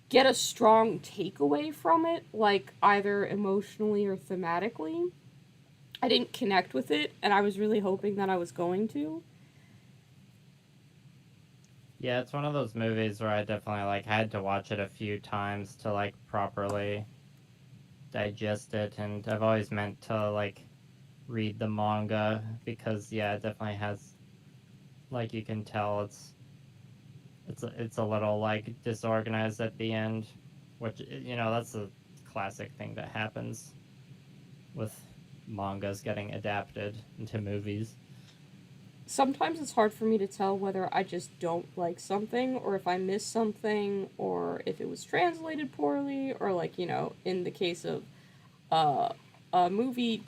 get a strong takeaway from it, like either emotionally or thematically. I didn't connect with it, and I was really hoping that I was going to. Yeah, it's one of those movies where I definitely like had to watch it a few times to like properly digest it, and I've always meant to like read the manga because yeah, it definitely has, like, you can tell it's a little like disorganized at the end, which, you know, that's a classic thing that happens with mangas getting adapted into movies. Sometimes it's hard for me to tell whether I just don't like something, or if I miss something, or if it was translated poorly, or like, you know, in the case of uh, a movie,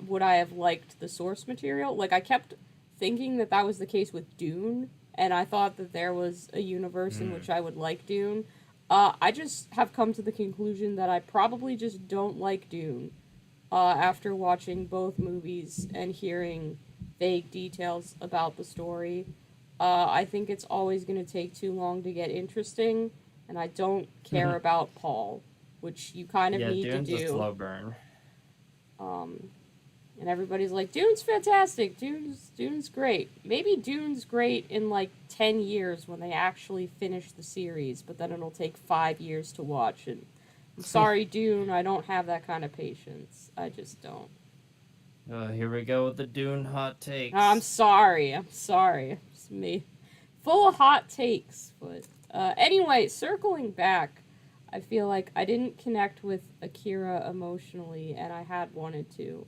would I have liked the source material? Like, I kept thinking that that was the case with Dune, and I thought that there was a universe in which I would like Dune. I just have come to the conclusion that I probably just don't like Dune after watching both movies and hearing vague details about the story. I think it's always going to take too long to get interesting, and I don't care about Paul, which you kind of Yeah, need Dune's to a do. slow burn. And everybody's like, Dune's fantastic. Dune's great. Maybe Dune's great in like 10 years when they actually finish the series, but then it'll take 5 years to watch. And I'm sorry, Dune, I don't have that kind of patience. I just don't. Here we go with the Dune hot takes. I'm sorry. It's me. Full of hot takes. But anyway, circling back, I feel like I didn't connect with Akira emotionally, and I had wanted to.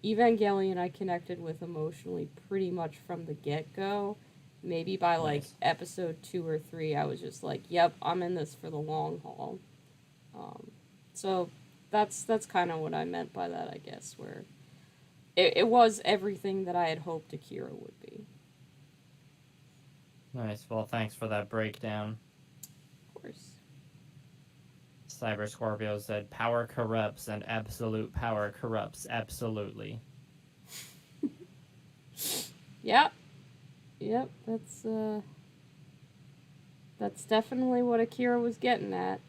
Evangelion I connected with emotionally pretty much from the get-go. Maybe by like Nice. episode 2 or 3, I was just like, yep, I'm in this for the long haul. So that's kind of what I meant by that, I guess, where it was everything that I had hoped Akira would be. Nice. Well, thanks for that breakdown. Of course. Cyber Scorpio said, "Power corrupts, and absolute power corrupts absolutely." Yep. Yep, that's definitely what Akira was getting at.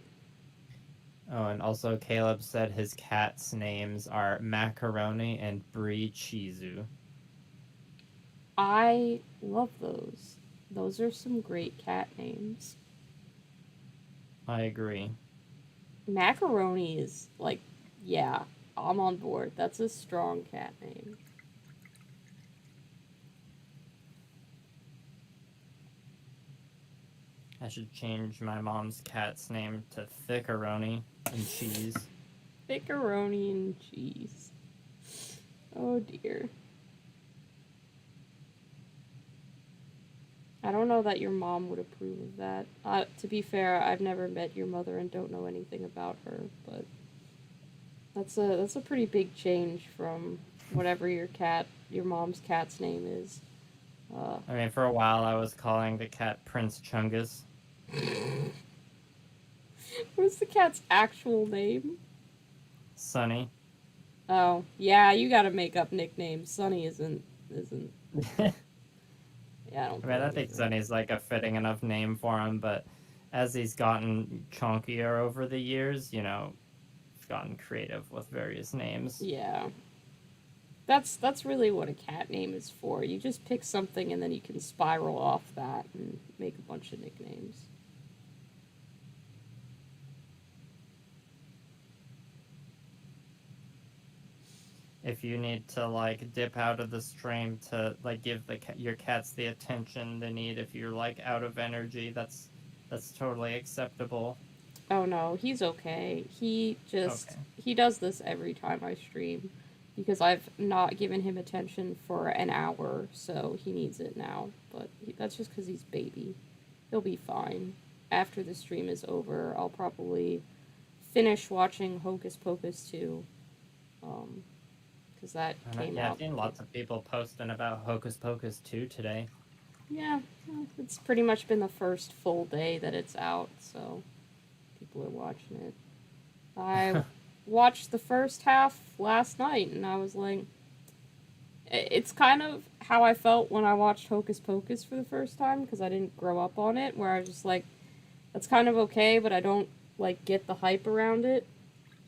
Oh, and also Caleb said his cat's names are Macaroni and Brie Chizu. I love those. Those are some great cat names. I agree. Macaroni is like, yeah, I'm on board. That's a strong cat name. I should change my mom's cat's name to Thickeroni and Cheese. Thickeroni and cheese. Oh dear. I don't know that your mom would approve of that. To be fair, I've never met your mother and don't know anything about her, but that's a pretty big change from whatever your mom's cat's name is. I mean, for a while I was calling the cat Prince Chungus. What's the cat's actual name? Sunny. Oh, yeah, you gotta make up nicknames. Sunny isn't. Yeah, I don't. I mean, I think Sunny's like a fitting enough name for him, but as he's gotten chunkier over the years, you know, he's gotten creative with various names. Yeah. That's really what a cat name is for. You just pick something and then you can spiral off that and make a bunch of nicknames. If you need to like dip out of the stream to like give your cats the attention they need, if you're like out of energy, that's totally acceptable. Oh no, he's okay. He does this every time I stream because I've not given him attention for an hour, so he needs it now. But that's just because he's baby. He'll be fine. After the stream is over, I'll probably finish watching Hocus Pocus 2. Because that came out. I've seen lots of people posting about Hocus Pocus 2 today. Yeah, it's pretty much been the first full day that it's out, so people are watching it. I watched the first half last night, and I was like, it's kind of how I felt when I watched Hocus Pocus for the first time, because I didn't grow up on it, where I was just like, that's kind of okay, but I don't, like, get the hype around it.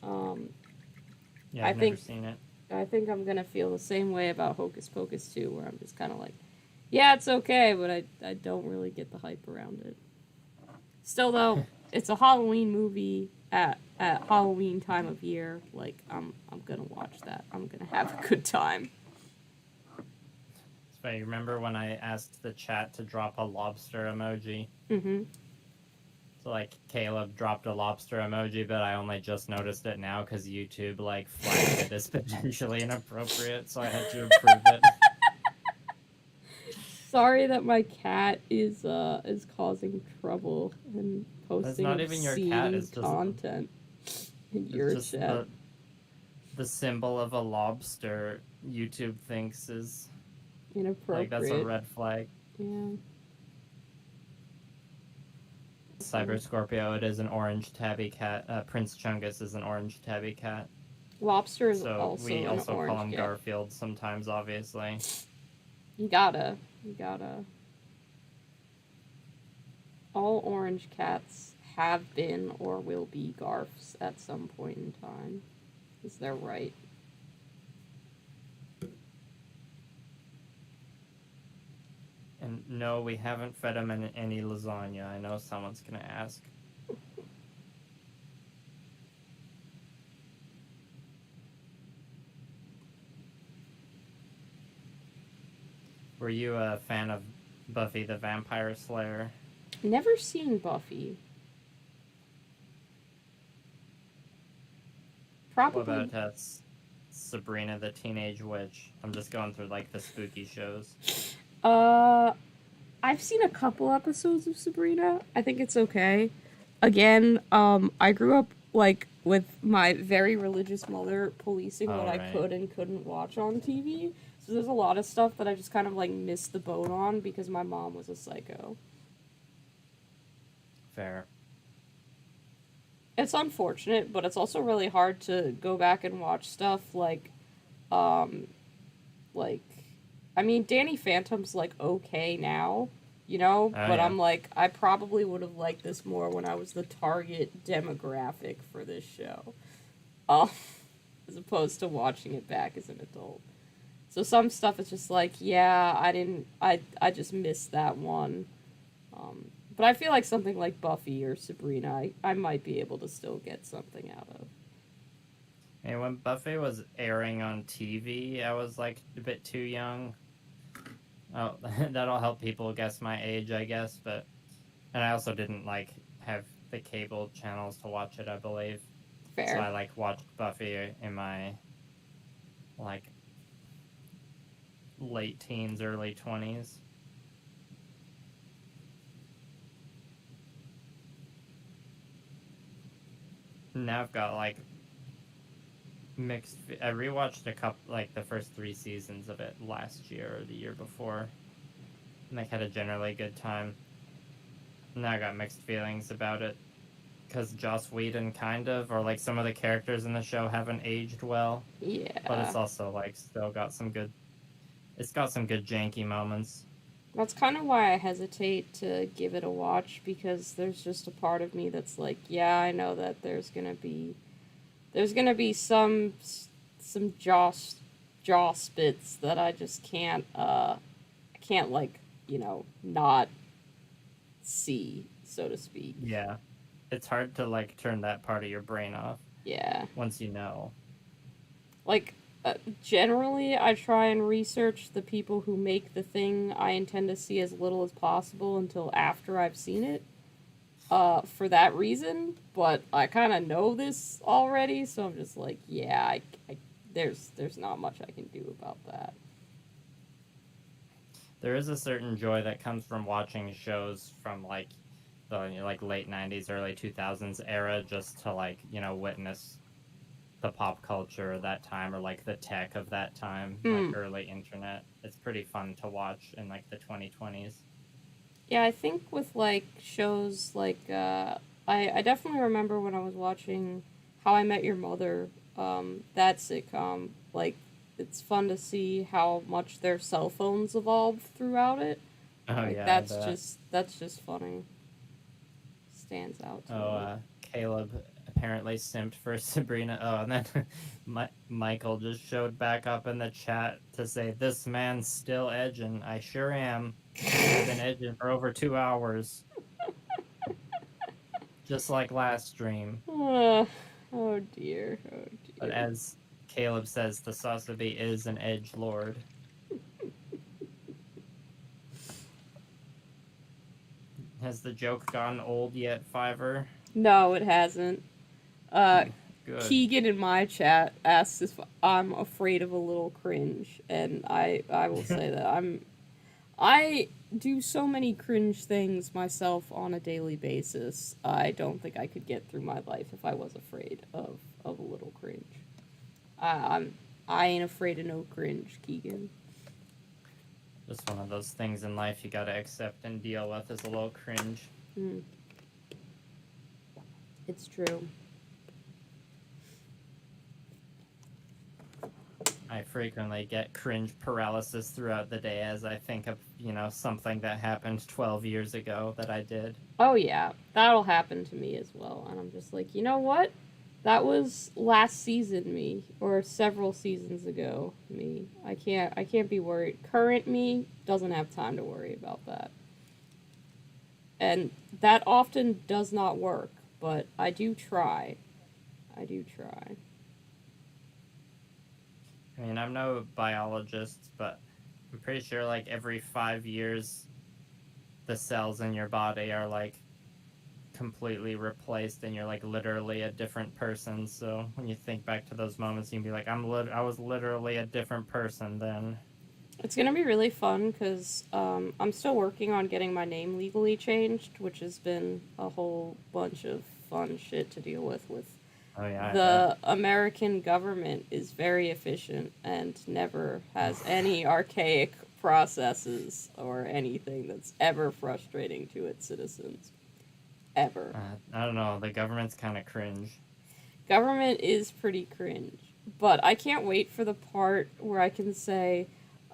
Yeah, I've never seen it. I think I'm gonna feel the same way about Hocus Pocus 2, where I'm just kind of like, yeah, it's okay, but I don't really get the hype around it. Still, though, it's a Halloween movie at Halloween time of year. Like, I'm gonna watch that. I'm gonna have a good time. So you remember when I asked the chat to drop a lobster emoji? Mm-hmm. So, like, Caleb dropped a lobster emoji, but I only just noticed it now because YouTube, like, flagged it as potentially inappropriate, so I had to approve it. Sorry that my cat is causing trouble and posting That's not even your cat, it's just content in your chat. The symbol of a lobster YouTube thinks is inappropriate. Like, that's a red flag. Yeah. Cyber Scorpio, it is an orange tabby cat. Prince Chungus is an orange tabby cat. Lobster is so also we an also orange call him cat. Garfield sometimes, obviously. You gotta. All orange cats have been or will be Garfs at some point in time. Is their right. And no, we haven't fed him any lasagna. I know someone's gonna ask. Were you a fan of Buffy the Vampire Slayer? Never seen Buffy. Probably. What about Sabrina the Teenage Witch? I'm just going through like the spooky shows. I've seen a couple episodes of Sabrina. I think it's okay. Again, I grew up like with my very religious mother policing what I could and couldn't watch on TV. So there's a lot of stuff that I just kind of like missed the boat on because my mom was a psycho. Fair. it's unfortunate, but it's also really hard to go back and watch stuff um, like, I mean, Danny Phantom's like okay now, you know, Oh but yeah. I'm like, I probably would have liked this more when I was the target demographic for this show, um, as opposed to watching it back as an adult. So some stuff is just like, yeah, I just missed that one. But I feel like something like Buffy or Sabrina, I might be able to still get something out of. And when Buffy was airing on TV, I was like a bit too young. Oh, that'll help people guess my age, I guess. But and I also didn't like have the cable channels to watch it, I believe. So Fair. I like watched Buffy in my like late teens, early 20s. Now I've got like mixed. I rewatched a couple, like the first three seasons of it last year or the year before, and I had a generally good time. Now I got mixed feelings about it because Joss Whedon kind of, or like some of the characters in the show haven't aged well, but Yeah. it's also like still got some good. It's got some good janky moments. That's kind of why I hesitate to give it a watch because there's just a part of me that's like, yeah, I know that there's gonna be some jaw spits that I just can't like, not see, so to speak. Yeah, it's hard to like turn that part of your brain off Yeah. once you know. Like, generally, I try and research the people who make the thing I intend to see as little as possible until after I've seen it. For that reason, but I kind of know this already, so I'm just like, yeah, there's not much I can do about that. There is a certain joy that comes from watching shows from like the like late 90s, early 2000s era, just to like, witness the pop culture of that time or like the tech of that time, like Hmm. early internet. It's pretty fun to watch in like the 2020s. Yeah, I think with like shows like I definitely remember when I was watching How I Met Your Mother, that sitcom, like it's fun to see how much their cell phones evolved throughout it. Oh Like yeah, I bet. that's just funny. Stands out to Oh, me. Caleb apparently simped for Sabrina. Oh, and then Michael just showed back up in the chat to say, "This man's still edging. I sure am. I've been edging for over 2 hours, just like last stream." Oh dear, oh But dear. as Caleb says, the Sasabi is an edge lord. Has the joke gone old yet, Fiverr? No, it hasn't. Uh, Good. Keegan in my chat asks if I'm afraid of a little cringe, and I will say that I do so many cringe things myself on a daily basis. I don't think I could get through my life if I was afraid of a little cringe. I'm I ain't afraid of no cringe, Keegan. Just one of those things in life you gotta accept and deal with is a little cringe. Mm, it's true. I frequently get cringe paralysis throughout the day as I think of, something that happened 12 years ago that I did. Oh yeah, that'll happen to me as well, and I'm just like, you know what? That was last season me, or several seasons ago me. I can't be worried. Current me doesn't have time to worry about that. And that often does not work, but I do try. I do try. I mean, I'm no biologist, but I'm pretty sure like every 5 years, the cells in your body are like completely replaced and you're like literally a different person. So when you think back to those moments, you can be like, I was literally a different person then. It's gonna be really fun because I'm still working on getting my name legally changed, which has been a whole bunch of fun shit to deal with. Oh yeah, I bet. The American government is very efficient and never has any archaic processes or anything that's ever frustrating to its citizens. ever. I don't know. The government's kind of cringe. Government is pretty cringe, but I can't wait for the part where I can say,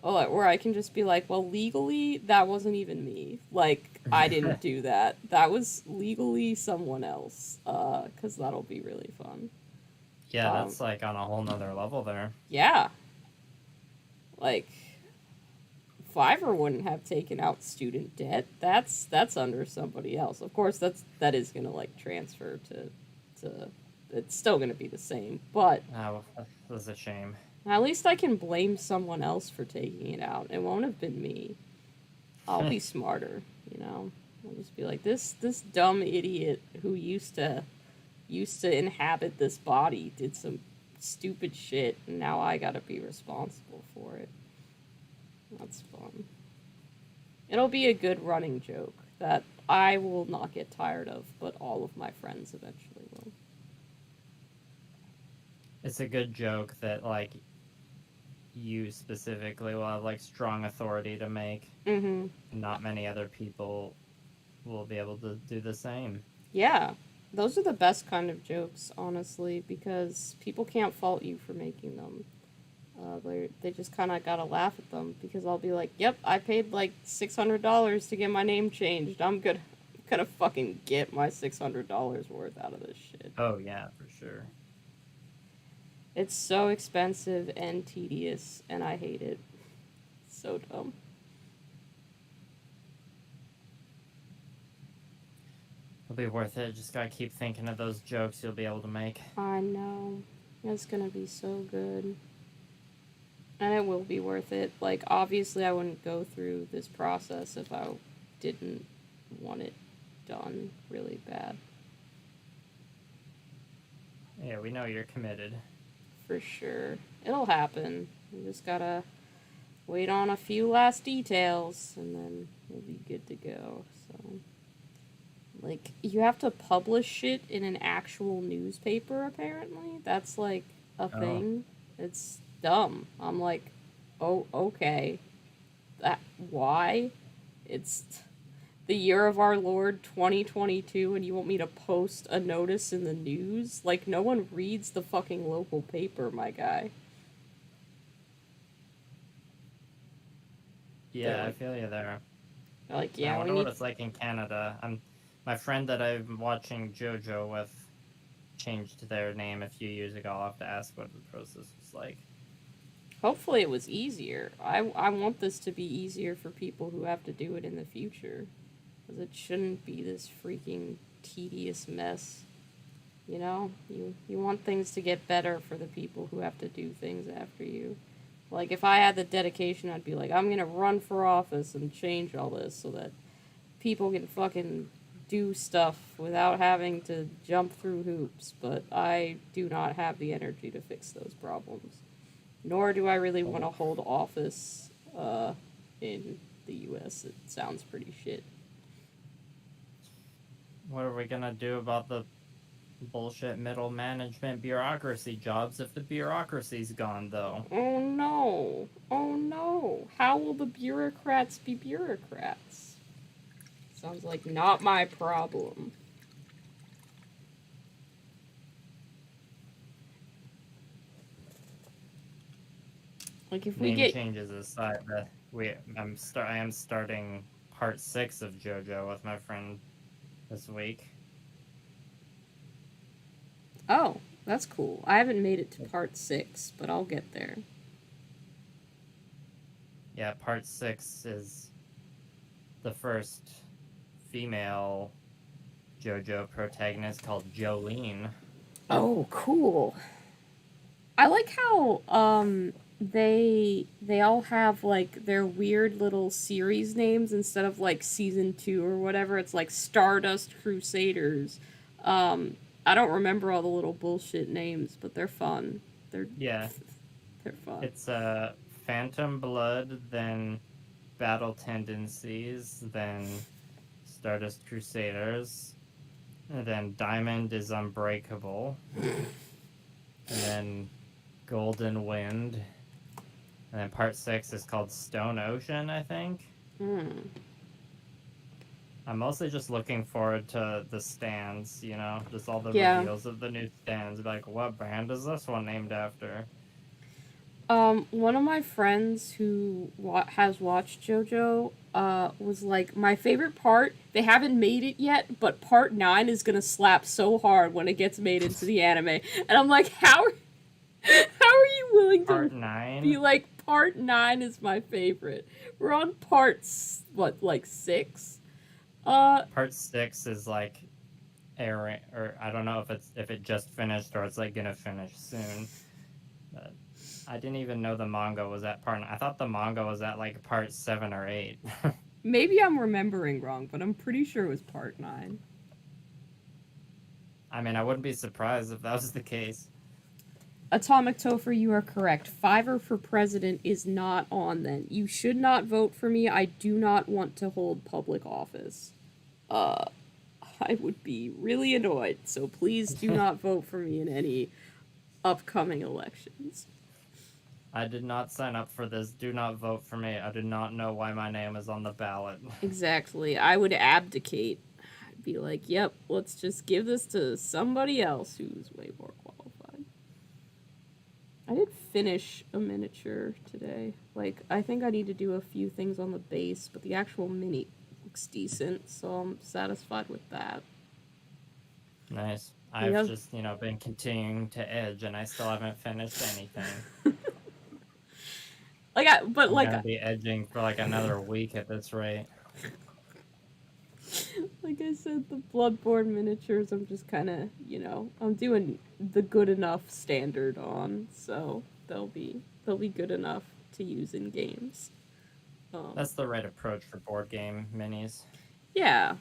oh, where I can just be like, well, legally, that wasn't even me. Like, I didn't do that. That was legally someone else. 'Cause that'll be really fun. Yeah, Um, that's like on a whole nother level there. yeah, like Fiverr wouldn't have taken out student debt. That's under somebody else. Of course, that is gonna like transfer to. It's still gonna be the same, but Well, that was a shame. at least I can blame someone else for taking it out. It won't have been me. I'll be smarter, you know. I'll just be like this dumb idiot who used to inhabit this body did some stupid shit, and now I gotta be responsible for it. That's fun. It'll be a good running joke that I will not get tired of, but all of my friends eventually will. It's a good joke that, like, you specifically will have, like, strong authority to make. Mm-hmm. Not many other people will be able to do the same. Yeah. Those are the best kind of jokes, honestly, because people can't fault you for making them. They just kind of gotta laugh at them because I'll be like, "Yep, I paid like $600 to get my name changed. I'm gonna fucking get my $600 worth out of this shit." Oh, yeah, for sure. It's so expensive and tedious, and I hate it. It's so dumb. It'll be worth it. Just gotta keep thinking of those jokes you'll be able to make. I know. It's gonna be so good. And it will be worth it. Like, obviously, I wouldn't go through this process if I didn't want it done really bad. Yeah, we know you're committed. For sure. It'll happen. We just gotta wait on a few last details, and then we'll be good to go. So, like, you have to publish it in an actual newspaper, apparently. That's, like, a thing. It's dumb. I'm like, oh, okay. Why? It's the year of our Lord 2022 and you want me to post a notice in the news? Like, no one reads the fucking local paper, my guy. Yeah, I feel you there. They're like, I yeah, we wonder need... what it's like in Canada. My friend that I'm watching JoJo with changed their name a few years ago. I'll have to ask what the process was like. Hopefully it was easier. I want this to be easier for people who have to do it in the future. Because it shouldn't be this freaking tedious mess. You know? You want things to get better for the people who have to do things after you. Like, if I had the dedication, I'd be like, I'm gonna run for office and change all this so that people can fucking do stuff without having to jump through hoops. But I do not have the energy to fix those problems. Nor do I really want to hold office in the U.S. It sounds pretty shit. What are we gonna do about the bullshit middle management bureaucracy jobs if the bureaucracy's gone, though? Oh no. Oh no. How will the bureaucrats be bureaucrats? Sounds like not my problem. Like, if we Name get... changes aside, I am starting part 6 of JoJo with my friend this week. Oh, that's cool. I haven't made it to part 6, but I'll get there. Yeah, part 6 is the first female JoJo protagonist called Jolene. Oh, cool. I like how they all have like their weird little series names instead of like season 2 or whatever. It's like Stardust Crusaders. I don't remember all the little bullshit names, but they're fun. They're fun. It's Phantom Blood, then Battle Tendencies, then Stardust Crusaders, and then Diamond is Unbreakable, and then Golden Wind, and then part 6 is called Stone Ocean, I think. I'm mostly just looking forward to the stands, just all the Yeah. reveals of the new stands. Like, what brand is this one named after? One of my friends who has watched JoJo, was like, my favorite part, they haven't made it yet, but part 9 is gonna slap so hard when it gets made into the anime. And I'm like, how are you willing to Part be 9? like, part 9 is my favorite? We're on parts, what, like 6? Part 6 is like airing, or I don't know if it just finished or it's like gonna finish soon. But I didn't even know the manga was at part. I thought the manga was at like part 7 or 8. Maybe I'm remembering wrong, but I'm pretty sure it was part 9. I mean, I wouldn't be surprised if that was the case. Atomic Topher, you are correct. Fiverr for president is not on then. You should not vote for me. I do not want to hold public office. I would be really annoyed, so please do not vote for me in any upcoming elections. I did not sign up for this. Do not vote for me. I do not know why my name is on the ballot. Exactly. I would abdicate. I'd be like, yep, let's just give this to somebody else who's way more qualified. I did finish a miniature today. Like, I think I need to do a few things on the base, but the actual mini looks decent, so I'm satisfied with that. Nice. I've just, been continuing to edge, and I still haven't finished anything. I'm gonna be edging for like another week at this rate. Like I said, the Bloodborne miniatures, I'm just kind of, I'm doing the good enough standard on, so they'll be good enough to use in games. That's the right approach for board game minis. Yeah,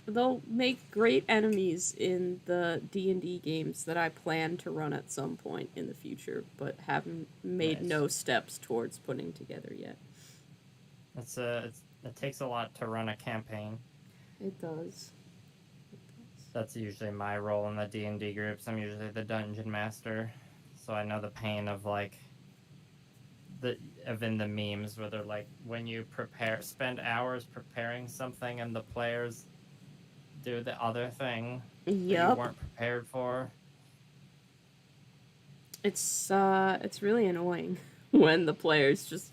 they'll make great enemies in the D&D games that I plan to run at some point in the future, but haven't made no steps towards putting together yet. It takes a lot to run a campaign. It does. That's usually my role in the D&D groups. I'm usually the dungeon master, so I know the pain of like in the memes where they're like, when you spend hours preparing something and the players do the other thing that you weren't prepared for. It's really annoying when the players just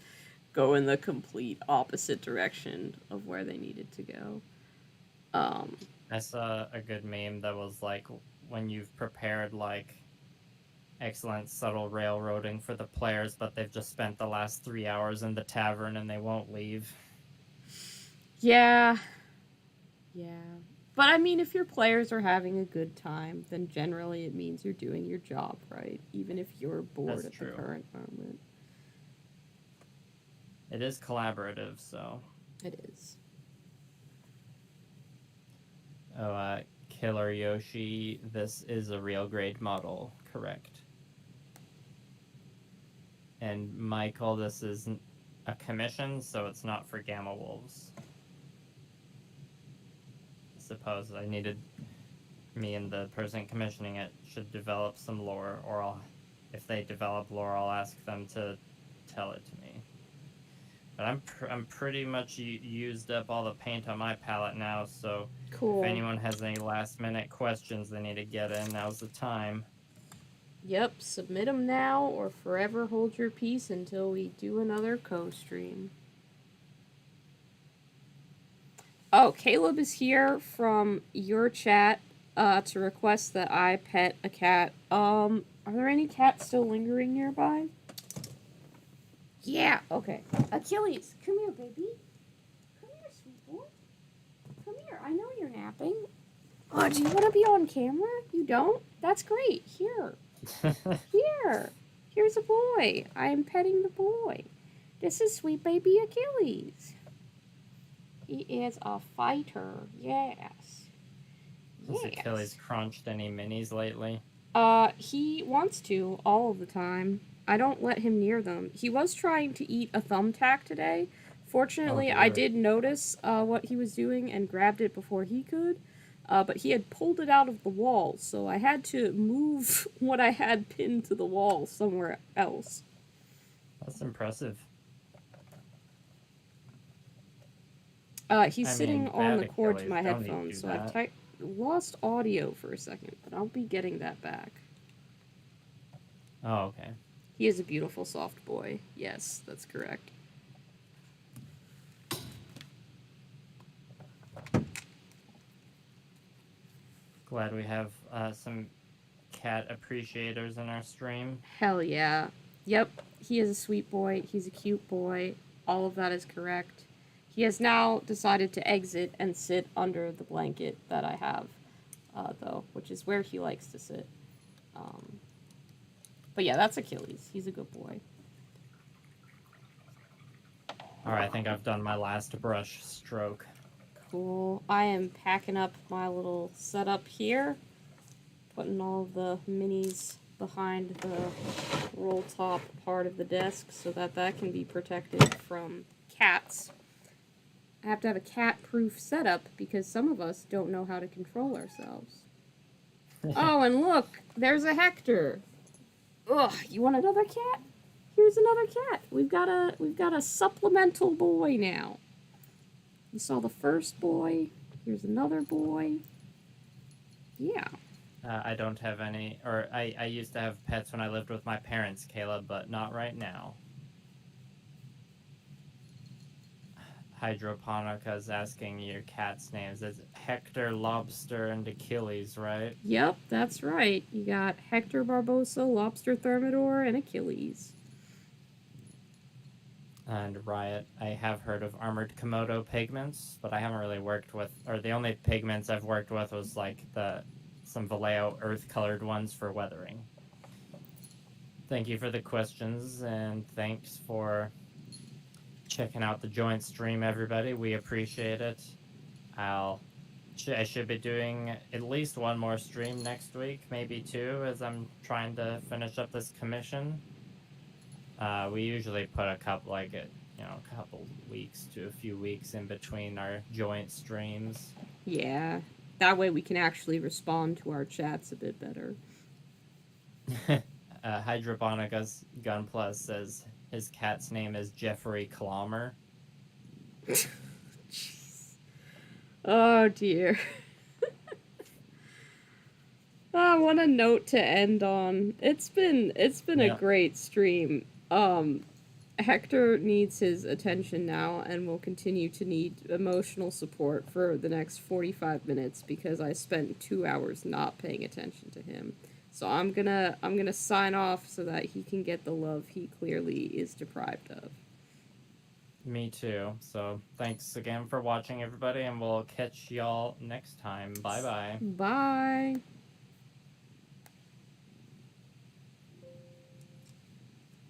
go in the complete opposite direction of where they needed to go. I saw a good meme that was like, when you've prepared like excellent subtle railroading for the players, but they've just spent the last 3 hours in the tavern and they won't leave. Yeah. But I mean, if your players are having a good time, then generally it means you're doing your job right, even if you're bored at the current moment. It is collaborative, so. It is. Oh, Killer Yoshi, this is a real grade model, correct. And Michael, this is a commission, so it's not for Gamma Wolves. I suppose me and the person commissioning it should develop some lore, or if they develop lore, I'll ask them to tell it to me. But I'm pretty much used up all the paint on my palette now, so cool. If anyone has any last-minute questions they need to get in, now's the time. Yep, submit them now or forever hold your peace until we do another co-stream. Oh, Caleb is here from your chat to request that I pet a cat. Are there any cats still lingering nearby? Yeah, okay. Achilles, come here, baby. Come here, sweet boy. Come here, I know you're napping. Oh, do you want to be on camera? You don't? That's great. Here. Here's a boy. I am petting the boy. This is sweet baby Achilles. He is a fighter. Yes. Has Achilles crunched any minis lately? He wants to all of the time. I don't let him near them. He was trying to eat a thumbtack today. Fortunately, I did notice what he was doing and grabbed it before he could. But he had pulled it out of the wall, so I had to move what I had pinned to the wall somewhere else. That's impressive. He's I sitting mean, on bad the cord to Achilles, my don't need to headphones, do so I've that. lost audio for a second, but I'll be getting that back. Oh, okay. He is a beautiful soft boy. Yes, that's correct. Glad we have some cat appreciators in our stream. Hell yeah. Yep, he is a sweet boy. He's a cute boy. All of that is correct. He has now decided to exit and sit under the blanket that I have, though, which is where he likes to sit. But yeah, that's Achilles. He's a good boy. Alright, I think I've done my last brush stroke. Cool. I am packing up my little setup here, putting all the minis behind the roll top part of the desk so that that can be protected from cats. I have to have a cat-proof setup because some of us don't know how to control ourselves. Oh, and look, there's a Hector. Ugh, you want another cat? Here's another cat. We've got a supplemental boy now. You saw the first boy. Here's another boy. Yeah. I don't have any, or I used to have pets when I lived with my parents, Caleb, but not right now. Hydroponica's asking your cat's names. It's Hector, Lobster, and Achilles, right? Yep, that's right. You got Hector Barbosa, Lobster Thermidor, and Achilles. And Riot, I have heard of armored Komodo pigments, but I haven't really worked with, or the only pigments I've worked with was like some Vallejo earth-colored ones for weathering. Thank you for the questions, and thanks for checking out the joint stream, everybody. We appreciate it. I should be doing at least one more stream next week, maybe two, as I'm trying to finish up this commission. We usually put a couple weeks to a few weeks in between our joint streams. Yeah, that way we can actually respond to our chats a bit better. Hydroponica's Gun Plus says his cat's name is Jeffrey Clommer. Oh dear. Oh, what a note to end on. It's been a great stream. Hector needs his attention now and will continue to need emotional support for the next 45 minutes because I spent 2 hours not paying attention to him. So I'm gonna sign off so that he can get the love he clearly is deprived of. Me too. So thanks again for watching, everybody, and we'll catch y'all next time. Bye-bye. Bye.